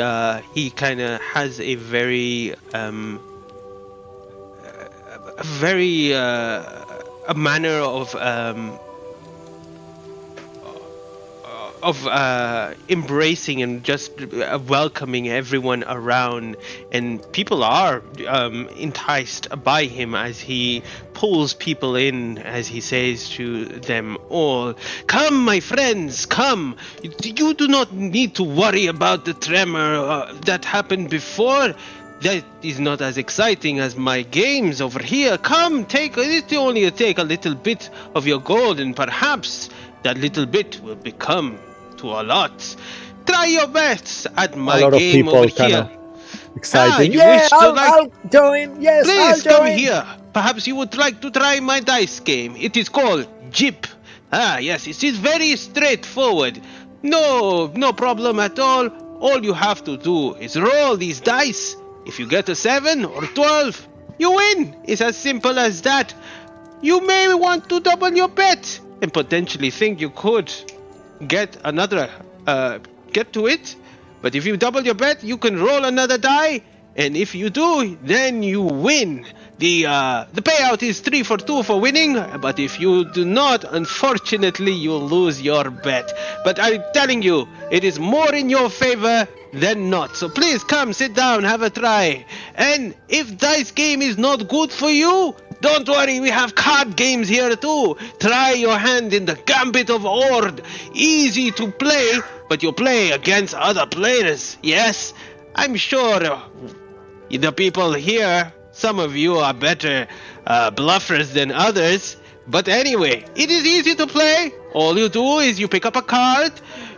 kind of has a very a manner of embracing and just welcoming everyone around, and people are enticed by him as he pulls people in, as he says to them all, "Come, my friends, come. You do not need to worry about the tremor that happened before. That is not as exciting as my games over here. Come, it only take a little bit of your gold, and perhaps that little bit will become to a lot. Try your best at my game over here." Exciting. You Yeah, wish to I'll join. Yes, Please I'll come join. here. Perhaps you would like to try my dice game. It is called Jip. Yes, it is very straightforward. No problem at all. All you have to do is roll these dice. If you get a 7 or 12, you win. It's as simple as that. You may want to double your bet and potentially think you could get another get to it. But if you double your bet, you can roll another die, and if you do, then you win. The payout is 3 for 2 for winning, but if you do not, unfortunately, you'll lose your bet. But I'm telling you, it is more in your favor than not. So please come, sit down, have a try. And if dice game is not good for you, don't worry, we have card games here too. Try your hand in the Gambit of Ord. Easy to play, but you play against other players. Yes, I'm sure the people here, some of you are better bluffers than others. But anyway, it is easy to play. All you do is you pick up a card.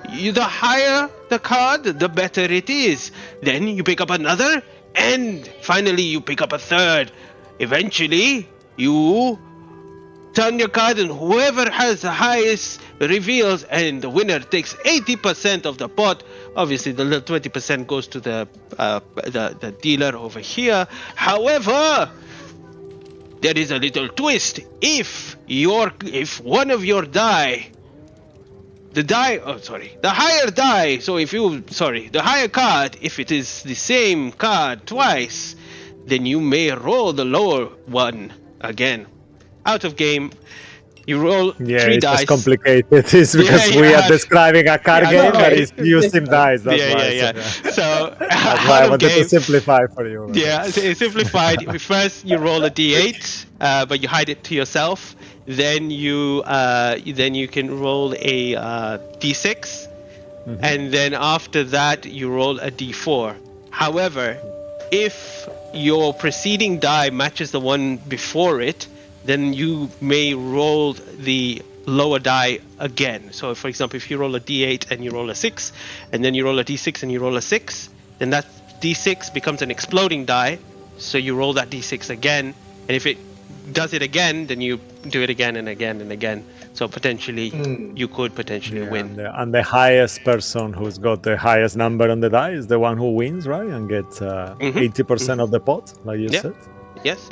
The higher the card, the better it is. Then you pick up another, and finally you pick up a third. Eventually, you turn your card, and whoever has the highest reveals, and the winner takes 80% of the pot. Obviously, the little 20% goes to the dealer over here. However, there is a little twist. If one of your die, the higher die. So the higher card, if it is the same card twice, then you may roll the lower one again. Out of game, you roll 3 dice. It's complicated. It's because we are describing a card game that is using dice. That's why. So that's why I wanted to simplify for you. Yeah, it's simplified. First, you roll a d8, but you hide it to yourself. Then you can roll a d6, and then after that you roll a d4. However, if your preceding die matches the one before it, then you may roll the lower die again. So, for example, if you roll a d8 and you roll a 6, and then you roll a d6 and you roll a 6, then that d6 becomes an exploding die. So you roll that d6 again, and if it does it again, then you do it again and again and again. So potentially, you could potentially win. And the highest person who's got the highest number on the die is the one who wins, right? And gets 80% of the pot, like you said. Yes.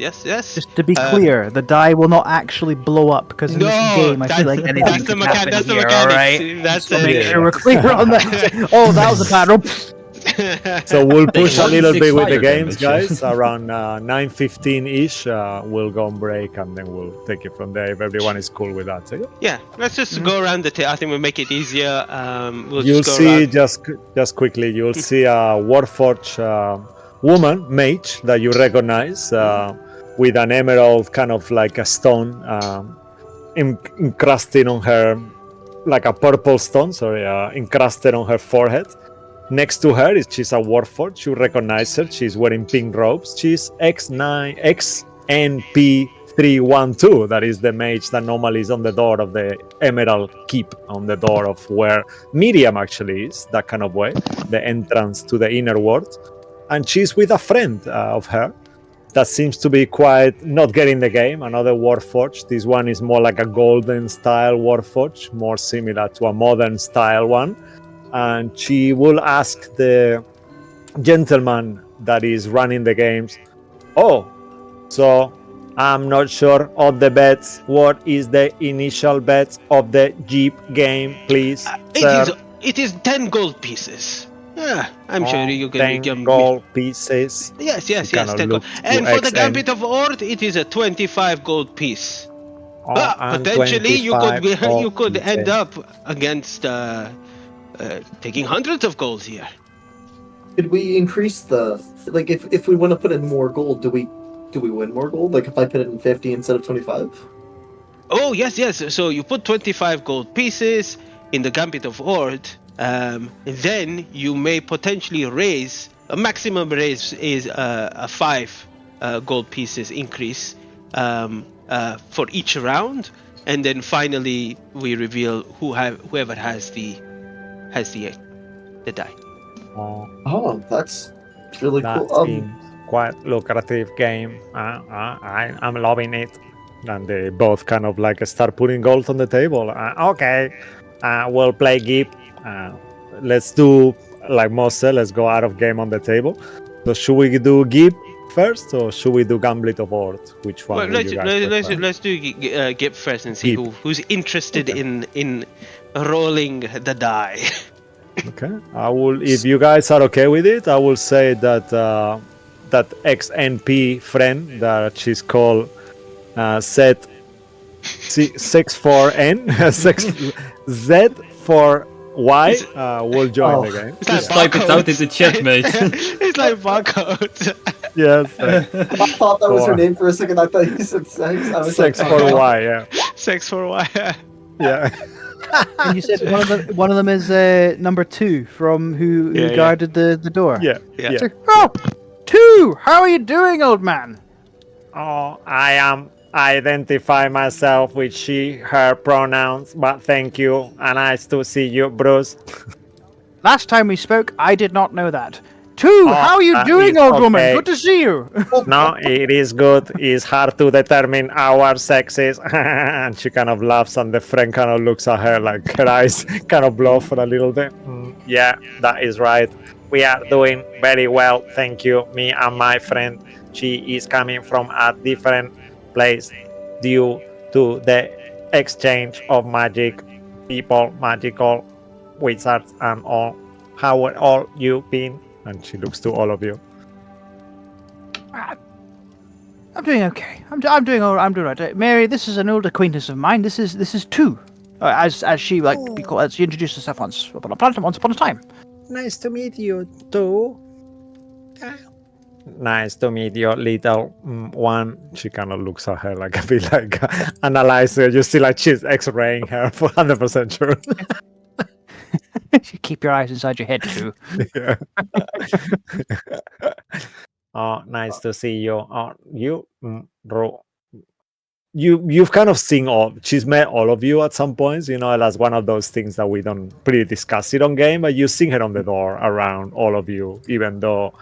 Just to be clear, the die will not actually blow up because in this game, I feel like that's the mechanics. All right, That's so make sure we're clear on that. Oh, that was a bad roll. So we'll push a one little six bit with the fire games, damage. guys. Around 9:15-ish, we'll go on break, and then we'll take it from there if everyone is cool with that. So, Yeah, let's just go around the table. I think we'll make it easier. We'll you'll just go see, around. just quickly, you'll see a Warforged woman, mage, that you recognize with an emerald, kind of like a stone encrusted on her, like a purple stone, sorry, encrusted on her forehead. Next to her she's a Warforged. You recognize her. She's wearing pink robes. She's XNP312. That is the mage that normally is on the door of the Emerald Keep, on the door of where Miriam actually is, that kind of way, the entrance to the inner world. And she's with a friend of her that seems to be quite not getting the game. Another Warforged. This one is more like a golden style Warforged, more similar to a modern style one. And she will ask the gentleman that is running the games, oh, so I'm not sure of the bets. What is the initial bets of the Jeep game, please, sir? It is 10 gold pieces. Yeah, I'm sure you can 10 gold pieces. Yes, 10 kinda gold. looks And to for the XN. Gambit of Ord, it is a 25 gold piece. And Potentially, you 25 gold end pieces. up against taking hundreds of gold here. Did we increase the like if we want to put in more gold, do we win more gold? Like if I put it in 50 instead of 25? Oh yes. So you put 25 gold pieces in the Gambit of Ord. Then you may potentially raise a maximum raise is a 5 gold pieces increase for each round, and then finally we reveal whoever has the die. Oh, that's really That cool. seems quite lucrative game. I'm loving it. And they both kind of like start putting gold on the table. Okay, we'll play Gip. Let's do like Mose. Let's go out of game on the table. So should we do Gip first, or should we do Gambit of Ord? Which one? Well, would you guys prefer? let's do Gip first and see Gip. who's interested Okay. in rolling the die. Okay, I will. If you guys are okay with it, I will say that that XNP friend that she's called set 64N 6 Z for Y will join the game. It's Just like type it out in the chat, mate. It's like barcode. Yes, I thought that was her Or- name for a second. I thought you said sex. I was sex like, for oh, Y. Yeah, Sex for Y. yeah. And you said one of them is number 2 from who Yeah, yeah. guarded the door. Yeah, Yeah. yeah. Oh, 2! How are you doing, old man? Oh, I identify myself with she, her pronouns, but thank you. And nice to see you, Bruce. Last time we spoke, I did not know that. 2! How are you that doing, is old woman? okay. Good to see you. No, it is good. It's hard to determine our sexes. And she kind of laughs, and the friend kind of looks at her like her eyes kind of blow for a little bit. Yeah, that is right. We are doing very well, thank you. Me and my friend. She is coming from a different place due to the exchange of magic, people, magical wizards, and all. How are all you been? And she looks to all of you. I'm doing okay. I'm doing all right. I'm doing all right. Mary, this is an old acquaintance of mine. This is 2. As she as she introduced herself once upon a time. Nice to meet you too. Nice to meet you, little one. She kind of looks at her like a bit like analyze her. You see, like she's X-raying her for 100% sure. Keep your eyes inside your head too. Yeah. Oh, nice to see you. Oh, you've kind of seen all. She's met all of you at some points. You know, that's one of those things that we don't pretty discuss it on game. But you've seen her on the door around all of you, even though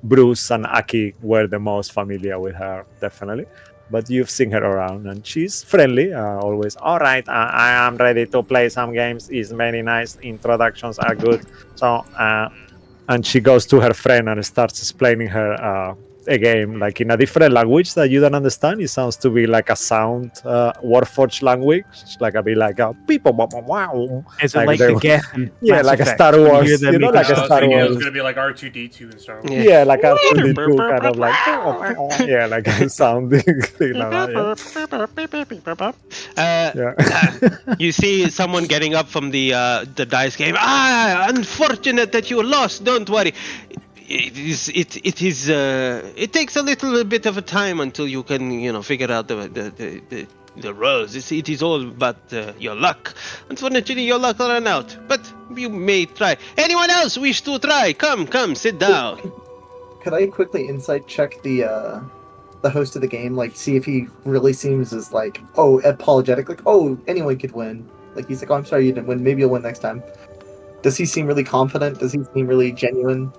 Bruce and Aki were the most familiar with her, definitely. But you've seen her around, and she's friendly. Always, all right. I am ready to play some games. It's very nice. Introductions are good. So, and she goes to her friend and starts explaining her a game like in a different language that you don't understand. It sounds to be like a sound Warforged language, like a bit like a people wow. Is it like they the were- Geth in yeah, Mass like a Effect, Star when you Wars, hear them you know, making like a stuff? Star So, yeah, it was Wars. gonna be like R2D2 and Star Wars. Yeah, like a 2D2 kind of like yeah, like a sounding thing like that. Yeah. You see someone getting up from the dice game. Unfortunate that you lost. Don't worry. It takes a little bit of a time until you can figure out the roles. It is all about your luck. Unfortunately, your luck ran out, but you may try. Anyone else wish to try? Come, sit down. Could I quickly insight check the host of the game, like see if he really seems as like apologetic, like anyone could win. Like he's like, I'm sorry you didn't win. Maybe you'll win next time. Does he seem really confident? Does he seem really genuine?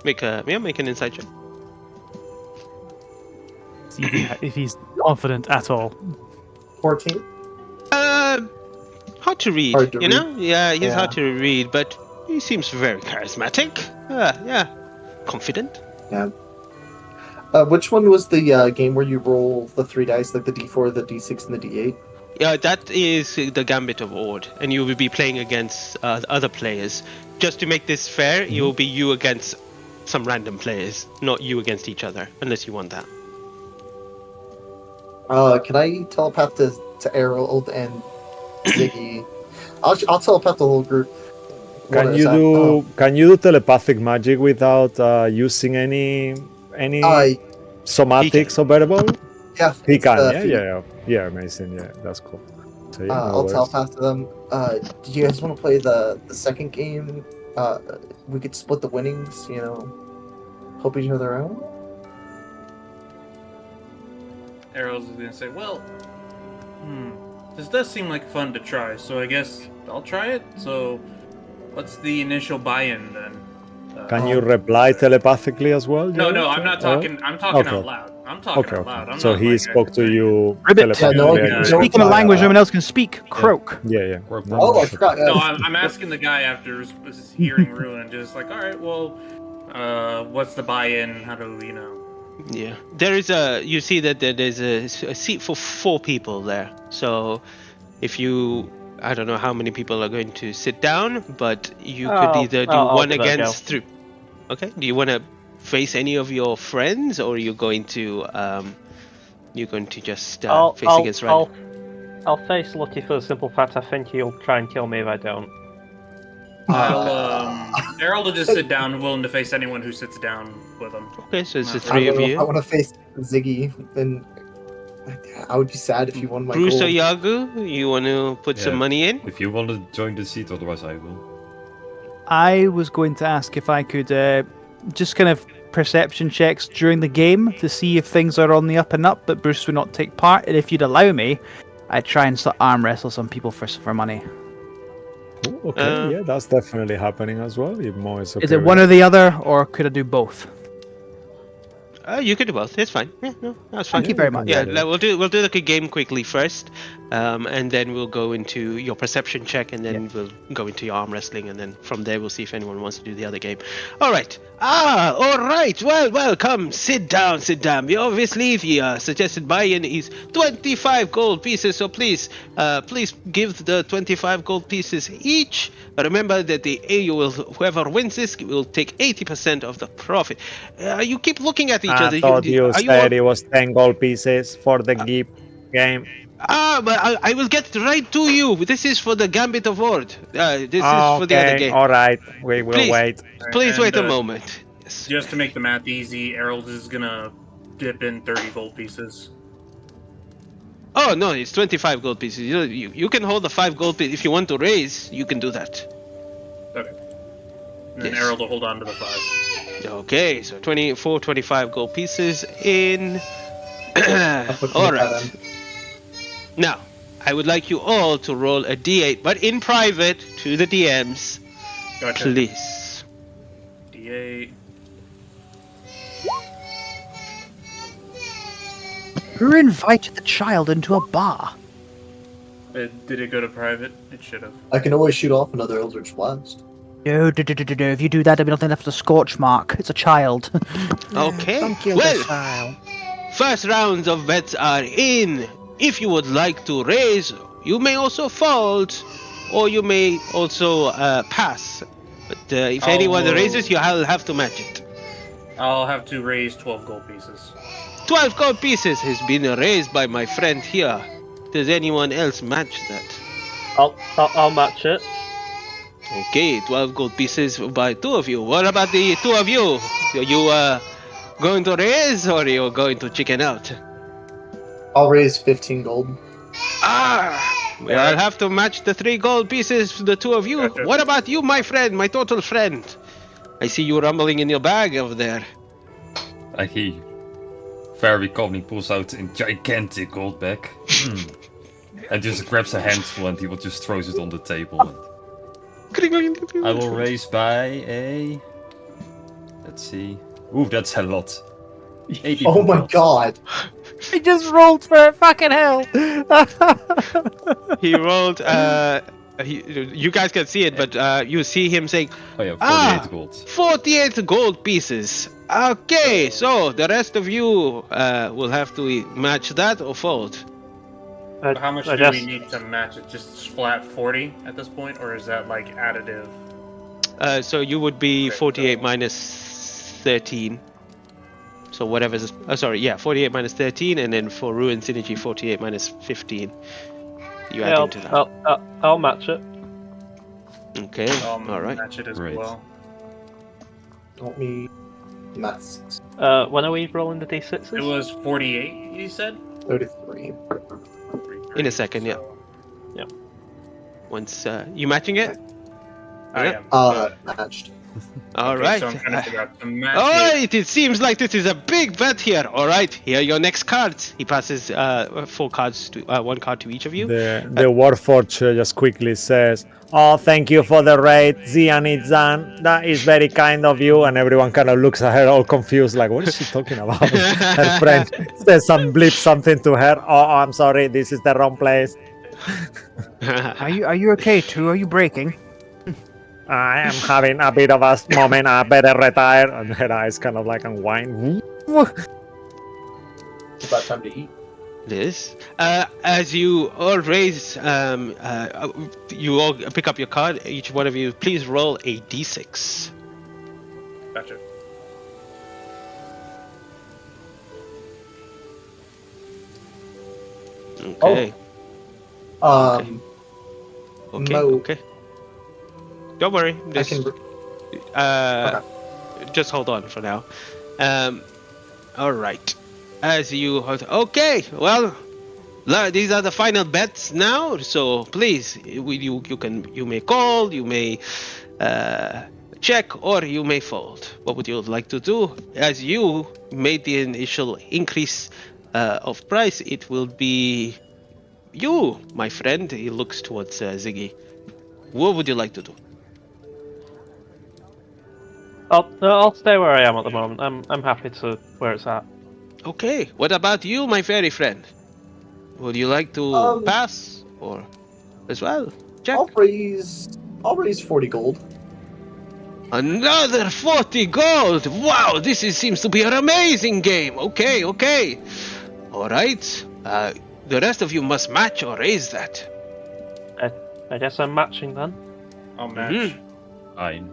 Make an insight check. See if he's confident at all. 14. Hard to read. Hard to read. Yeah, he's Yeah. hard to read, but he seems very charismatic. Yeah, confident. Yeah. Which one was the game where you roll the 3 dice, like the D4, the D6, and the D8? Yeah, that is the Gambit of Ord, and you will be playing against other players. Just to make this fair, you will be you against some random players, not you against each other, unless you want that. Can I telepath to Errol and Ziggy? I'll telepath the whole group. Can you do telepathic magic without using any somatics or variable? Yeah, He it's can. the Yeah, amazing. Yeah, that's cool. So, yeah, no I'll worries. telepath to them. Do you guys want to play the second game? We could split the winnings. Help each other out. Arrows is gonna say, well, this does seem like fun to try, so I guess I'll try it. So, what's the initial buy-in then? Can you reply telepathically as well? No, Jerry? I'm not talking. I'm talking out loud. I'm talking out loud. I'm So not he like spoke to actually- you Ribbit. Yeah, no, telepathically. yeah. and- Speaking a language no one else can speak. Croak. Yeah. Oh, I forgot. No, I'm asking the guy after hearing Ruin, just like, all right, well, what's the buy-in? How do we know? Yeah, there is you see that there's a seat for 4 people there. So, if I don't know how many people are going to sit down, but you could either do I'll one give it a against 3. Okay. Do you want to face any of your friends, or are you going to just face against random? I'll face Lucky for the simple fact I think he'll try and kill me if I don't. Errol will just sit down, willing to face anyone who sits down with him. Okay, so it's the I 3 of If I you. want to face Ziggy, then I would be sad if you won my Bruce or gold. Yagu, you want to put some Yeah. money in? If you want to join the seat, otherwise I will. I was going to ask if I could just kind of perception checks during the game to see if things are on the up and up, but Bruce would not take part. And if you'd allow me, I'd try and arm wrestle some people for money. Cool, okay, yeah, that's definitely happening as well. If Mo is okay Is it with one or the other, or could I do both? You could do both. It's fine. Yeah, no, that's fine. Thank you very much. Yeah, we'll do like a game quickly first, and then we'll go into your perception check, and then we'll go into your arm wrestling, and then from there we'll see if anyone wants to do the other game. All right. All right. Well, come, sit down. Obviously, the suggested buy-in is 25 gold pieces. So please give the 25 gold pieces each. Remember that whoever wins this will take 80% of the profit. You keep looking at each other. I thought you Are said it was 10 gold pieces for the game. But I will get right to you. This is for the Gambit of Ord. This is for the other game. All right. We will Please. wait. Please And, wait a moment. Yes. Just to make the math easy, Errol is gonna dip in 30 gold pieces. Oh no, it's 25 gold pieces. You can hold the 5 gold pieces. If you want to raise, you can do that. Okay. And then Yes. Errol will hold on to the 5. Okay, so 25 gold pieces in. I'll put All that right. in. Now, I would like you all to roll a d8, but in private to the DMs, Gotcha. please. D8. Who invited the child into a bar? Did it go to private? It should have. I can always shoot off another Eldritch Blast. No, if you do that, there'll be nothing left of the scorch mark. It's a child. Okay. Don't kill Well, the child. first rounds of bets are in. If you would like to raise, you may also fold, or you may also pass. But if anyone raises, you'll have to match it. I'll have to raise 12 gold pieces. 12 gold pieces has been raised by my friend here. Does anyone else match that? I'll match it. Okay, 12 gold pieces by two of you. What about the two of you? Are you going to raise or are you going to chicken out? I'll raise 15 gold. I'll have to match the 3 gold pieces for the two of you. Gotcha. What about you, my friend, my total friend? I see you rumbling in your bag over there. He very calmly pulls out a gigantic gold bag. And just grabs a handful and he will just throws it on the table. I will raise by a... Let's see. Ooh, that's a lot. 84 Oh my gold. god. He just rolled for it. Fucking hell. He rolled, you guys can see it, but you see him saying, Oh yeah, 48 gold. 48 gold pieces. Okay, so the rest of you will have to match that or fold. How much do we need to match it? Just flat 40 at this point, or is that like additive? So you would be 48 minus 13. So whatever's... 48 minus 13, and then for Ruin Synergy, 48 minus 15. You add into that. I'll match it. Okay, alright. Match it as Great. well. Don't me mess. When are we rolling the d6s? It was 48, you said? 33. In a second, yeah. Yeah. Once, you matching it? I Yeah. am. Matched. Alright. So I'm trying to figure out to match it. Alright, it seems like this is a big bet here. Alright, here are your next cards. He passes 4 cards to 1 card to each of you. The Warforged just quickly says, "Oh, thank you for the raid, Zianit-zan. That is very kind of you." And everyone kind of looks at her all confused, like, what is she talking about? Her friend says something to her. Oh, I'm sorry, this is the wrong place. Are you okay too? Are you breaking? I am having a bit of a moment. I better retire. And her eyes kind of like unwind. It's about time to eat. This. As you all raise, you all pick up your card. Each one of you, please roll a d6. Gotcha. Okay. Okay. Okay. Don't worry. I Just, can. just hold on for now. All right. As you okay, well, these are the final bets now. So please, you may call, you may check, or you may fold. What would you like to do? As you made the initial increase of price, it will be you, my friend. He looks towards Ziggy. What would you like to do? I'll stay where I am at the moment. I'm happy to where it's at. Okay. What about you, my fairy friend? Would you like to pass or as well? Check. I'll raise 40 gold. Another 40 gold! Wow, seems to be an amazing game. Okay. All right. The rest of you must match or raise that. I guess I'm matching then. I'll match. Fine.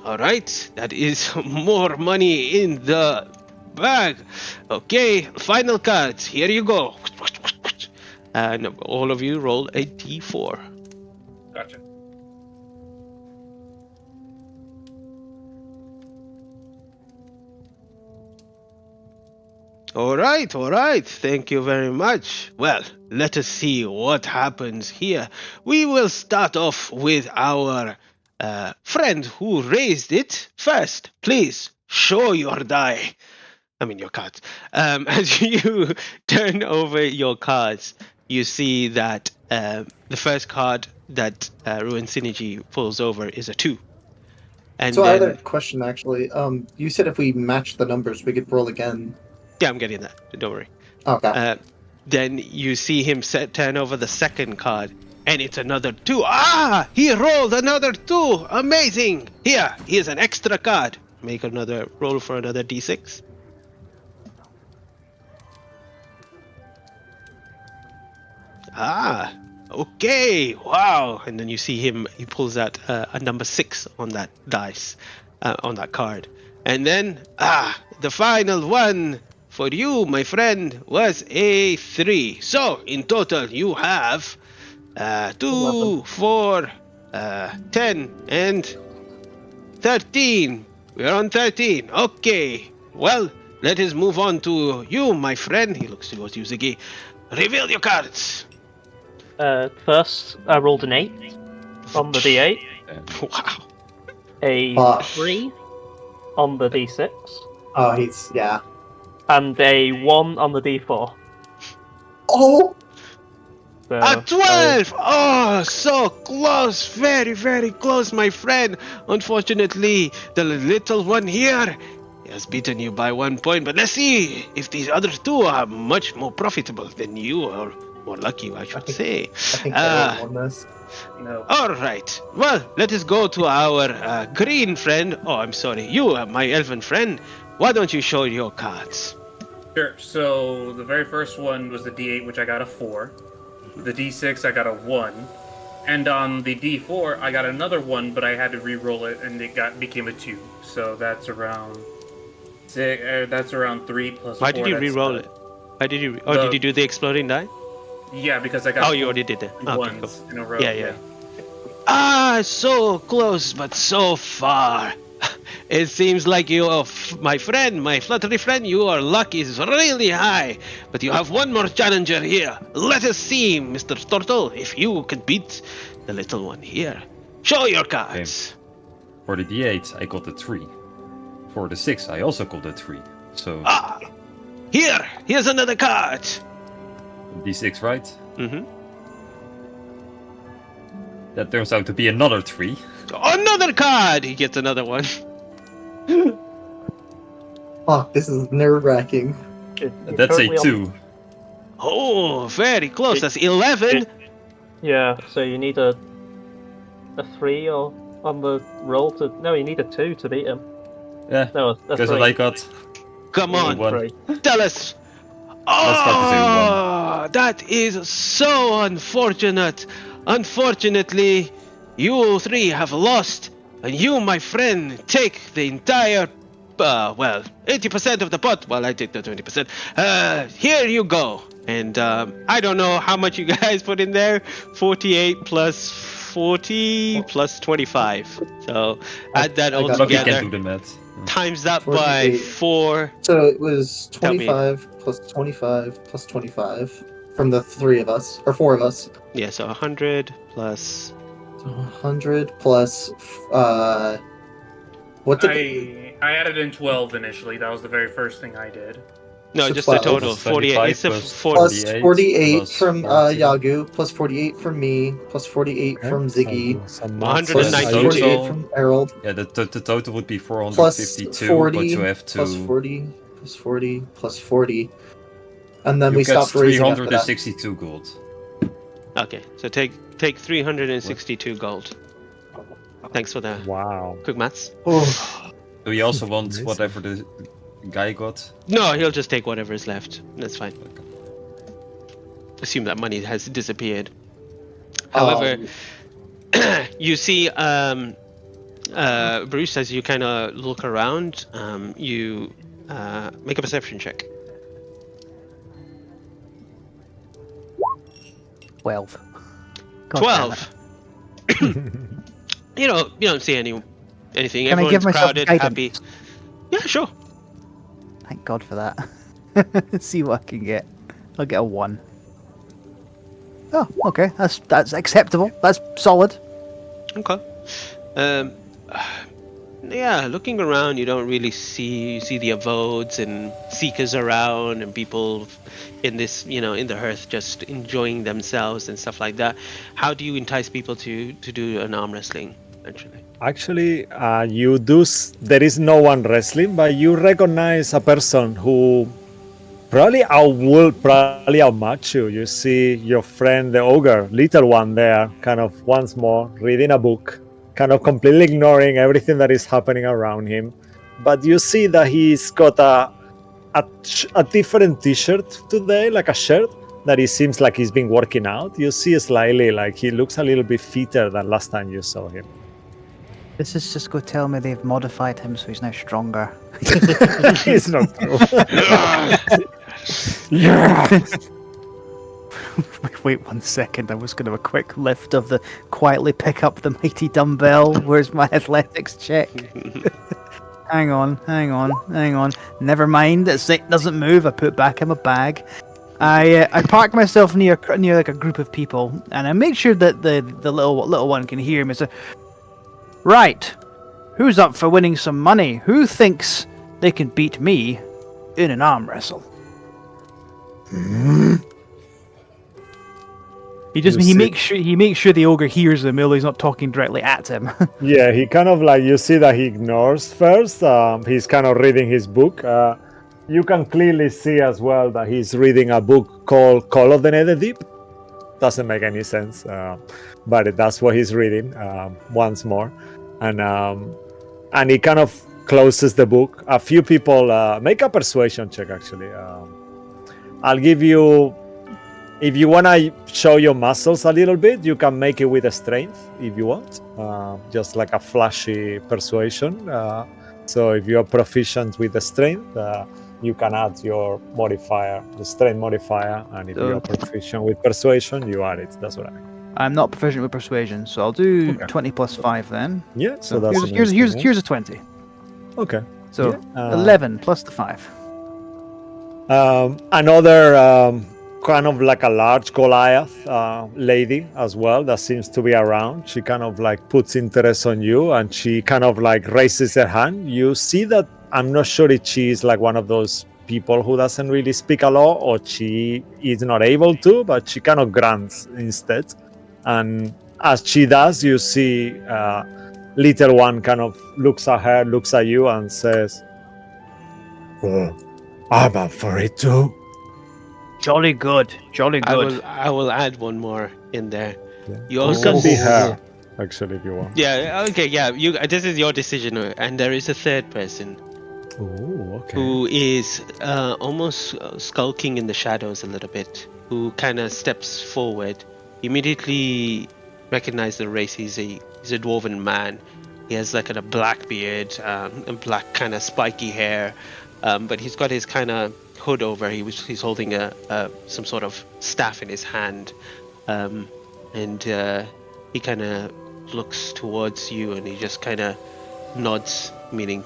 All right. That is more money in the bag. Okay, final cards. Here you go. And all of you roll a d4. Gotcha. All right. Thank you very much. Well, let us see what happens here. We will start off with our friend who raised it first. Please show your die. I mean your cards. As you turn over your cards, you see that the first card that Ruin Synergy pulls over is a 2. And So then, I had a question actually. You said if we match the numbers, we could roll again. yeah, I'm getting that. Don't worry. Okay. Then you see him turn over the second card, And it's another 2. Ah! He rolled another 2. Amazing. Here, here's an extra card. Make another roll for another d6. Ah, okay. Wow. And then you see him, he pulls out a number 6 on that dice, on that card. And then, the final one for you, my friend, was a 3. So, in total, you have 2, 4, 10, and 13. We're on 13. Okay. Well, let us move on to you, my friend. He looks towards you, Ziggy. Reveal your cards. First, I rolled an 8 on the d8, Wow. a Fuck. 3 on the d6, Oh, yeah. and a 1 on the d4. Oh, So, A 12! Oh, so close. Very, very close, my friend. Unfortunately, the little one here has beaten you by 1 point. But let's see if these other 2 are much more profitable than you, or more lucky, I should say. I think I won this. No. All right. Well, let us go to our green friend. Oh, I'm sorry. You, my elven friend. Why don't you show your cards? Sure. So the very first one was the D8, which I got a 4. The D6, I got a 1. And on the D4, I got another 1, but I had to re-roll it, and it became a 2. So that's around 3 plus 4. Why did you re-roll it? Why did you? Oh, did you do the exploding die? Yeah, because I got. Oh, you already did that. Okay, ones cool. in a row. Yeah. Ah, so close, but so far. It seems like you, my friend, my fluttery friend, your luck is really high. But you have one more challenger here. Let us see, Mr. Turtle, if you can beat the little one here. Show your cards. For the D8, I got a 3. For the 6, I also got a 3. So Here's another card. D6, right? Mm-hmm. That turns out to be another 3. Another card. He gets another one. Fuck, this is nerve-wracking. That's a 2. Oh, very close. That's 11. Yeah, so you need a 3 or on the roll to. No, you need a 2 to beat him. Yeah, No, a because 3. I got Come on. 1. Tell us. Let's start to say Oh, that is so unfortunate. Unfortunately, you 3 have lost, and you, my friend, take the entire, 80% of the pot. Well, I take the 20%. Here you go. And I don't know how much you guys put in there. 48 plus 40 plus 25. So add that all got- Lucky together. can't do the math. Times that by 48. 4. So it was Tell me. 25 plus 25 plus 25 from the 3 of us, or 4 of us. Yeah, so 100 plus. So 100 plus, what did I added in 12 initially. That was the very first thing I did. No, So just the 12. total. Plus 48. 25 It's a plus 4. plus 48 48 plus from 40. Yagu, plus 48 from me, plus 48 from Ziggy, Some maths. plus 192. 48 from Harold, Yeah, the total would be plus 452, 40, but you have to... plus 40, plus 40, plus 40. And then you we get stopped raising after that. 362 gold. Okay, so take 362 gold. Thanks for the Wow. quick maths. Oh, Do you also want Amazing. whatever the guy got? No, he'll just take whatever is left. That's fine. Assume that money has disappeared. However, you see, Bruce, as you kind of look around, you make a perception check. 12. God damn it. 12. You don't see anything. Can I Everyone's give myself crowded, guidance? happy. Yeah, sure. Thank God for that. See what I can get. I'll get a 1. Oh, okay. That's acceptable. That's solid. Okay. Yeah, looking around, you don't really see the avodes and seekers around and people in this, in the hearth just enjoying themselves and stuff like that. How do you entice people to do an arm wrestling, actually? Actually, there is no one wrestling, but you recognize a person who Probably I will probably outmatch you. You see your friend the ogre, little one there, kind of once more reading a book, kind of completely ignoring everything that is happening around him. But you see that he's got a different t-shirt today, like a shirt that he seems like he's been working out. You see slightly like he looks a little bit fitter than last time you saw him. This is just go tell me they've modified him so he's now stronger. It's not true. Yeah. Wait 1 second. I was going to have a quick lift of the quietly pick up the mighty dumbbell. Where's my athletics check? Hang on. Never mind. It doesn't move. I put it back in my bag. I park myself near like a group of people, and I make sure that the little one can hear me. So, right, who's up for winning some money? Who thinks they can beat me in an arm wrestle? He makes sure the ogre hears him, although he's not talking directly at him. Yeah, he kind of like, you see that he ignores first. He's kind of reading his book. You can clearly see as well that he's reading a book called Call of the Nether Deep. Doesn't make any sense, but that's what he's reading once more. And he kind of closes the book. A few people make a persuasion check, actually. I'll give you, if you want to show your muscles a little bit, you can make it with a strength if you want. Just like a flashy persuasion. So if you're proficient with the strength, you can add your modifier, the strength modifier. And if you're proficient with persuasion, you add it. That's what I mean. I'm not proficient with persuasion, so I'll do 20 plus 5 then. Yeah, so that's here's a 20. Okay. So 11 plus the 5. Another kind of like a large Goliath lady as well that seems to be around. She kind of like puts interest on you, and she kind of like raises her hand. You see that, I'm not sure if she is like one of those people who doesn't really speak a lot, or she is not able to, but she kind of grunts instead. And as she does, you see little one kind of looks at her, looks at you, and says, "Oh, I'm up for it too." Jolly good. I will add one more in there. Yeah. You It also can be her, actually, if you want. Yeah. Okay. Yeah. This is your decision, and there is a third person Oh, okay. who is almost skulking in the shadows a little bit. Who kind of steps forward. Immediately recognize the race. He's a dwarven man. He has like a black beard and black kind of spiky hair, but he's got his kind of hood over. He's holding some sort of staff in his hand, and he kind of looks towards you, and he just kind of nods, meaning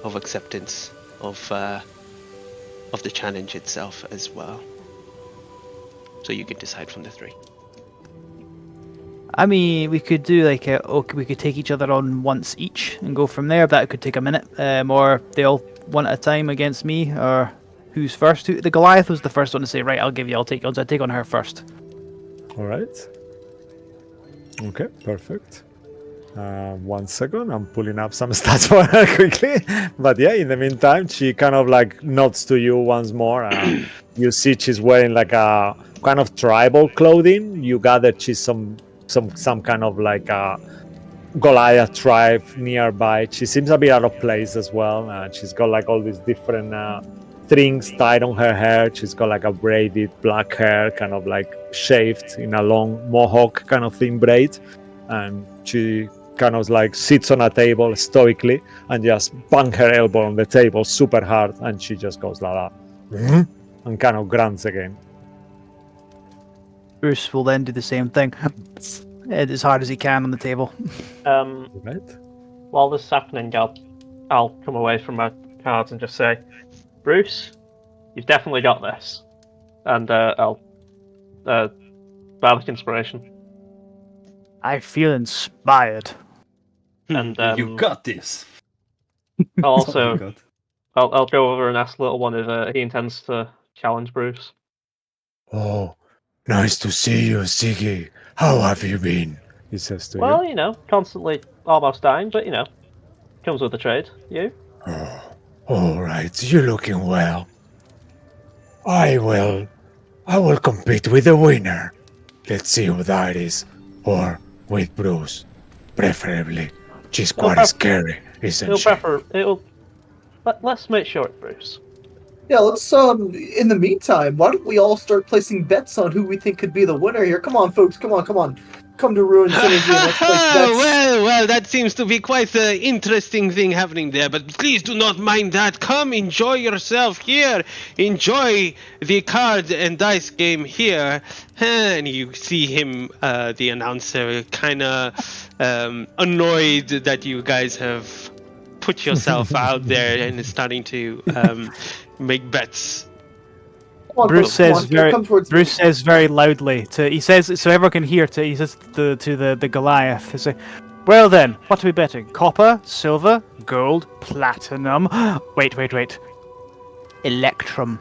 of acceptance of the challenge itself as well. So you can decide from the three. I mean, we could do like we could take each other on once each and go from there. That could take a minute, or they all one at a time against me, or who's first? The Goliath was the first one to say, right, I'll take on her first. All right. Okay, perfect. 1 second, I'm pulling up some stats for her quickly. But yeah, in the meantime, she kind of like nods to you once more. You see she's wearing like a kind of tribal clothing. You gather she's some kind of like a Goliath tribe nearby. She seems a bit out of place as well. She's got like all these different strings tied on her hair. She's got like a braided black hair, kind of like shaved in a long mohawk kind of thin braid. And she kind of like sits on a table stoically and just bang her elbow on the table super hard, and she just goes like that and kind of grunts again. Bruce will then do the same thing, as hard as he can on the table. Right? While this is happening, I'll come away from my cards and just say, Bruce, you've definitely got this. And I'll Bardic Inspiration. I feel inspired. And You got this. I'll also Oh my God. I'll go over and ask Little One if he intends to challenge Bruce. Oh, nice to see you, Ziggy. How have you been? He says to Well, you. Constantly almost dying, but comes with the trade. You? Oh, all right, you're looking well. I will compete with the winner. Let's see who that is. Or with Bruce. Preferably. She's quite scary, isn't she? Let's make sure it's Bruce. Yeah, let's in the meantime, why don't we all start placing bets on who we think could be the winner here? Come on, folks, come on. Come to Ruin Synergy and let's place bets. Well, that seems to be quite an interesting thing happening there, but please do not mind that. Come enjoy yourself here. Enjoy the card and dice game here. And you see him, the announcer, kind of annoyed that you guys have put yourself out there and is starting to make bets. Come on, Bruce folks, says says very loudly he says so everyone can hear he says to the Goliath, he says, well then, what are we betting? Copper, silver, gold, platinum. Wait. Electrum.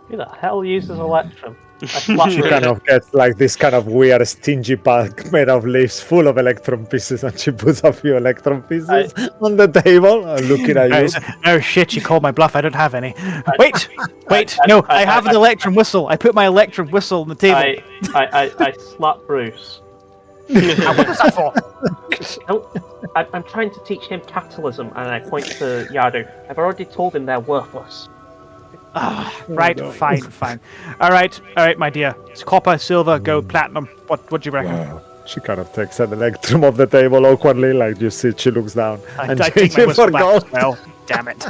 Who the hell uses Electrum? She kind of gets like this kind of weird stingy bag made of leaves full of electrum pieces, and she puts a few electrum pieces on the table and looking at you. Oh shit, you called my bluff, I don't have any. Wait, no, I have an electrum whistle. I put my electrum whistle on the table. I slap Bruce. What is that for? No, I'm trying to teach him capitalism, and I point to Yardo. I've already told him they're worthless. Right, fine. All right, my dear. It's copper, silver, gold, platinum. What do you reckon? Wow. She kind of takes an electrum off the table awkwardly, like you see she looks down and I take my changes whistle for back gold. as well. Damn it.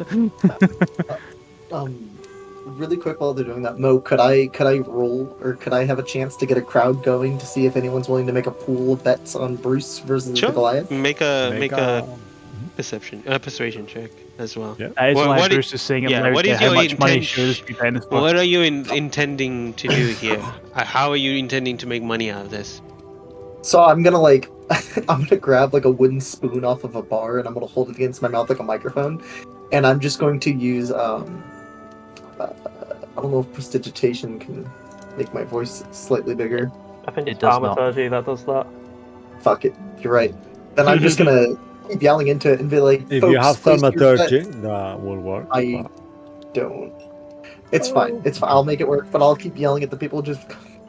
Really quick while they're doing that, Mo, could I roll, or could I have a chance to get a crowd going to see if anyone's willing to make a pool of bets on Bruce versus the Goliath? Make a persuasion check as well. Yeah. That is What- why what Bruce is saying what is how your much money intent- should be paying us for. What are you intending to do here? How are you intending to make money out of this? So I'm gonna I'm gonna grab like a wooden spoon off of a bar and I'm gonna hold it against my mouth like a microphone, and I'm just going to use I don't know if prestidigitation can make my voice slightly bigger. I think It it's does not. thaumaturgy that does that. Fuck it, you're right. Then I'm just gonna keep yelling into it and be like, If folks, you have place your thaumaturgy, bets. that will work. I don't. It's fine. I'll make it work, but I'll keep yelling at the people. Just,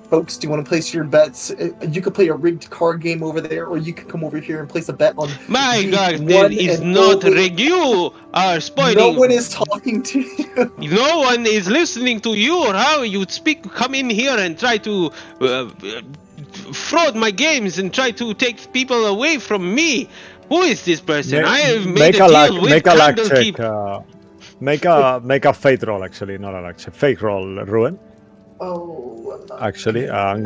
folks, do you want to place your bets? You could play a rigged card game over there, or you could come over here and place a bet on. My the God, one there is and not only- rigged. You are No spoiling. one is talking to you. No one is listening to you, or how you come in here and try to fraud my games and try to take people away from me. Who is this person? I have made a deal with make a luck Kandlekeep. check. Make a fate roll, actually, not a luck check. Fate roll, Ruin. Oh, I'm not- Actually, I'm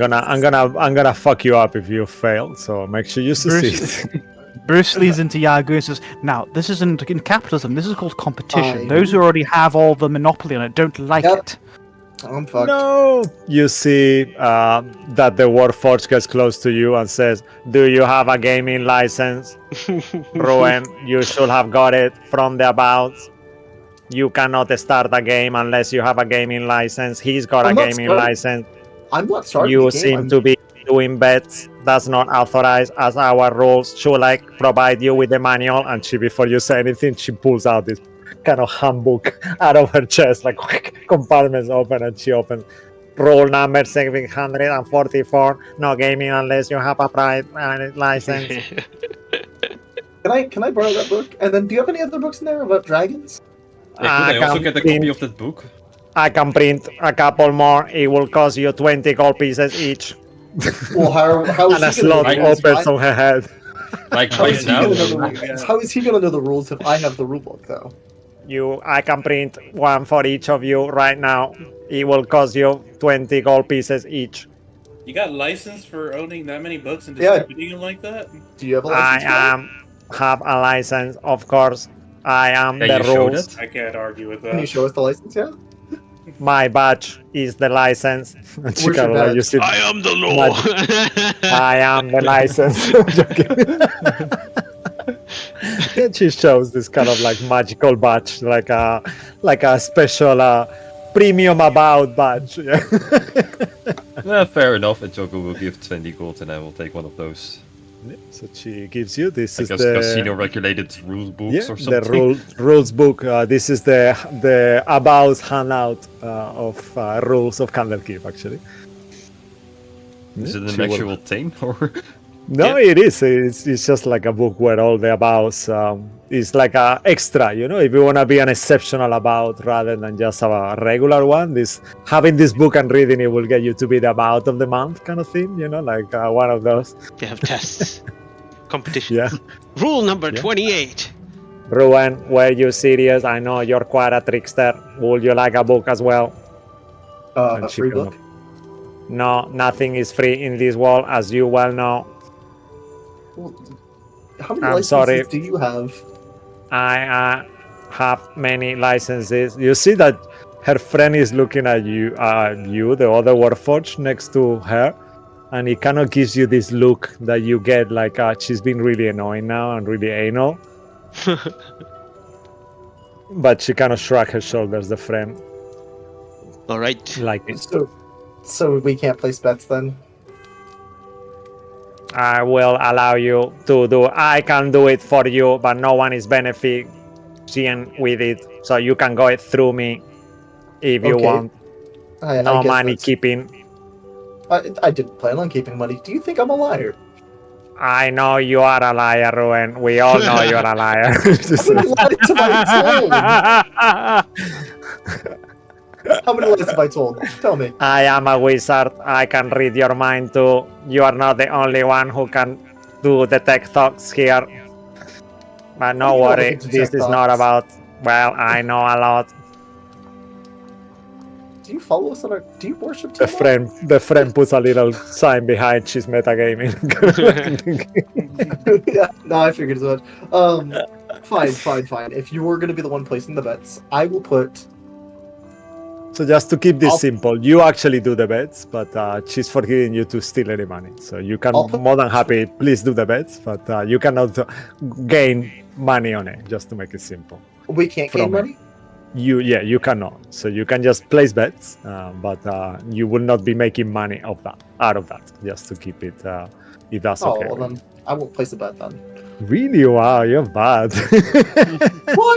gonna fuck you up if you fail. So make sure you succeed. Bruce leads into Yagu and says, now, this isn't in capitalism, this is called competition. Fine. Those who already have all the monopoly on it don't like Yep. it. I'm fucked. No. You see that the Warforged gets close to you and says, "Do you have a gaming license, Ruin? You should have got it from the abouts. You cannot start a game unless you have a gaming license. He's got I'm a not gaming starting- license. I'm not starting. You the game. seem I'm- to be doing bets. That's not authorized as our rules. Should like provide you with the manual." And she, before you say anything, she pulls out this kind of handbook out of her chest, like compartments open, and she opens rule number 744. No gaming unless you have a private license. Can I borrow that book? And then, do you have any other books in there about dragons? Could I also can get a print- copy of that book? I can print a couple more. It will cost you 20 gold pieces each. Well, how And a is he gonna slot know the rules? opens on her head. Like How right is he now? gonna know the rules? How is he gonna know the rules if I have the rule book though? I can print one for each of you right now. It will cost you 20 gold pieces each. You got license for owning that many books and Yeah. distributing them like that? Do you have a I license? for that? have a license, of course. I am Can the you show rules. that? I can't argue with Can you that. show us the license? Yeah. My badge is the license. And she Where's your kinda like, badge? you see, I am the law. I am the license. And she shows this kind of like magical badge, like a special premium about badge. Yeah. Fair enough. And Joko will give 20 gold and I will take one of those. Yeah, so she gives you this Like is a the casino-regulated rule books or the something. rules book. This is the about handout of rules of Kandlekeep actually. Is Yeah, it an she will- actual thing or? No, Yeah. it is. It's just like a book where all the abouts is like a extra. You know, if you want to be an exceptional about rather than just a regular one, this having this book and reading it will get you to be the about of the month kind of thing. You know, like one of those. They have tests, competitions. Yeah. Rule number Yeah. 28. Ruin, were you serious? I know you're quite a trickster. Would you like a book as well? A And she free kind book. of- No, nothing is free in this world, as you well know. Well, how many I'm licenses sorry. do you have? I have many licenses. You see that her friend is looking at you, the other Warforged next to her, and it kind of gives you this look that you get like she's been really annoying now and really anal. But she kind of shrugged her shoulders, the friend, All right. like it. So we can't place bets then. I will allow you to do. I can do it for you, but no one is benefiting with it, so you can go it through me if you Okay. want. I No guess money that's- keeping. I didn't plan on keeping money. Do you think I'm a liar? I know you are a liar, Ruin. We all know you're a liar. How many lies have I told? How many lies have I told? Tell me. I am a wizard. I can read your mind too. You are not the only one who can do detect thoughts here. But no How do you know I worry, can this detect is not thoughts? about. Well, I know a lot. Do you follow us on our? Do you worship The Tiamat? friend puts a little sign behind. She's metagaming. Yeah, no, I figured as much. Fine. If you were going to be the one placing the bets, I will put. So just to keep this I'll- simple, you actually do the bets, but she's forbidding you to steal any money. So you can I'll put- more than happy, please do the bets, but you cannot gain money on it. Just to make it simple. We can't gain From it. money. You cannot. So you can just place bets, but you will not be making money out of that. Just to keep it, if that's Oh, okay. well then I won't place a bet then. Really? Wow, you're bad. Well,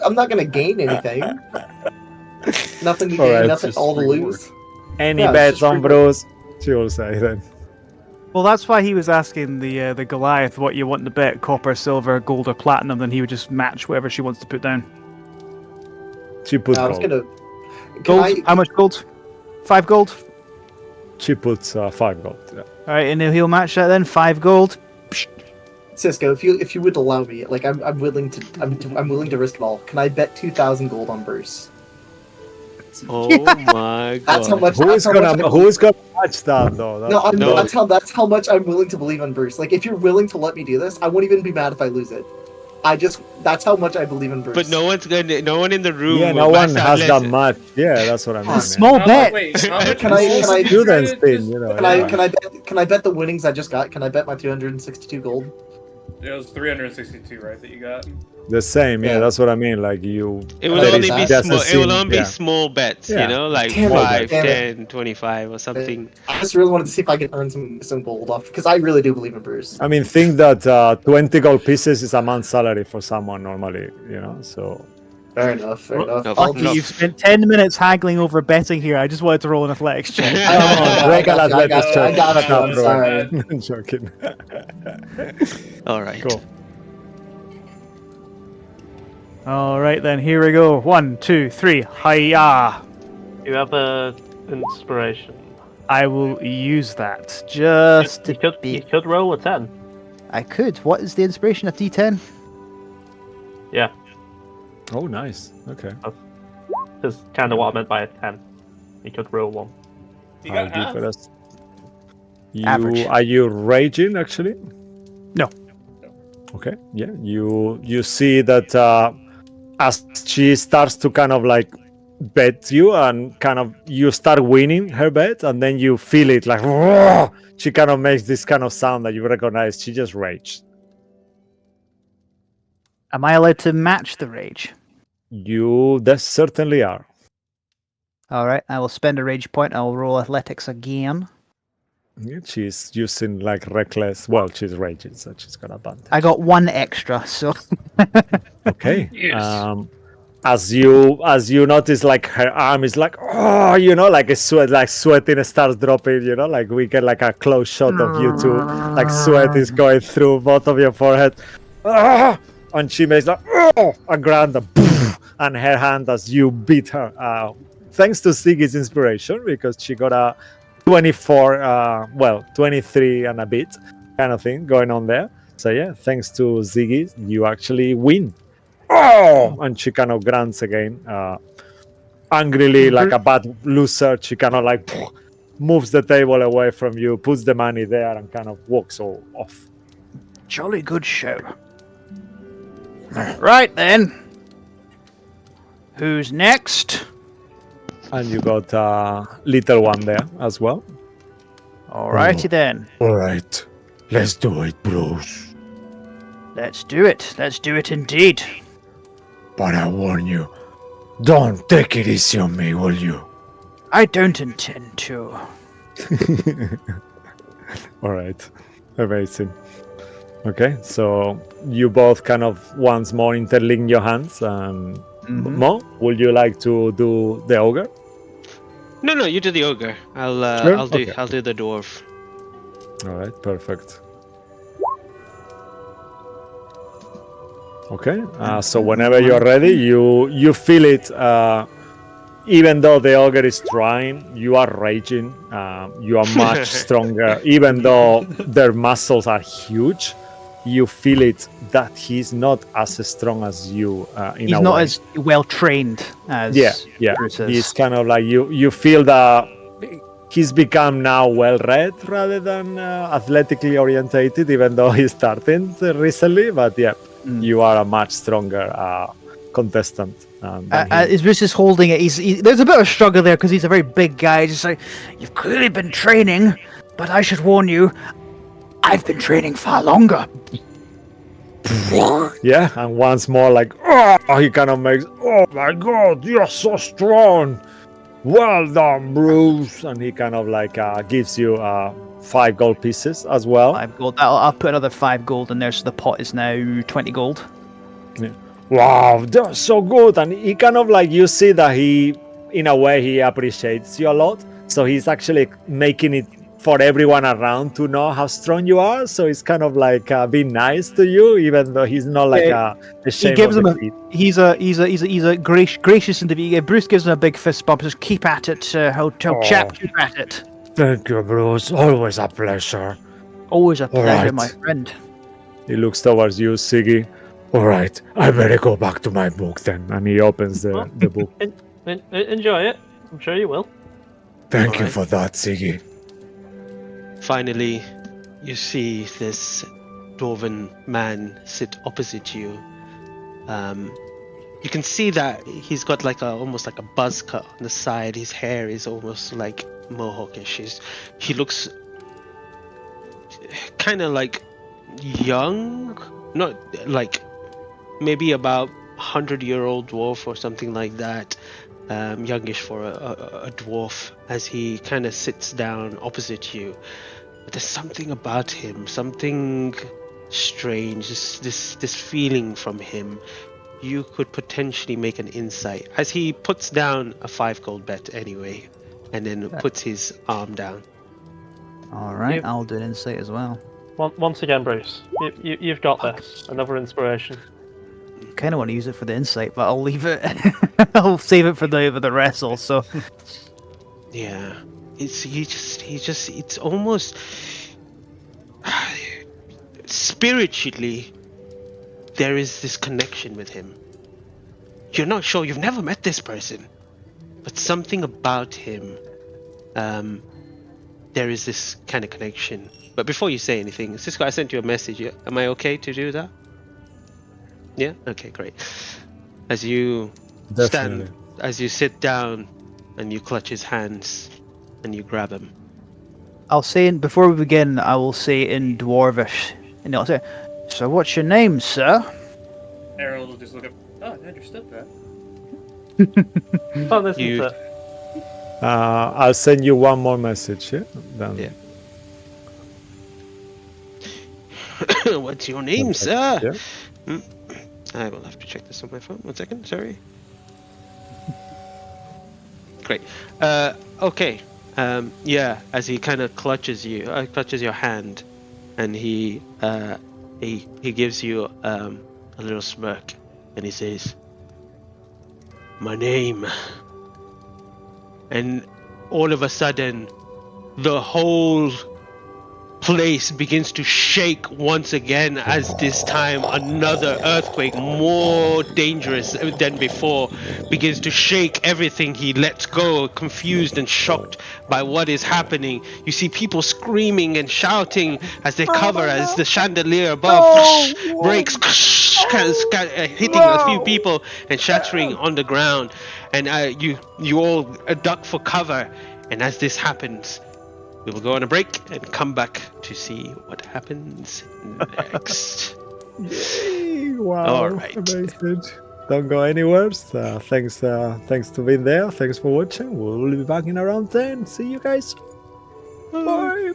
I'm not gonna gain anything. Nothing to gain, Alright, nothing just all to free lose. Any Yeah, it's bets just free on work. Bruce? She will say then. Well, that's why he was asking the Goliath what you want to bet: copper, silver, gold, or platinum. Then he would just match whatever she wants to put down. She put I was gold. gonna. Gold? How much gold? 5 gold. She puts 5 gold. Yeah. All right, and he'll match that then. 5 gold. Cisco, if you would allow me, like I'm willing to risk it all. Can I bet 2,000 gold on Bruce? Oh my god. That's how much. Who's that's how much gonna match that though? No. That's how much I'm willing to believe in Bruce. Like, if you're willing to let me do this, I won't even be mad if I lose it. That's how much I believe in Bruce. But no one in the room. Yeah, will no one match has that unless- much. Yeah, that's what I mean. A man. small bet. Wait, how much Can I- gold can I- did you Students try to thing, just- you know. Can yeah. I bet the winnings I just got? Can I bet my 362 gold? It was 362, right? That you got. The same. Yeah, Yeah. that's what I mean. Like you. It will There only is be that. small. It will only be Yeah. small bets, Yeah. you know, like Damn it, 5, damn it. 10, 25 or something. I just really wanted to see if I could earn some gold off, because I really do believe in Bruce. I mean, think that 20 gold pieces is a month's salary for someone normally. You know, so. Fair enough. No, I'll no. just- You've spent 10 minutes haggling over betting here. I just wanted to roll an athletics check. I on, break an athletics check. I got Shut you. up, I'm bro. sorry. I'm joking. All right. Cool. All right, then. Here we go. 1, 2, 3. Hiya! You have a inspiration. I will use that. Just You to could, be... you could roll a 10. I could. What is the inspiration? A D10? Yeah, Oh, nice. Okay. that's kind of what I meant by a 10. You could roll one. You I'll got give half. it a. You, Average. Are you raging actually? No. Okay. Yeah. You see that as she starts to kind of like bet you and kind of you start winning her bet and then you feel it like "Roar!" She kind of makes this kind of sound that you recognize. She just raged. Am I allowed to match the rage? You certainly are. All right, I will spend a rage point. I'll roll athletics again. She's using like reckless. Well, she's raging, so she's got advantage. I got 1 extra, so Okay. Yes. As you notice, like her arm is like, oh, like a sweat, like sweating starts dropping. Like we get like a close shot of you two, like sweat is going through both of your forehead. Ah! And she makes like a ground and her hand as you beat her. Thanks to Siggy's inspiration, because she got a 24, 23 and a bit kind of thing going on there. So yeah, thanks to Ziggy, you actually win. Oh! And she kind of grunts again, angrily, like a bad loser. She kind of like moves the table away from you, puts the money there, and kind of walks off. jolly good show. Right then. Who's next? And you got a little one there as well. Alrighty then. All right, let's do it, Bruce. Let's do it. Let's do it indeed. But I warn you, don't take it easy on me, will you? I don't intend to. All right, amazing. Okay, so you both kind of once more interlink your hands. Mo, would you like to do the ogre? No, you do the ogre. Sure, I'll do okay. I'll do the dwarf. All right, perfect. Okay, so whenever you're ready, you feel it. Even though the ogre is trying, you are raging. You are much stronger. Even though their muscles are huge, you feel it that he's not as strong as you. In He's a not way. as well trained as Yeah. Bruce is. He's kind of like you feel that he's become now well read rather than athletically orientated, even though he's starting recently. But yeah, you are a much stronger contestant. Than him. As Bruce is holding it, there's a bit of a struggle there because he's a very big guy. Just like, you've clearly been training, but I should warn you, I've been training far longer. Yeah, and once more, like, oh, he kind of makes, oh my god, you're so strong. Well done, Bruce. And he kind of like gives you 5 gold pieces as well. 5 gold. I'll put another 5 gold in there, so the pot is now 20 gold. Wow, that's so good. And he kind of like, you see that he, in a way, he appreciates you a lot. So he's actually making it for everyone around to know how strong you are. So he's kind of like being nice to you, even though he's not like ashamed He gives of him the feat. he's a gracious individual. Bruce gives him a big fist bump. Says, "Keep at it, old chap. Keep at it. Thank you, Bruce. Always a pleasure. Always a pleasure, right. my friend." He looks towards you, Siggy. All right, I better go back to my book then. And he opens the book. Enjoy it. I'm sure you will. Thank you Alright. for that, Siggy. Finally, you see this dwarven man sit opposite you. You can see that he's got like almost like a buzz cut on the side. His hair is almost like mohawkish. He looks kind of like young, not like maybe about 100-year-old dwarf or something like that. Youngish for a dwarf, as he kind of sits down opposite you. But there's something about him, something strange, this feeling from him. You could potentially make an insight, as he puts down a 5 gold bet anyway, and then puts his arm down. All right, Yep. I'll do an insight as well. Once again, Bruce, you've got this. Another inspiration. Kind of want to use it for the insight, but I'll leave it. I'll save it for the wrestle. So Yeah, it's almost spiritually there is this connection with him. You're not sure, you've never met this person, but something about him, there is this kind of connection. But before you say anything, Cisco, I sent you a message. Am I okay to do that? Yeah? Okay, great. As you Definitely. as you sit down and you clutch his hands and you grab him. I'll say before we begin, I will say in Dwarvish, and I'll say, "So what's your name, sir?" Errol will just look up. Oh, I understood that. Oh, this You- is it. I'll send you one more message. Yeah. Then Yeah. what's your name, sir? Yeah. I will have to check this on my phone. 1 second, sorry. Great. Okay. Yeah, as he kind of clutches your hand, and he gives you a little smirk, and he says, "My name." And all of a sudden, the whole place begins to shake once again, as this time another earthquake more dangerous than before begins to shake everything he lets go, confused and shocked by what is happening. You see people screaming and shouting as they cover, as the chandelier above breaks, hitting a few people and shattering on the ground. And you all duck for cover. And as this happens, we will go on a break and come back to see what happens next. Yay! Wow. All right. Amazing. Don't go anywhere. Thanks to being there. Thanks for watching. We'll be back in around 10. See you guys. Bye.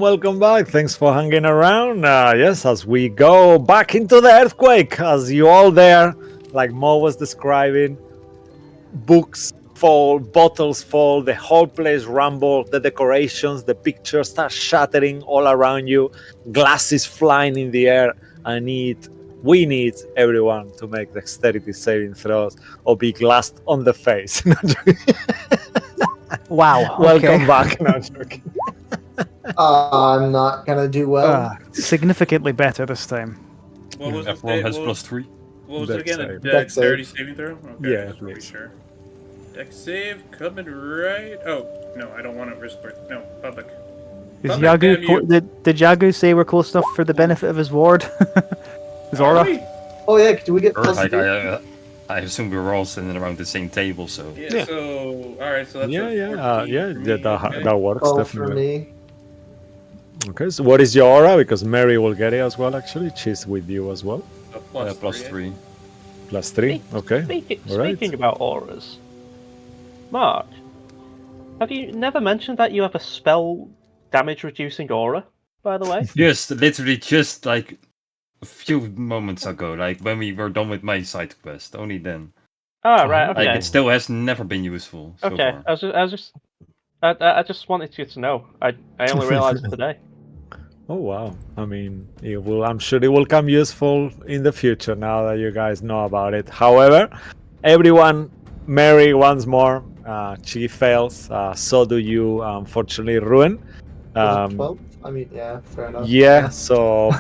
welcome back. Thanks for hanging around. Yes, as we go back into the earthquake, as you all there, like Mo was describing, books fall, bottles fall, the whole place rumble, the decorations, the pictures start shattering all around you, glasses flying in the air. We need everyone to make dexterity saving throws or be glassed on the face. Wow. Welcome okay. back. No, I'm joking. I'm not gonna do well. Significantly better this time. What was the Everyone has what was, +3. what was Dex it again? A save. Dex dexterity save. saving throw? Okay, Yeah, just pretty please. sure. Dex save coming right. Oh no, I don't want to risk it. No, public. Is Public, damn Yagu, you. did Yagu say we're close enough for the benefit of his ward? His Are aura? we? Oh yeah, do we get Or, plus like, two? I assume we were all sitting around the same table, so. Yeah. So all right. So that's Yeah, a 14 for me, okay. that works 12 definitely. for me. Okay, so what is your aura? Because Mary will get it as well, actually. She's with you as well. A plus +3. +3. Okay. All right. Speaking about auras, Mark, have you never mentioned that you have a spell damage reducing aura? By the way, Literally just like a few moments ago, like when we were done with my side quest, only then. right, Oh. okay. Like it still has never been useful so Okay, far. I just wanted you to know. I only realized today. Oh wow! I mean, it will. I'm sure it will come useful in the future now that you guys know about it. However, everyone, Mary once more. She fails. So do you. Unfortunately, Ruin. Was it 12? I mean, yeah, fair enough. Yeah. So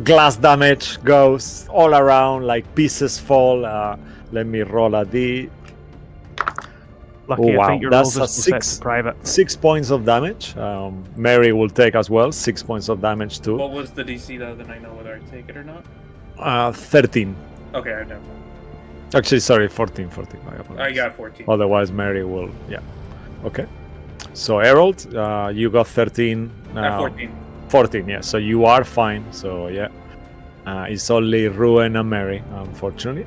glass damage goes all around. Like pieces fall. Let me roll a d. Lucky, Oh, I think wow, your that's rolls are a still set 6. to private. 6 points of damage. Mary will take as well 6 points of damage too. What was the DC though? Then I know whether I take it or not. 13. Okay, I know. Actually, sorry, 14. I apologize. I got 14. Otherwise, Mary will. Yeah. Okay. So, Harold, you got 13. 14. 14, yeah. So, you are fine. So, yeah. It's only Ruin and Mary, unfortunately.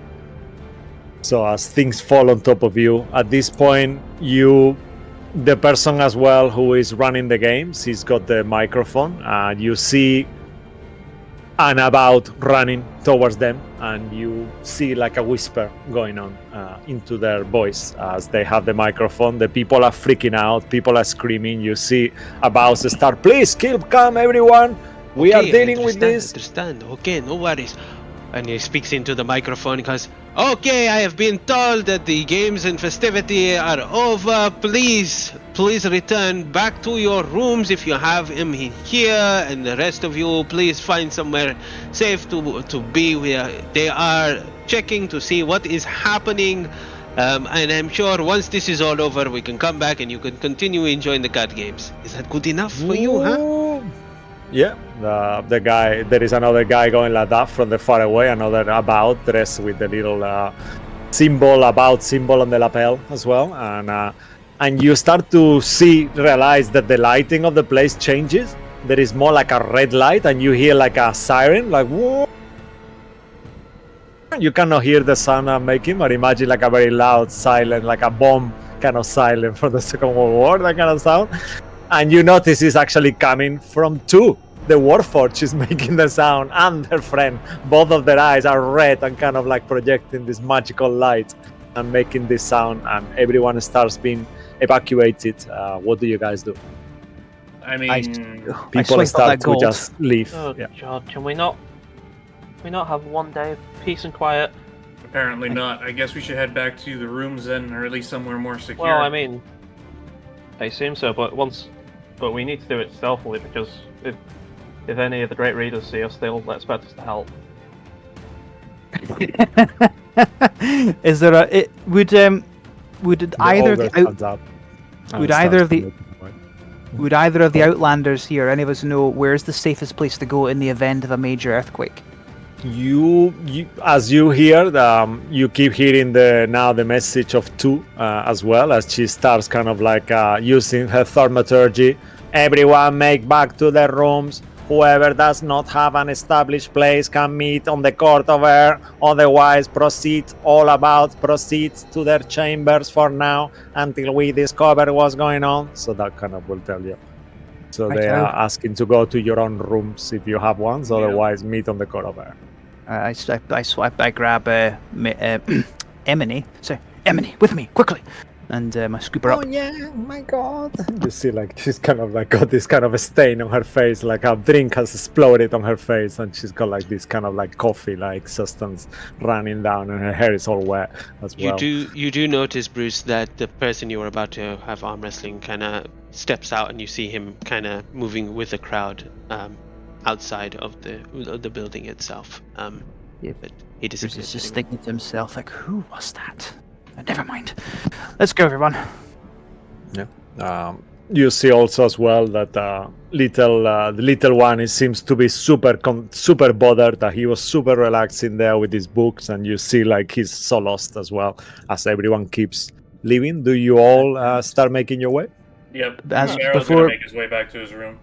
So, as things fall on top of you, at this point, the person as well who is running the games, he's got the microphone. You see an about running towards them, and you see like a whisper going on into their voice as they have the microphone. The people are freaking out, people are screaming. You see about to start, please come everyone, we are dealing with this. Understand. Okay, no worries. And he speaks into the microphone because, okay, I have been told that the games and festivity are over. Please return back to your rooms if you have him here, and the rest of you, please find somewhere safe to be where they are checking to see what is happening. And I'm sure once this is all over, we can come back and you can continue enjoying the card games. Is that good enough for you, huh? Ooh. Yeah, the guy. There is another guy going like that from the far away. Another about dressed with the little symbol on the lapel as well, and you start to realize that the lighting of the place changes. There is more like a red light, and you hear like a siren, like whoa. You cannot hear the sound I'm making, but imagine like a very loud, silent, like a bomb kind of silent from the Second World War, that kind of sound. And you notice it's actually coming from two. The Warforged is making the sound, and their friend. Both of their eyes are red and kind of like projecting this magical light and making this sound, and everyone starts being evacuated. What do you guys do? I mean, People start to gold. just leave. Oh Yeah. God, can we not have one day of peace and quiet? apparently not. I guess we should head back to the rooms then, or at least somewhere more secure. Well, I mean, I assume so, but we need to do it stealthily because if any of the Great Readers see us, they'll expect us to help. Is there a? Would either of the Outlanders here, any of us know where's the safest place to go in the event of a major earthquake? You as you hear, you keep hearing the message of two as well, as she starts kind of like using her thaumaturgy. Everyone make back to their rooms. Whoever does not have an established place can meet on the court of air. Otherwise, proceed to their chambers for now until we discover what's going on. So that kind of will tell you. So Right, they so- are asking to go to your own rooms if you have ones. Yeah. Otherwise, meet on the corridor. I grab Emily. So, Emily, with me, quickly. And I scoop her up. yeah, my god. You see, like, she's kind of like got this kind of a stain on her face, like a drink has exploded on her face, and she's got like this kind of like coffee like substance running down, and her hair is all wet as well. You do notice, Bruce, that the person you were about to have arm wrestling kind of steps out, and you see him kind of moving with the crowd outside of the building itself. Yeah. But he Bruce disappears. is just anyway. thinking to himself, like, who was that? Never mind. Let's go, everyone. You see also as well that the little one seems to be super bothered, that he was super relaxed in there with his books, and you see like he's so lost as well as everyone keeps leaving. Do you all start making your way? Yep. As Meryl's before- gonna make his way back to his room.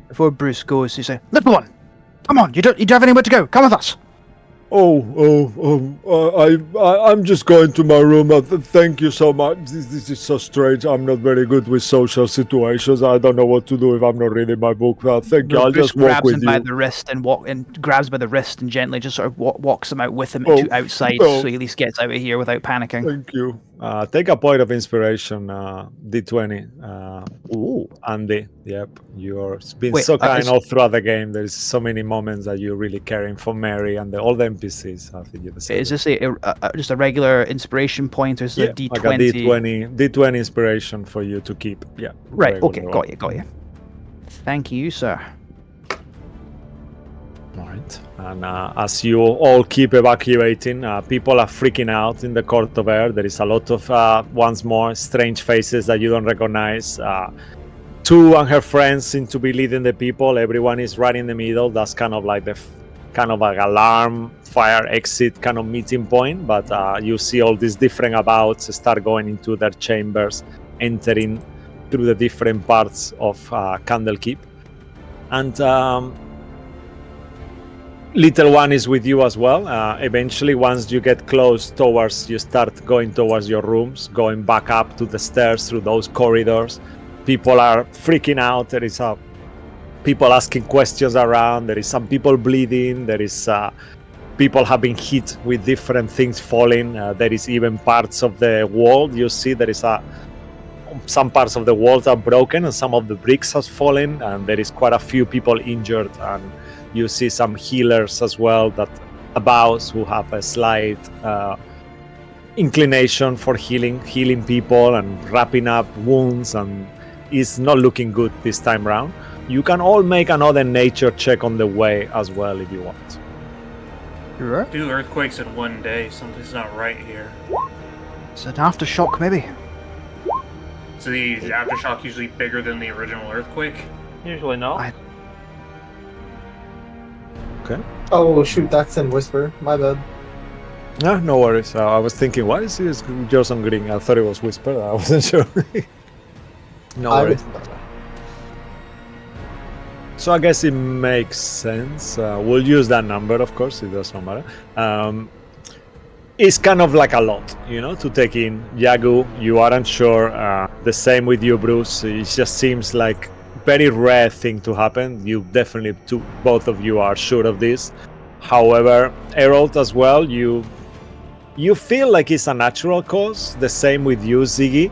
Before Bruce goes, he say, "Little one, come on! You don't have anywhere to go. Come with us." I'm just going to my room. Thank you so much. This is so strange. I'm not very good with social situations. I don't know what to do if I'm not reading my book. Thank you. I'll Bruce just walk grabs with him by you. the wrist and grabs by the wrist and gently just sort of walks him out with him Oh, to outside, oh. so he at least gets out of here without panicking. Thank you. Take a point of inspiration, D20. Ooh. Andy, yep, you're been Wait, so kind is- all throughout the game. There's so many moments that you're really caring for Mary and all the NPCs. I think you deserve Is this just a regular inspiration point, or is it a like D20? a D20 inspiration for you to keep. Yeah. Right. Okay. regular Got you. Thank you, sir. All right. And as you all keep evacuating, people are freaking out in the court of air. There is a lot of, once more, strange faces that you don't recognize. Two and her friends seem to be leading the people. Everyone is right in the middle. That's kind of like the kind of like alarm, fire exit kind of meeting point. But you see all these different abouts start going into their chambers, entering through the different parts of Kandlekeep. And little one is with you as well. Eventually, once you get close towards, you start going towards your rooms, going back up to the stairs through those corridors. People are freaking out. There is people asking questions around. There is some people bleeding. There is people have been hit with different things falling. There is even parts of the wall. You see there is some parts of the walls are broken and some of the bricks have fallen, and there is quite a few people injured. And you see some healers as well, that abows who have a slight inclination for healing people and wrapping up wounds, and is not looking good this time round. You can all make another nature check on the way as well if you want. Sure. 2 earthquakes in one day. Something's not right here. It's an aftershock, maybe. So the aftershock usually bigger than the original earthquake? Usually not. Oh shoot, that's in Whisper. My bad. No worries. I was thinking, why is this yours on green? I thought it was Whisper. I wasn't sure. No I worries. was- So I guess it makes sense. We'll use that number, of course. It does not matter. It's kind of like a lot, to take in. Yagu, you aren't sure. The same with you, Bruce. It just seems like very rare thing to happen. You definitely, both of you are sure of this. However, Errol as well, you feel like it's a natural cause. The same with you, Ziggy.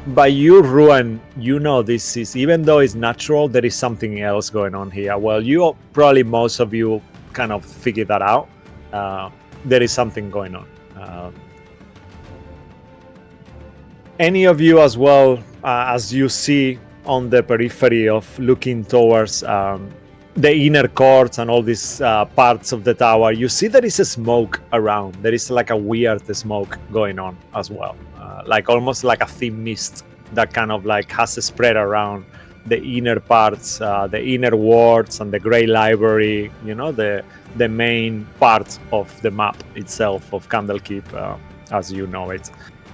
But you, Ruan, this is, even though it's natural, there is something else going on here. Well, probably most of you kind of figured that out. There is something going on. Any of you as well, as you see on the periphery of looking towards the inner courts and all these parts of the tower, you see there is a smoke around. There is like a weird smoke going on as well. Like almost like a thin mist that kind of like has spread around the inner parts, the inner wards and the Grey Library, the main part of the map itself of Kandlekeep, as you know it.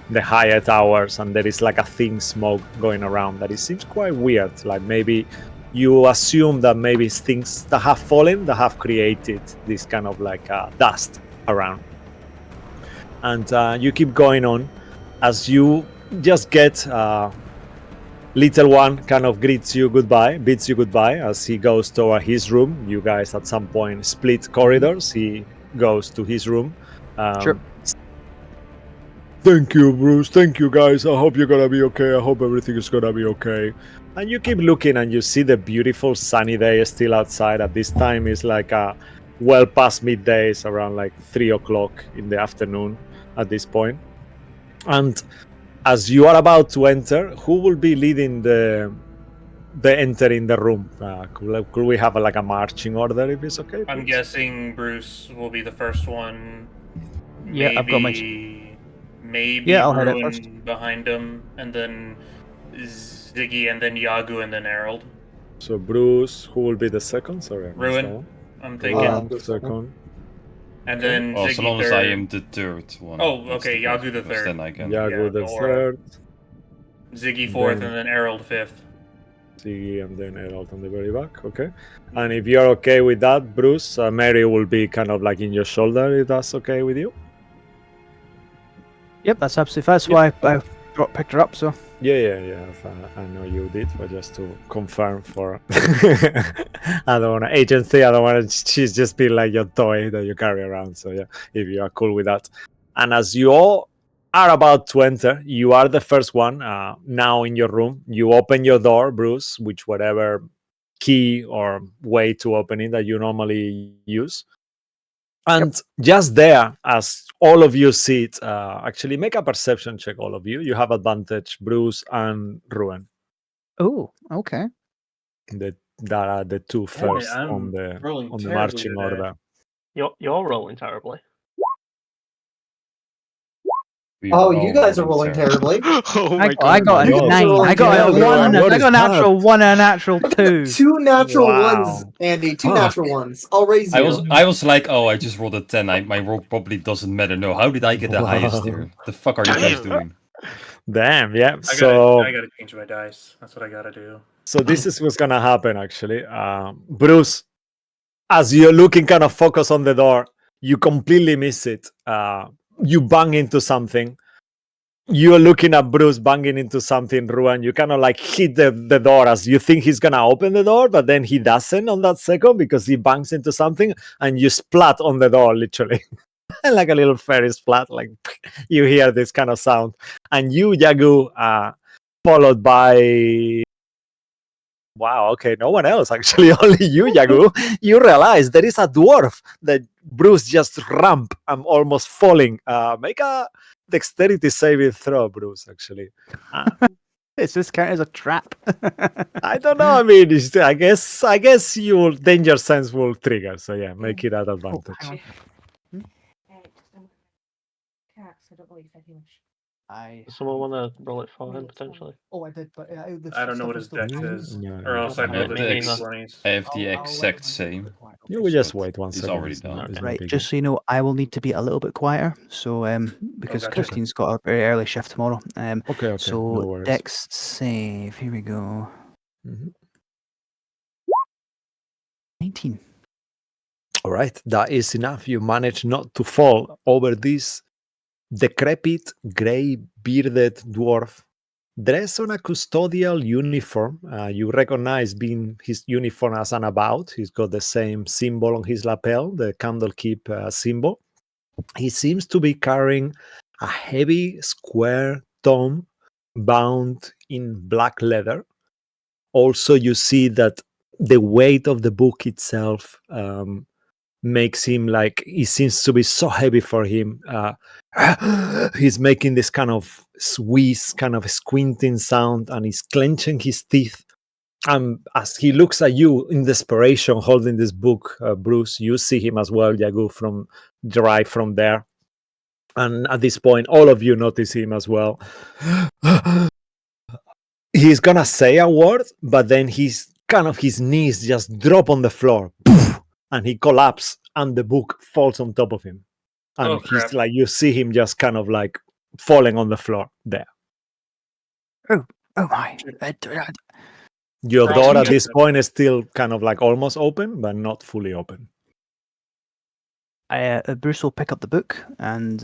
The higher towers, and there is like a thin smoke going around that it seems quite weird. Like maybe you assume that maybe it's things that have fallen that have created this kind of like dust around. And you keep going on as you just get Little one kind of bids you goodbye as he goes toward his room. You guys at some point split corridors. He goes to his room. Sure. Thank you, Bruce. Thank you, guys. I hope you're gonna be okay. I hope everything is gonna be okay. And you keep looking and you see the beautiful sunny day still outside. At this time, it's like well past midday. It's around like 3 o'clock in the afternoon at this point. And as you are about to enter, who will be leading the entering the room? Could we have like a marching order if it's okay? I'm please? guessing Bruce will be the first one. Yeah, I've got my- Maybe Yeah, I'll head out Ruin first. behind him, and then Ziggy, and then Yagu, and then Harold. So Bruce, who will be the second? Sorry, I missed Ruin. that one. I'm thinking. Ruin, the second. And then Well, Ziggy so long as third. I am the third one. Oh, that's okay, the Yagu question, the because third. Then I can. Yagu the or- third. Ziggy fourth, Then- and then Harold fifth. Siggy and then Herald on the very back. Okay. And if you're okay with that, Bruce, Mary will be kind of like in your shoulder. If that's okay with you? Yep, that's absolutely. That's why I picked her up. So Yeah. I know you did, but just to confirm for I don't want to agency. I don't want to. She's just been like your toy that you carry around. So yeah, if you are cool with that. And as you all are about to enter, you are the first one now in your room. You open your door, Bruce, which whatever key or way to open it that you normally use. And just there, as all of you see it, actually make a perception check, all of you. You have advantage, Bruce and Ruin. oh, okay. That are the two Damn it, first I'm on the rolling terribly marching today. order. You're rolling terribly. We Oh, were you all guys are rolling terribly. Oh I my got god. a You guys are 9. rolling I got a terribly. 1. And What I is got a natural that? 1 and a natural 2. Two natural Wow. ones, Andy. Two Fuck. natural ones. I'll raise you. I was like, oh, I just rolled a 10. My roll probably doesn't matter. No, how did I get the highest Wow. here? The fuck are you guys doing? Damn, yeah. I So gotta change my dice. That's what I gotta do. So this is what's gonna happen actually. Bruce, as you're looking kind of focus on the door, you completely miss it. You bang into something. You're looking at Bruce banging into something, Ruan. You kind of like hit the door as you think he's gonna open the door, but then he doesn't on that second because he bangs into something and you splat on the door literally. Like a little fairy splat, like you hear this kind of sound. And you, Yagu, followed by wow, okay, no one else actually, only you, Yagu. You realize there is a dwarf that Bruce just ramp. I'm almost falling. Make a dexterity saving throw, Bruce, actually. Is this count as a trap? I don't know. I mean, I guess your danger sense will trigger. So yeah, make it at advantage. hang on. Does someone want to roll it for him potentially? Oh, I did, but I don't know what his dex is, No, or else I'd I roll have the the d20s. I have the exact same. You will just but wait 1 he's second. already It's not- done. it's not Right, big. just so you know, I will need to be a little bit quieter. So, because gotcha. Christine's got a very early shift tomorrow. Okay. So no worries. Dex save. Here we go. Mhm. 19. All right, that is enough. You manage not to fall over this decrepit, gray bearded dwarf dressed on a custodial uniform. You recognize being his uniform as an about. He's got the same symbol on his lapel, the Kandlekeep symbol. He seems to be carrying a heavy square tome bound in black leather. Also, you see that the weight of the book itself makes him like it seems to be so heavy for him. He's making this kind of squeeze, kind of squinting sound, and he's clenching his teeth. And as he looks at you in desperation, holding this book, Bruce, you see him as well, Yagu, from right from there. And at this point, all of you notice him as well. He's gonna say a word, but then he's kind of his knees just drop on the floor. And he collapses and the book falls on top of him. And Oh, crap. he's like, you see him just kind of like falling on the floor there. Oh my. Your Cross door at check. this point is still kind of like almost open, but not fully open. Bruce will pick up the book and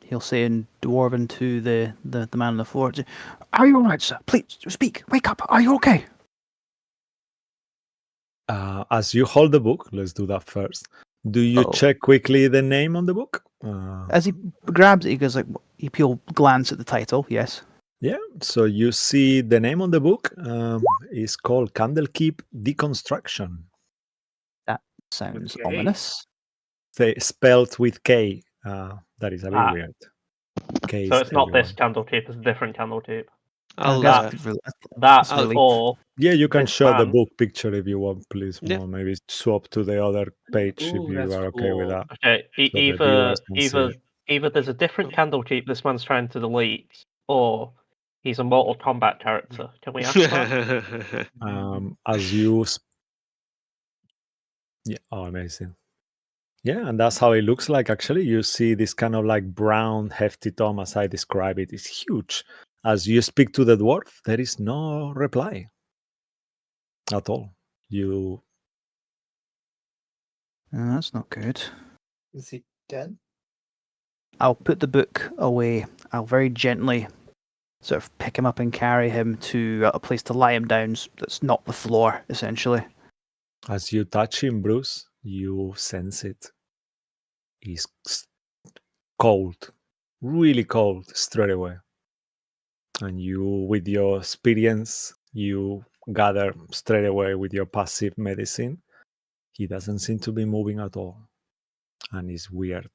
he'll say in Dwarven to the man on the floor, "Are you all right, sir? Please speak. Wake up. Are you okay?" As you hold the book, let's do that first. Do you Uh-oh. check quickly the name on the book? As he grabs it, he goes like, he'll glance at the title. Yes. Yeah, so you see the name on the book is called Kandlekeep Dekonstruction. That sounds Okay. ominous. Spelled with K. That is a bit weird. K So is it's not this everyone. Candlekeep, it's a different Candlekeep. I'll, That's That's I'll- all. Yeah, you can This show the man- book picture if you want, please. Yeah. Or maybe swap to the other page if Ooh, you that's are okay with cool. that. Okay, So the either viewers can see it. either there's a different Candlekeep this man's trying to delete, or he's a Mortal Kombat character. Can we ask that? As you yeah, oh, amazing. Yeah, and that's how it looks like. Actually, you see this kind of like brown hefty tome as I describe it. It's huge. As you speak to the dwarf, there is no reply at all. You That's not good. Is he dead? I'll put the book away. I'll very gently sort of pick him up and carry him to a place to lie him down that's not the floor, essentially. As you touch him, Bruce, you sense it. He's cold, really cold straight away. And you, with your experience, you gather straight away with your passive medicine. He doesn't seem to be moving at all. And it's weird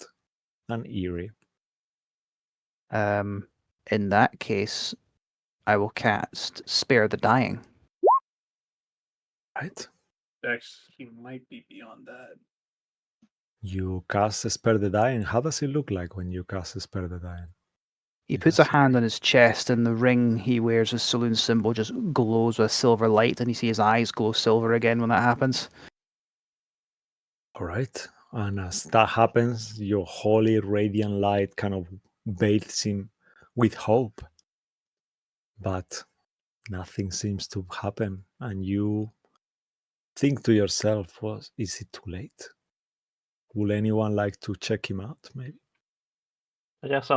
and eerie. In that case, I will cast Spare the Dying. Right? He might be beyond that. You cast Spare the Dying. How does it look like when you cast Spare the Dying? He puts a hand on his chest, and the ring he wears as Saloon symbol just glows with silver light, and you see his eyes glow silver again when that happens. All right. And as that happens, your holy radiant light kind of bathes him with hope. But nothing seems to happen. And you think to yourself, well, is it too late? Will anyone like to check him out, maybe? I guess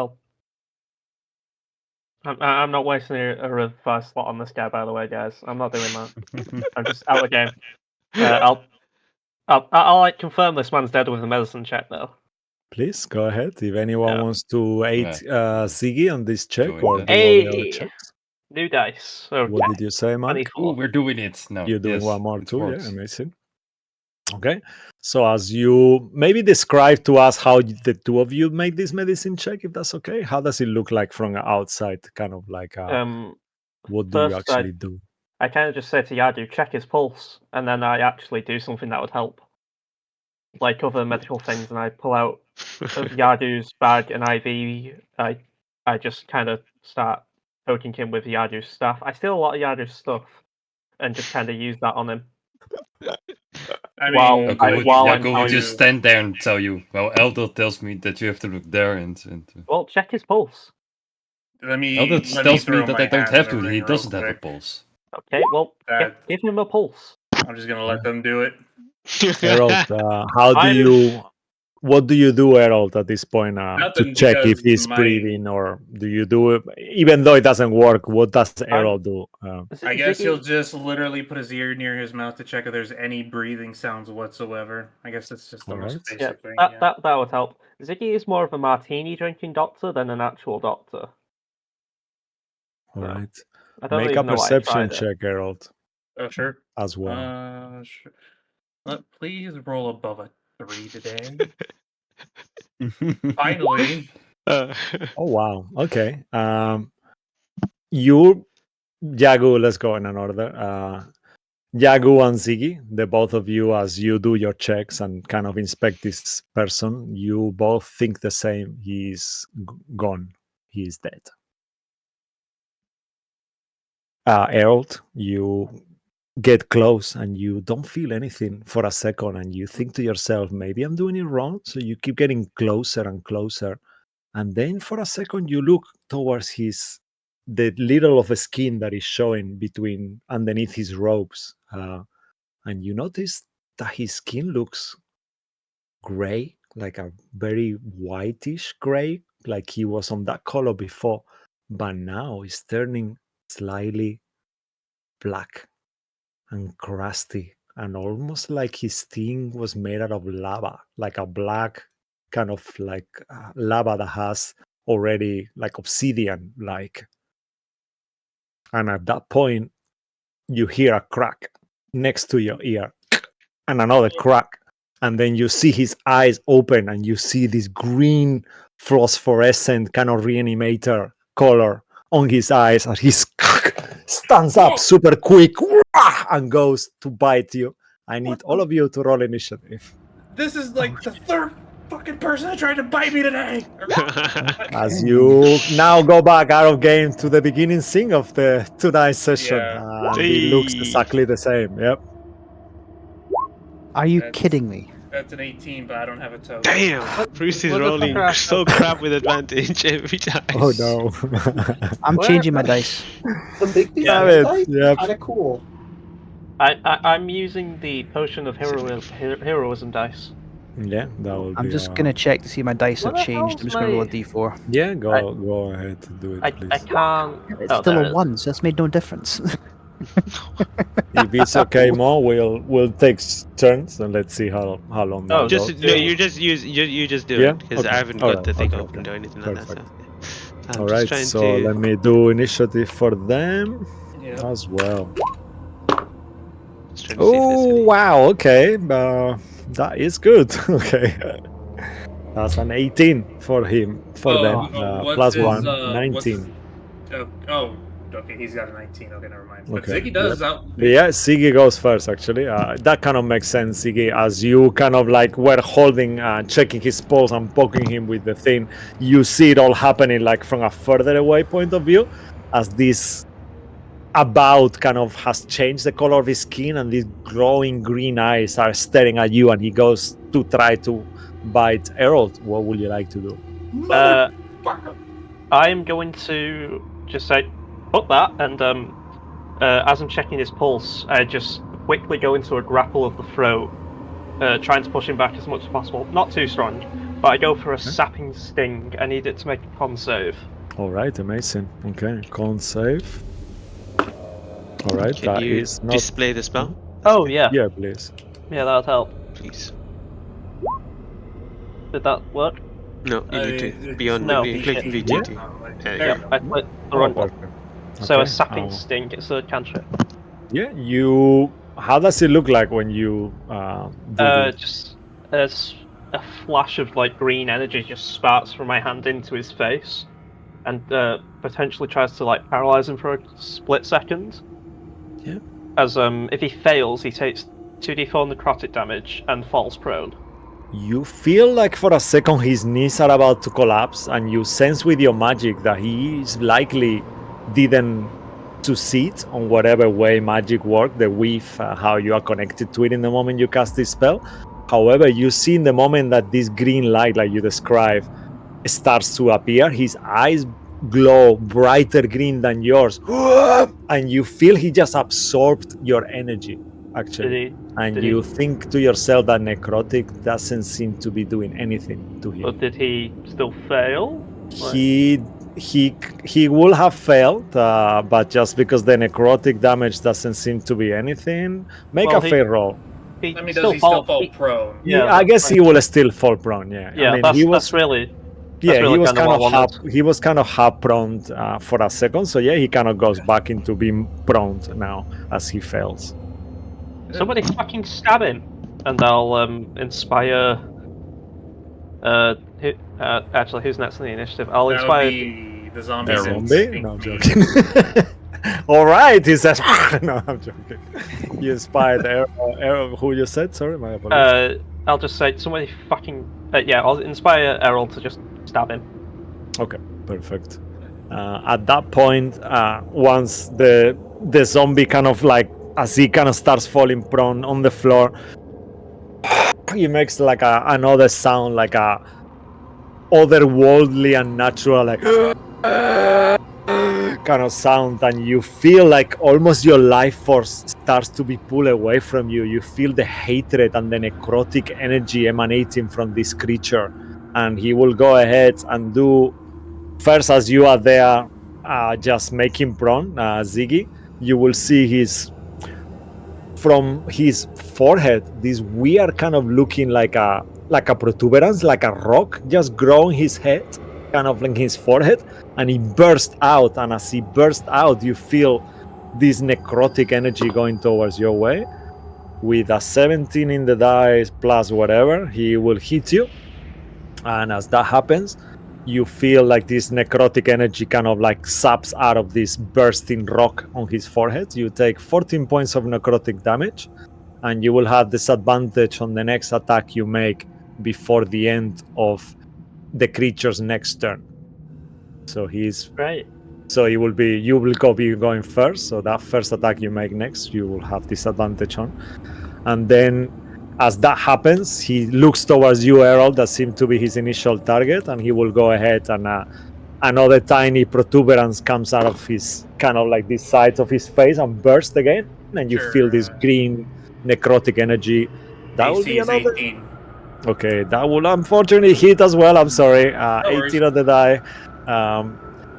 I'm not wasting a revive slot on this guy, by the way, guys. I'm not doing that. I'm just out of game. I'll like confirm this man's dead with a medicine check though. Please go ahead. If anyone Yeah. wants to aid Ziggy on this check Doing or that. do all the other Hey! checks. New dice. Okay. What did you say, Mark? 24. Ooh, we're doing it. No, You're doing yes, one more it too? works. Yeah, amazing. Okay. So as you maybe describe to us how the two of you make this medicine check, if that's okay. How does it look like from outside? Kind of like what do you First, actually do? I kind of just say to Yadu, check his pulse, and then I actually do something that would help. Like other medical things, and I pull out of Yadu's bag an IV. I just kind of start poking him with Yadu's staff. I steal a lot of Yadu's stuff and just kind of use that on him. I While mean, I- Jago while I'm would telling just you- stand there and tell you, well, Eldor tells me that you have to look there and Well, check his pulse. let me Eldor tells me throw that my I don't hat have in the to. He ring real doesn't have a quick. pulse. Okay, well, That- give him a pulse. I'm just gonna let them do it. Harold, how do I'm- you what do you do, Harold, at this point to Nothing, check if because he's my- breathing, or do you do it even though it doesn't work? What does Harold do? I guess Ziggy- he'll just literally put his ear near his mouth to check if there's any breathing sounds whatsoever. I guess that's just the most Alright. basic Yeah, thing. that would help. Ziggy is more of a martini drinking doctor than an actual doctor. All right. I don't Make a even know why I perception tried it. check, Harold, Oh, sure. as well. Sure. Please roll above a 3 today. Finally. Oh wow. Okay. You, Jagu, let's go in an order. Jagu and Ziggy, the both of you, as you do your checks and kind of inspect this person, you both think the same. He's gone. He's dead. Harold, you get close and you don't feel anything for a second, and you think to yourself, maybe I'm doing it wrong. So you keep getting closer and closer. And then for a second, you look towards the little of a skin that is showing between underneath his robes. And you notice that his skin looks gray, like a very whitish gray, like he was on that color before, but now it's turning slightly black and crusty, and almost like his skin was made out of lava, like a black kind of like lava that has already like obsidian like. And at that point, you hear a crack next to your ear and another crack. And then you see his eyes open and you see this green phosphorescent kind of reanimator color on his eyes, and he stands up super quick and goes to bite you. I need all of you to roll initiative. This is like the third fucking person that tried to bite me today. As you now go back out of game to the beginning scene of the tonight's session, Yeah. and it looks exactly the same. Yep. Are you That's- kidding me? That's an 18, but I don't have a token. Damn, Bruce is what the rolling fuck? so crap with advantage every time. Oh no. I'm Where- changing my dice. The big piece Yeah, of dice, yep. kind of cool. I'm using the potion of heroism dice. Yeah, that will I'm be. just gonna check to see if my dice What have the changed. hell's I'm just gonna roll a my- d4. Yeah, go ahead to do it, I please. can't. It's Oh, still there a it is. 1, so that's made no difference. If it's okay, Mo, we'll take turns and let's see how long that Oh, Just goes. no, you just use you just do Yeah? it because Okay. I haven't All got right. the thing Okay, opened okay. or anything like that. Perfect. So I'm All just right, trying so to. let me do initiative for them Yep. as well. Just trying to see if there's Oh any- wow! Okay, that is good. Okay, that's an 18 for him for them. what's Plus his, 1, what's 19. his- okay, he's got a 19. Okay, never mind. But Okay, Ziggy does yep. out. Yeah, Siggy goes first. Actually, that kind of makes sense, Siggy. As you kind of like were holding, checking his pulse and poking him with the thing, you see it all happening like from a further away point of view, as this about kind of has changed the color of his skin, and these glowing green eyes are staring at you, and he goes to try to bite Harold. What would you like to do? Motherfucker. I'm going to just say, "Fuck that!" And as I'm checking his pulse, I just quickly go into a grapple of the throat, trying to push him back as much as possible. Not too strong, but I go for a sapping sting. I need it to make a con save. All right, amazing. Okay, con save. All right, Can that you is not. display the spell? Oh yeah, Yeah, please. yeah, that'd help. Please. Did that work? No, you need to it's be on no, the click VTT. VTT. There Yeah, you Yep, go. I clicked the wrong one. perfect. So a Okay, sapping sting. It's a cantrip. Yeah, you. How does it look like when you do this? Just as a flash of like green energy just sparks from my hand into his face, and potentially tries to like paralyze him for a split second. Yeah. As if he fails, he takes 2d4 necrotic damage and falls prone. You feel like for a second his knees are about to collapse, and you sense with your magic that he is likely didn't succeed on whatever way magic worked, the weave, how you are connected to it in the moment you cast this spell. However, you see in the moment that this green light, like you described, starts to appear, his eyes glow brighter green than yours, and you feel he just absorbed your energy, actually. And did you he- think to yourself that necrotic doesn't seem to be doing anything to him. But did he still fail? He will have failed, but just because the necrotic damage doesn't seem to be anything, make Well, a fair roll. He I mean, does he still fall prone? Yeah, I guess he will still fall prone. Yeah, Yeah, I mean, that's, he was. that's really. Yeah, really he was kinda kind what of I half. wanted. He was kind of half prone for a second. So yeah, he kind of goes back into being prone now as he fails. Somebody fucking stab him, and I'll inspire. Actually, who's next on the initiative? I'll That would inspire. be the zombie. The Harold. zombie? No, I'm joking. All right, he says. No, I'm joking. You inspired Errol, who you said? Sorry, my apologies. I'll just say somebody fucking. Yeah, I'll inspire Errol to just stab him. Okay, perfect. At that point, once the zombie kind of like, as he kind of starts falling prone on the floor, he makes like another sound, like a otherworldly and natural, like kind of sound, and you feel like almost your life force starts to be pulled away from you. You feel the hatred and the necrotic energy emanating from this creature, and he will go ahead and do first, as you are there just making prone, Ziggy, you will see from his forehead this weird kind of looking like a protuberance, like a rock just growing his head, kind of like his forehead, and he burst out. And as he burst out, you feel this necrotic energy going towards your way. With a 17 in the dice plus whatever, he will hit you. And as that happens, you feel like this necrotic energy kind of like saps out of this bursting rock on his forehead. You take 14 points of necrotic damage, and you will have disadvantage on the next attack you make before the end of the creature's next turn. So he's Great. so you will be going first. So that first attack you make next, you will have disadvantage on. And then as that happens, he looks towards you, Errol, that seemed to be his initial target, and he will go ahead and another tiny protuberance comes out of his kind of like this side of his face and bursts again, and you feel this green necrotic energy. That will be AC is another. 18. Okay, that will unfortunately hit as well. I'm sorry. worries. 18 on the die.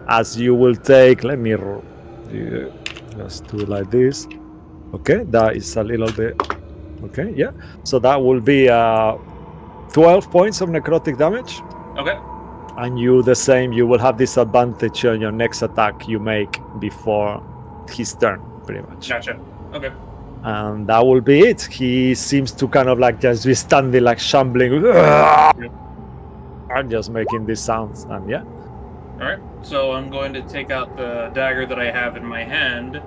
As you will take, let me just do it like this. Okay, that is a little bit. Okay, yeah. So that will be 12 points of necrotic damage. Okay. And you the same. You will have disadvantage on your next attack you make before his turn, pretty much. Gotcha. Okay. And that will be it. He seems to kind of like just be standing, like shambling, and just making these sounds. And yeah. All right. So I'm going to take out the dagger that I have in my hand.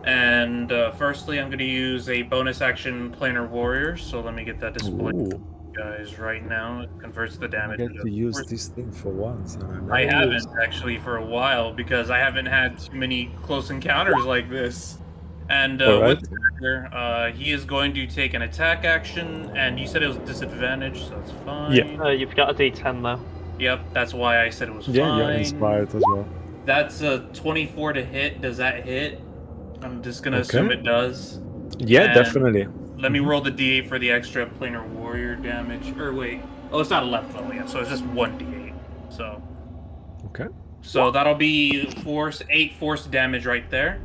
And firstly, I'm going to use a bonus action Planar Warrior. So let me get that displayed for you guys right now. It converts the I damage. get to use this thing for once. And I haven't actually for a while because I haven't had too many close encounters like this. And with the dagger, he is going to take an attack action. And you said it was disadvantage, so that's fine. Yeah. You've got a D10 though. Yep, that's why I said it was fine. Yeah, you're inspired as well. That's a 24 to hit. Does that hit? I'm just gonna assume it does. Yeah, And definitely. Let me roll the D8 for the extra Planar Warrior damage. Or wait, oh, it's not a left level yet, so it's just 1D8. So. Okay. So that'll be 8 force damage right there.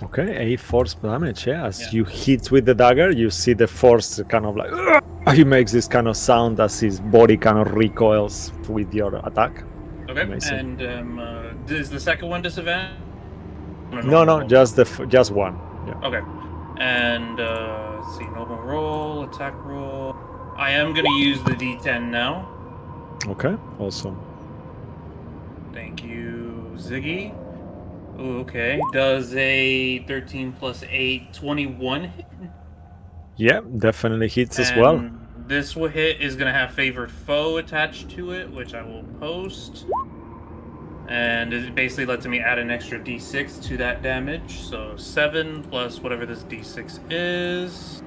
Okay, 8 force damage. Yeah, as you hit with the dagger, you see the force kind of like he makes this kind of sound as his body kind of recoils with your attack. Okay. Amazing. And is the second one disadvantage? No, just one. Yeah. Okay. And let's see, normal roll, attack roll. I am gonna use the D10 now. Okay, awesome. Thank you, Ziggy. Ooh, okay. Does a 13 plus 8, 21 hit? Yeah, definitely hits as well. This hit is gonna have favored foe attached to it, which I will post. And it basically lets me add an extra d6 to that damage. So 7 plus whatever this d6 is.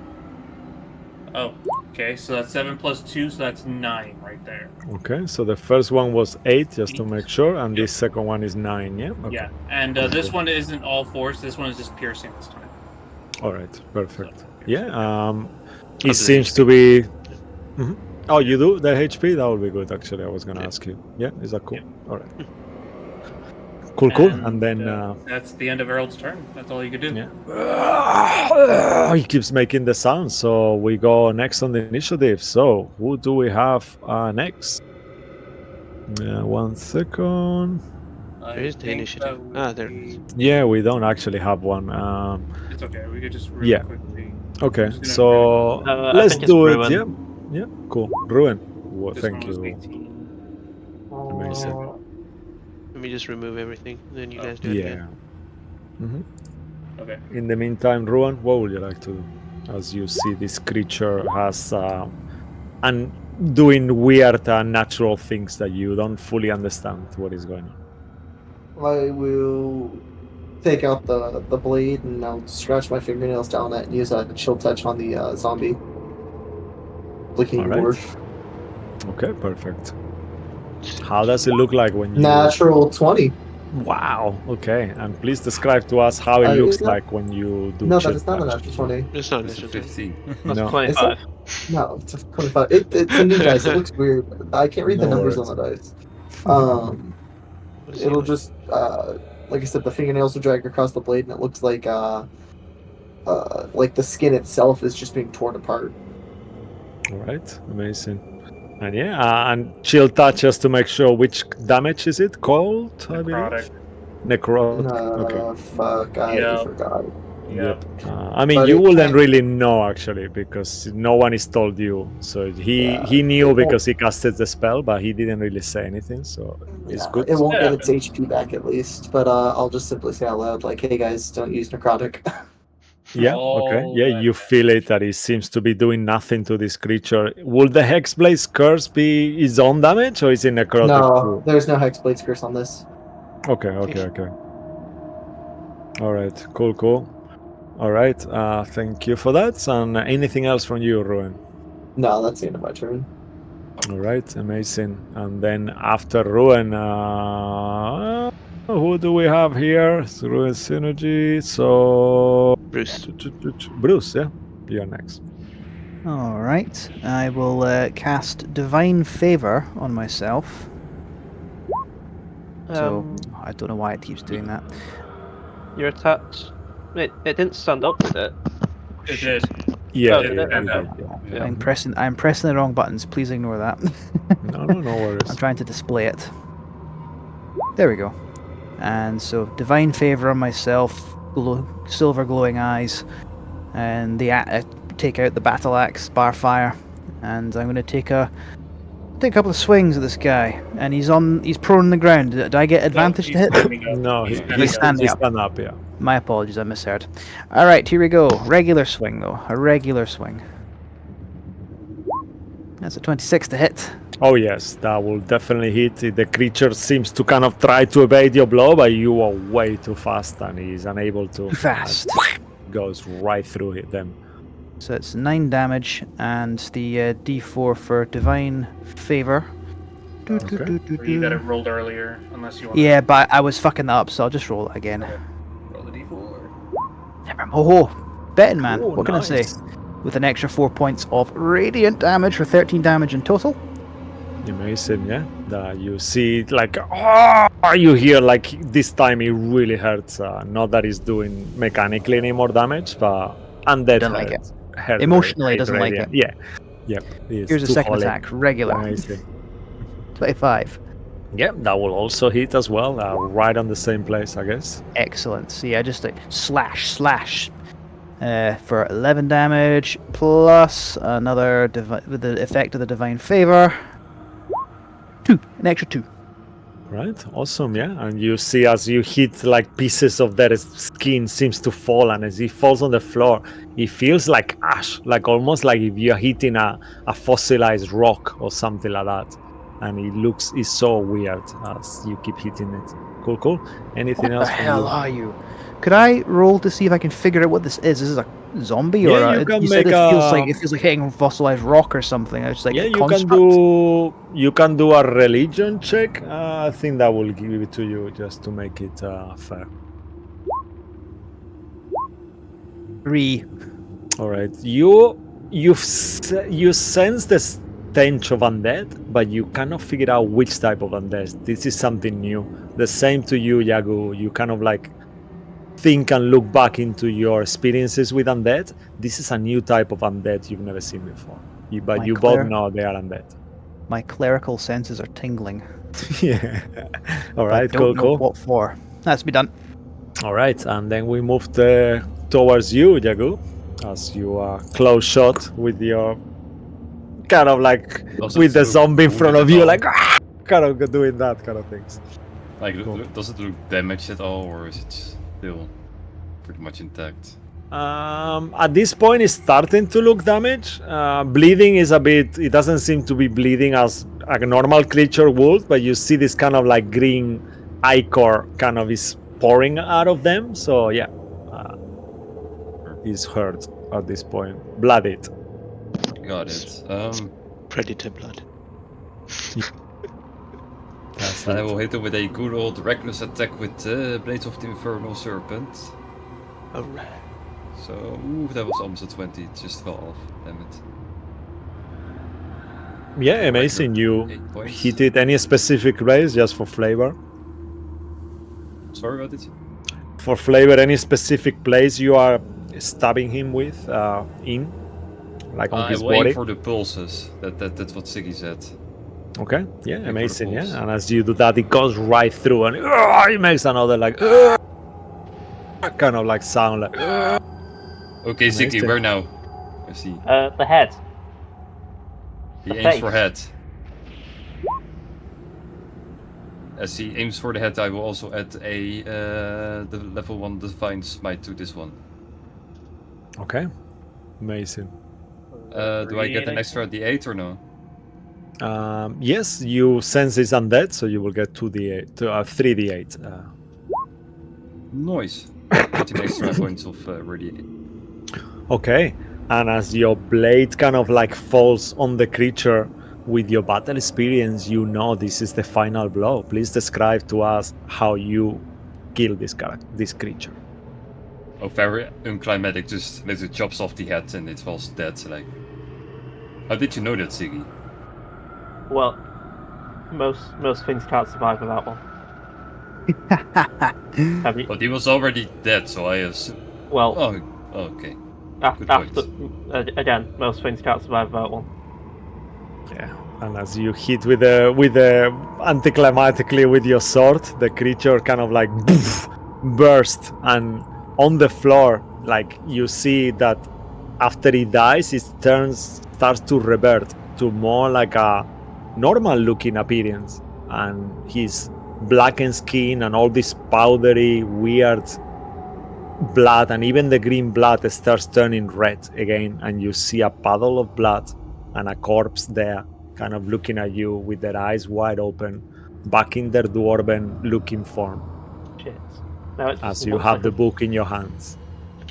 Oh, okay. So that's 7 plus 2, so that's 9 right there. Okay, so the first one was 8, just to make sure, and this second one is 9, yeah? Okay. Yeah, and this one isn't all force. This one is just piercing this time. All right, perfect. Yeah, it seems to be... Oh, you do the HP? That would be good, actually. I was going to ask you. Yeah, is that cool? All right. Cool. And then... that's the end of Earl's turn. That's all you could do. Yeah. He keeps making the sound, so we go next on the initiative. So, who do we have next? 1 second. Where is the initiative? There it is. Yeah, we don't actually have one. It's okay. We could just really quickly. Okay, so let's do it. Ruin. Yeah, cool. Ruin. Well, This thank one was you. 18. Amazing. Let me just remove everything, then you guys do it Yeah. again. Okay. In the meantime, Ruan, what would you like to do? As you see, this creature has and doing weird natural things that you don't fully understand what is going on. I will take out the blade and I'll scratch my fingernails down it and use a chill touch on the zombie. Looking dwarf. Okay, perfect. How does it look like when you... Natural 20. Wow. Okay. And please describe to us how it looks Is that- like when you do No, chill that is not a touch. natural 20. It's not It's a initiative. 15. That's No. 25. No, it's a 25. It's a new dice. It looks weird. I can't read the No numbers worries. on the dice. What is he It'll like? just like I said, the fingernails will drag across the blade, and it looks like the skin itself is just being torn apart. All right. Amazing. And yeah, and chill touch just to make sure which damage is it? Cold, I Necrotic. believe. Necrotic. Okay. Fuck, I Yep. forgot. Yep. I mean, But you it wouldn't can't- really know actually because no one has told you. So he knew it won't- because he casted the spell, but he didn't really say anything. So it's good. It won't get Yeah. its HP back at least, but I'll just simply say out loud, like, "Hey guys, don't use necrotic." Yeah. Okay. All Yeah, right. you feel it that it seems to be doing nothing to this creature. Would the Hexblade's curse be its own damage or is it necrotic No, too? there's no Hexblade's curse on this. Okay. All right. Cool. All right. Thank you for that. And anything else from you, Ruin? No, that's the end of my turn. All right, amazing. And then after Ruin, who do we have here? So Ruin Synergy. So Bruce. Bruce, yeah, you're next. All right. I will cast Divine Favor on myself. So I don't know why it keeps doing that. Your attacks. It didn't stand up, did it? It did. Yeah, Oh, yeah, yeah, you yeah. did, yeah. Yeah. I'm pressing the wrong buttons. Please ignore that. No worries. I'm trying to display it. There we go. And so Divine Favor on myself, silver glowing eyes, and take out the battle axe, Barfire, and I'm going to take a couple of swings at this guy, and he's prone on the ground. Do I get advantage to hit? No, He's he's standing up. stand up, yeah. My apologies, I misheard. All right, here we go. Regular swing though, a regular swing. That's a 26 to hit. Oh yes, that will definitely hit. The creature seems to kind of try to evade your blow, but you are way too fast, and he's unable to. Too fast. Goes right through them. So it's 9 damage, and the D4 for Divine Favor. Okay. Or you got it rolled earlier, unless you want. Yeah, but I was fucking that up, so I'll just roll it again. Roll the d4. Oh, betting man. Oh, what can I say? nice. With an extra 4 points of radiant damage for 13 damage in total. Amazing, yeah. You see, like, oh, you hear, like, this time it really hurts. Not that it's doing mechanically any more damage, but undead Don't like hurts. Hurt Emotionally, hate doesn't like radiant. it. Yeah. Yep. It's Here's a too second holy. attack, regular. Amazing. 25. Yeah, that will also hit as well. Right on the same place, I guess. Excellent. So yeah, just like slash for 11 damage plus another with the effect of the Divine Favor. An extra 2. Right, awesome, yeah. And you see as you hit, like, pieces of their skin seems to fall, and as he falls on the floor, it feels like ash, like almost like if you're hitting a fossilized rock or something like that. And it's so weird as you keep hitting it. Cool. Anything What else the from hell you? are you? Could I roll to see if I can figure out what this is? Is this a zombie or Yeah, you can said make it a- feels like hitting a fossilized rock or something. It's like Yeah, a you can do a religion check. I think that will give it to you just to make it fair. 3. All right, you sense the stench of undead, but you cannot figure out which type of undead. This is something new. The same to you, Yagu. You kind of like think and look back into your experiences with undead. This is a new type of undead you've never seen before. But My you cler- both know they are undead. My clerical senses are tingling. Yeah. All but I right, don't know cool. what for. That's be done. All right, and then we moved towards you, Yagu, as you are close shot with your kind of like Does it with the look zombie in front wounded of at you, all? like kind of doing that kind of things. Like, does it look damaged at all, or is it still pretty much intact? At this point, it's starting to look damaged. Bleeding is a bit. It doesn't seem to be bleeding as a normal creature would, but you see this kind of like green ichor kind of is pouring out of them. So yeah, he's hurt at this point, bloodied. Got it. Predator blood. That's I it. will hit him with a good old reckless attack with Blades of the Infernal Serpent. Alright. So, ooh, that was almost a 20. It just fell off. Damn it. Yeah, amazing. You 8 points. hit it any specific race just for flavor? Sorry, what did you? For flavor, any specific place you are stabbing him with in? Like on I his will aim body? for the pulses. That's what Siggy said. Okay, yeah, for the amazing, pulse. yeah. And as you do that, it goes right through and it makes another like kind of like sound like. Okay, Siggy, Amazing. where now? I see. The head. He The aims for face. head. As he aims for the head, I will also add a the level 1 Divine Smite to this one. Okay, amazing. Do I get an extra D8 or no? Yes, you sense it's undead, so you will get 2d8, 3d8. Nice. 13 extra points of radiate. Okay, and as your blade kind of like falls on the creature with your battle experience, you know this is the final blow. Please describe to us how you kill this creature. Oh, very unclimatic. Just literally chops off the head and it falls dead. Like, how did you know that, Siggy? Well, most things can't survive without one. Have you? But he was already dead, so I assume. Well, Oh, okay. Good after point. again, most things can't survive without one. Yeah, and as you hit with the anticlimactically with your sword, the creature kind of like burst, and on the floor, like you see that after it dies, it starts to revert to more like a normal-looking appearance, and his blackened skin and all this powdery, weird blood, and even the green blood starts turning red again, and you see a puddle of blood and a corpse there, kind of looking at you with their eyes wide open, back in their dwarven looking form, Shit. Now it as just you looks have like the book in your hands.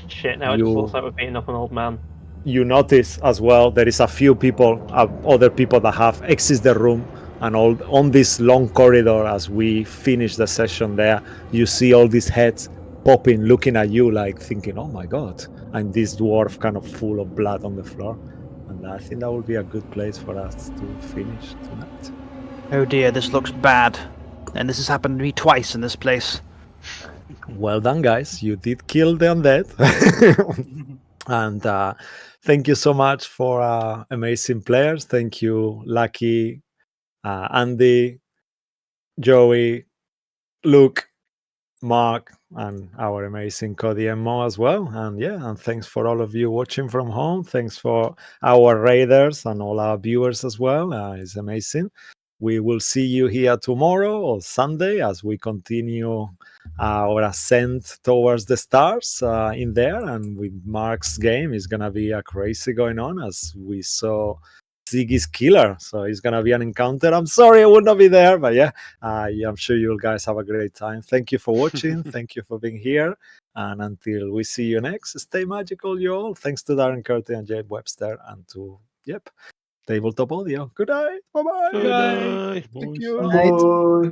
shit. Now it just looks like we're beating up an old man. You notice as well there is a few people, other people that have exited the room, and all on this long corridor as we finish the session there, you see all these heads popping, looking at you like thinking, oh my god, and this dwarf kind of full of blood on the floor. And I think that would be a good place for us to finish tonight. Oh dear, this looks bad. And this has happened to me twice in this place. Well done, guys. You did kill the undead. And thank you so much for amazing players. Thank you, Lucky, Andy, Joey, Luke, Mark, and our amazing Cody and Mo as well. And yeah, and thanks for all of you watching from home. Thanks for our raiders and all our viewers as well. It's amazing. We will see you here tomorrow or Sunday as we continue our ascent towards the stars in there. And with Mark's game, it's going to be a crazy going on as we saw Ziggy's killer. So it's going to be an encounter. I'm sorry I will not be there, but yeah, I'm sure you guys have a great time. Thank you for watching. Thank you for being here. And until we see you next, stay magical, you all. Thanks to Darren Curtin and Jade Webster and to, Tabletop Audio. Good night. Bye bye. Good night. Thank you. Bye.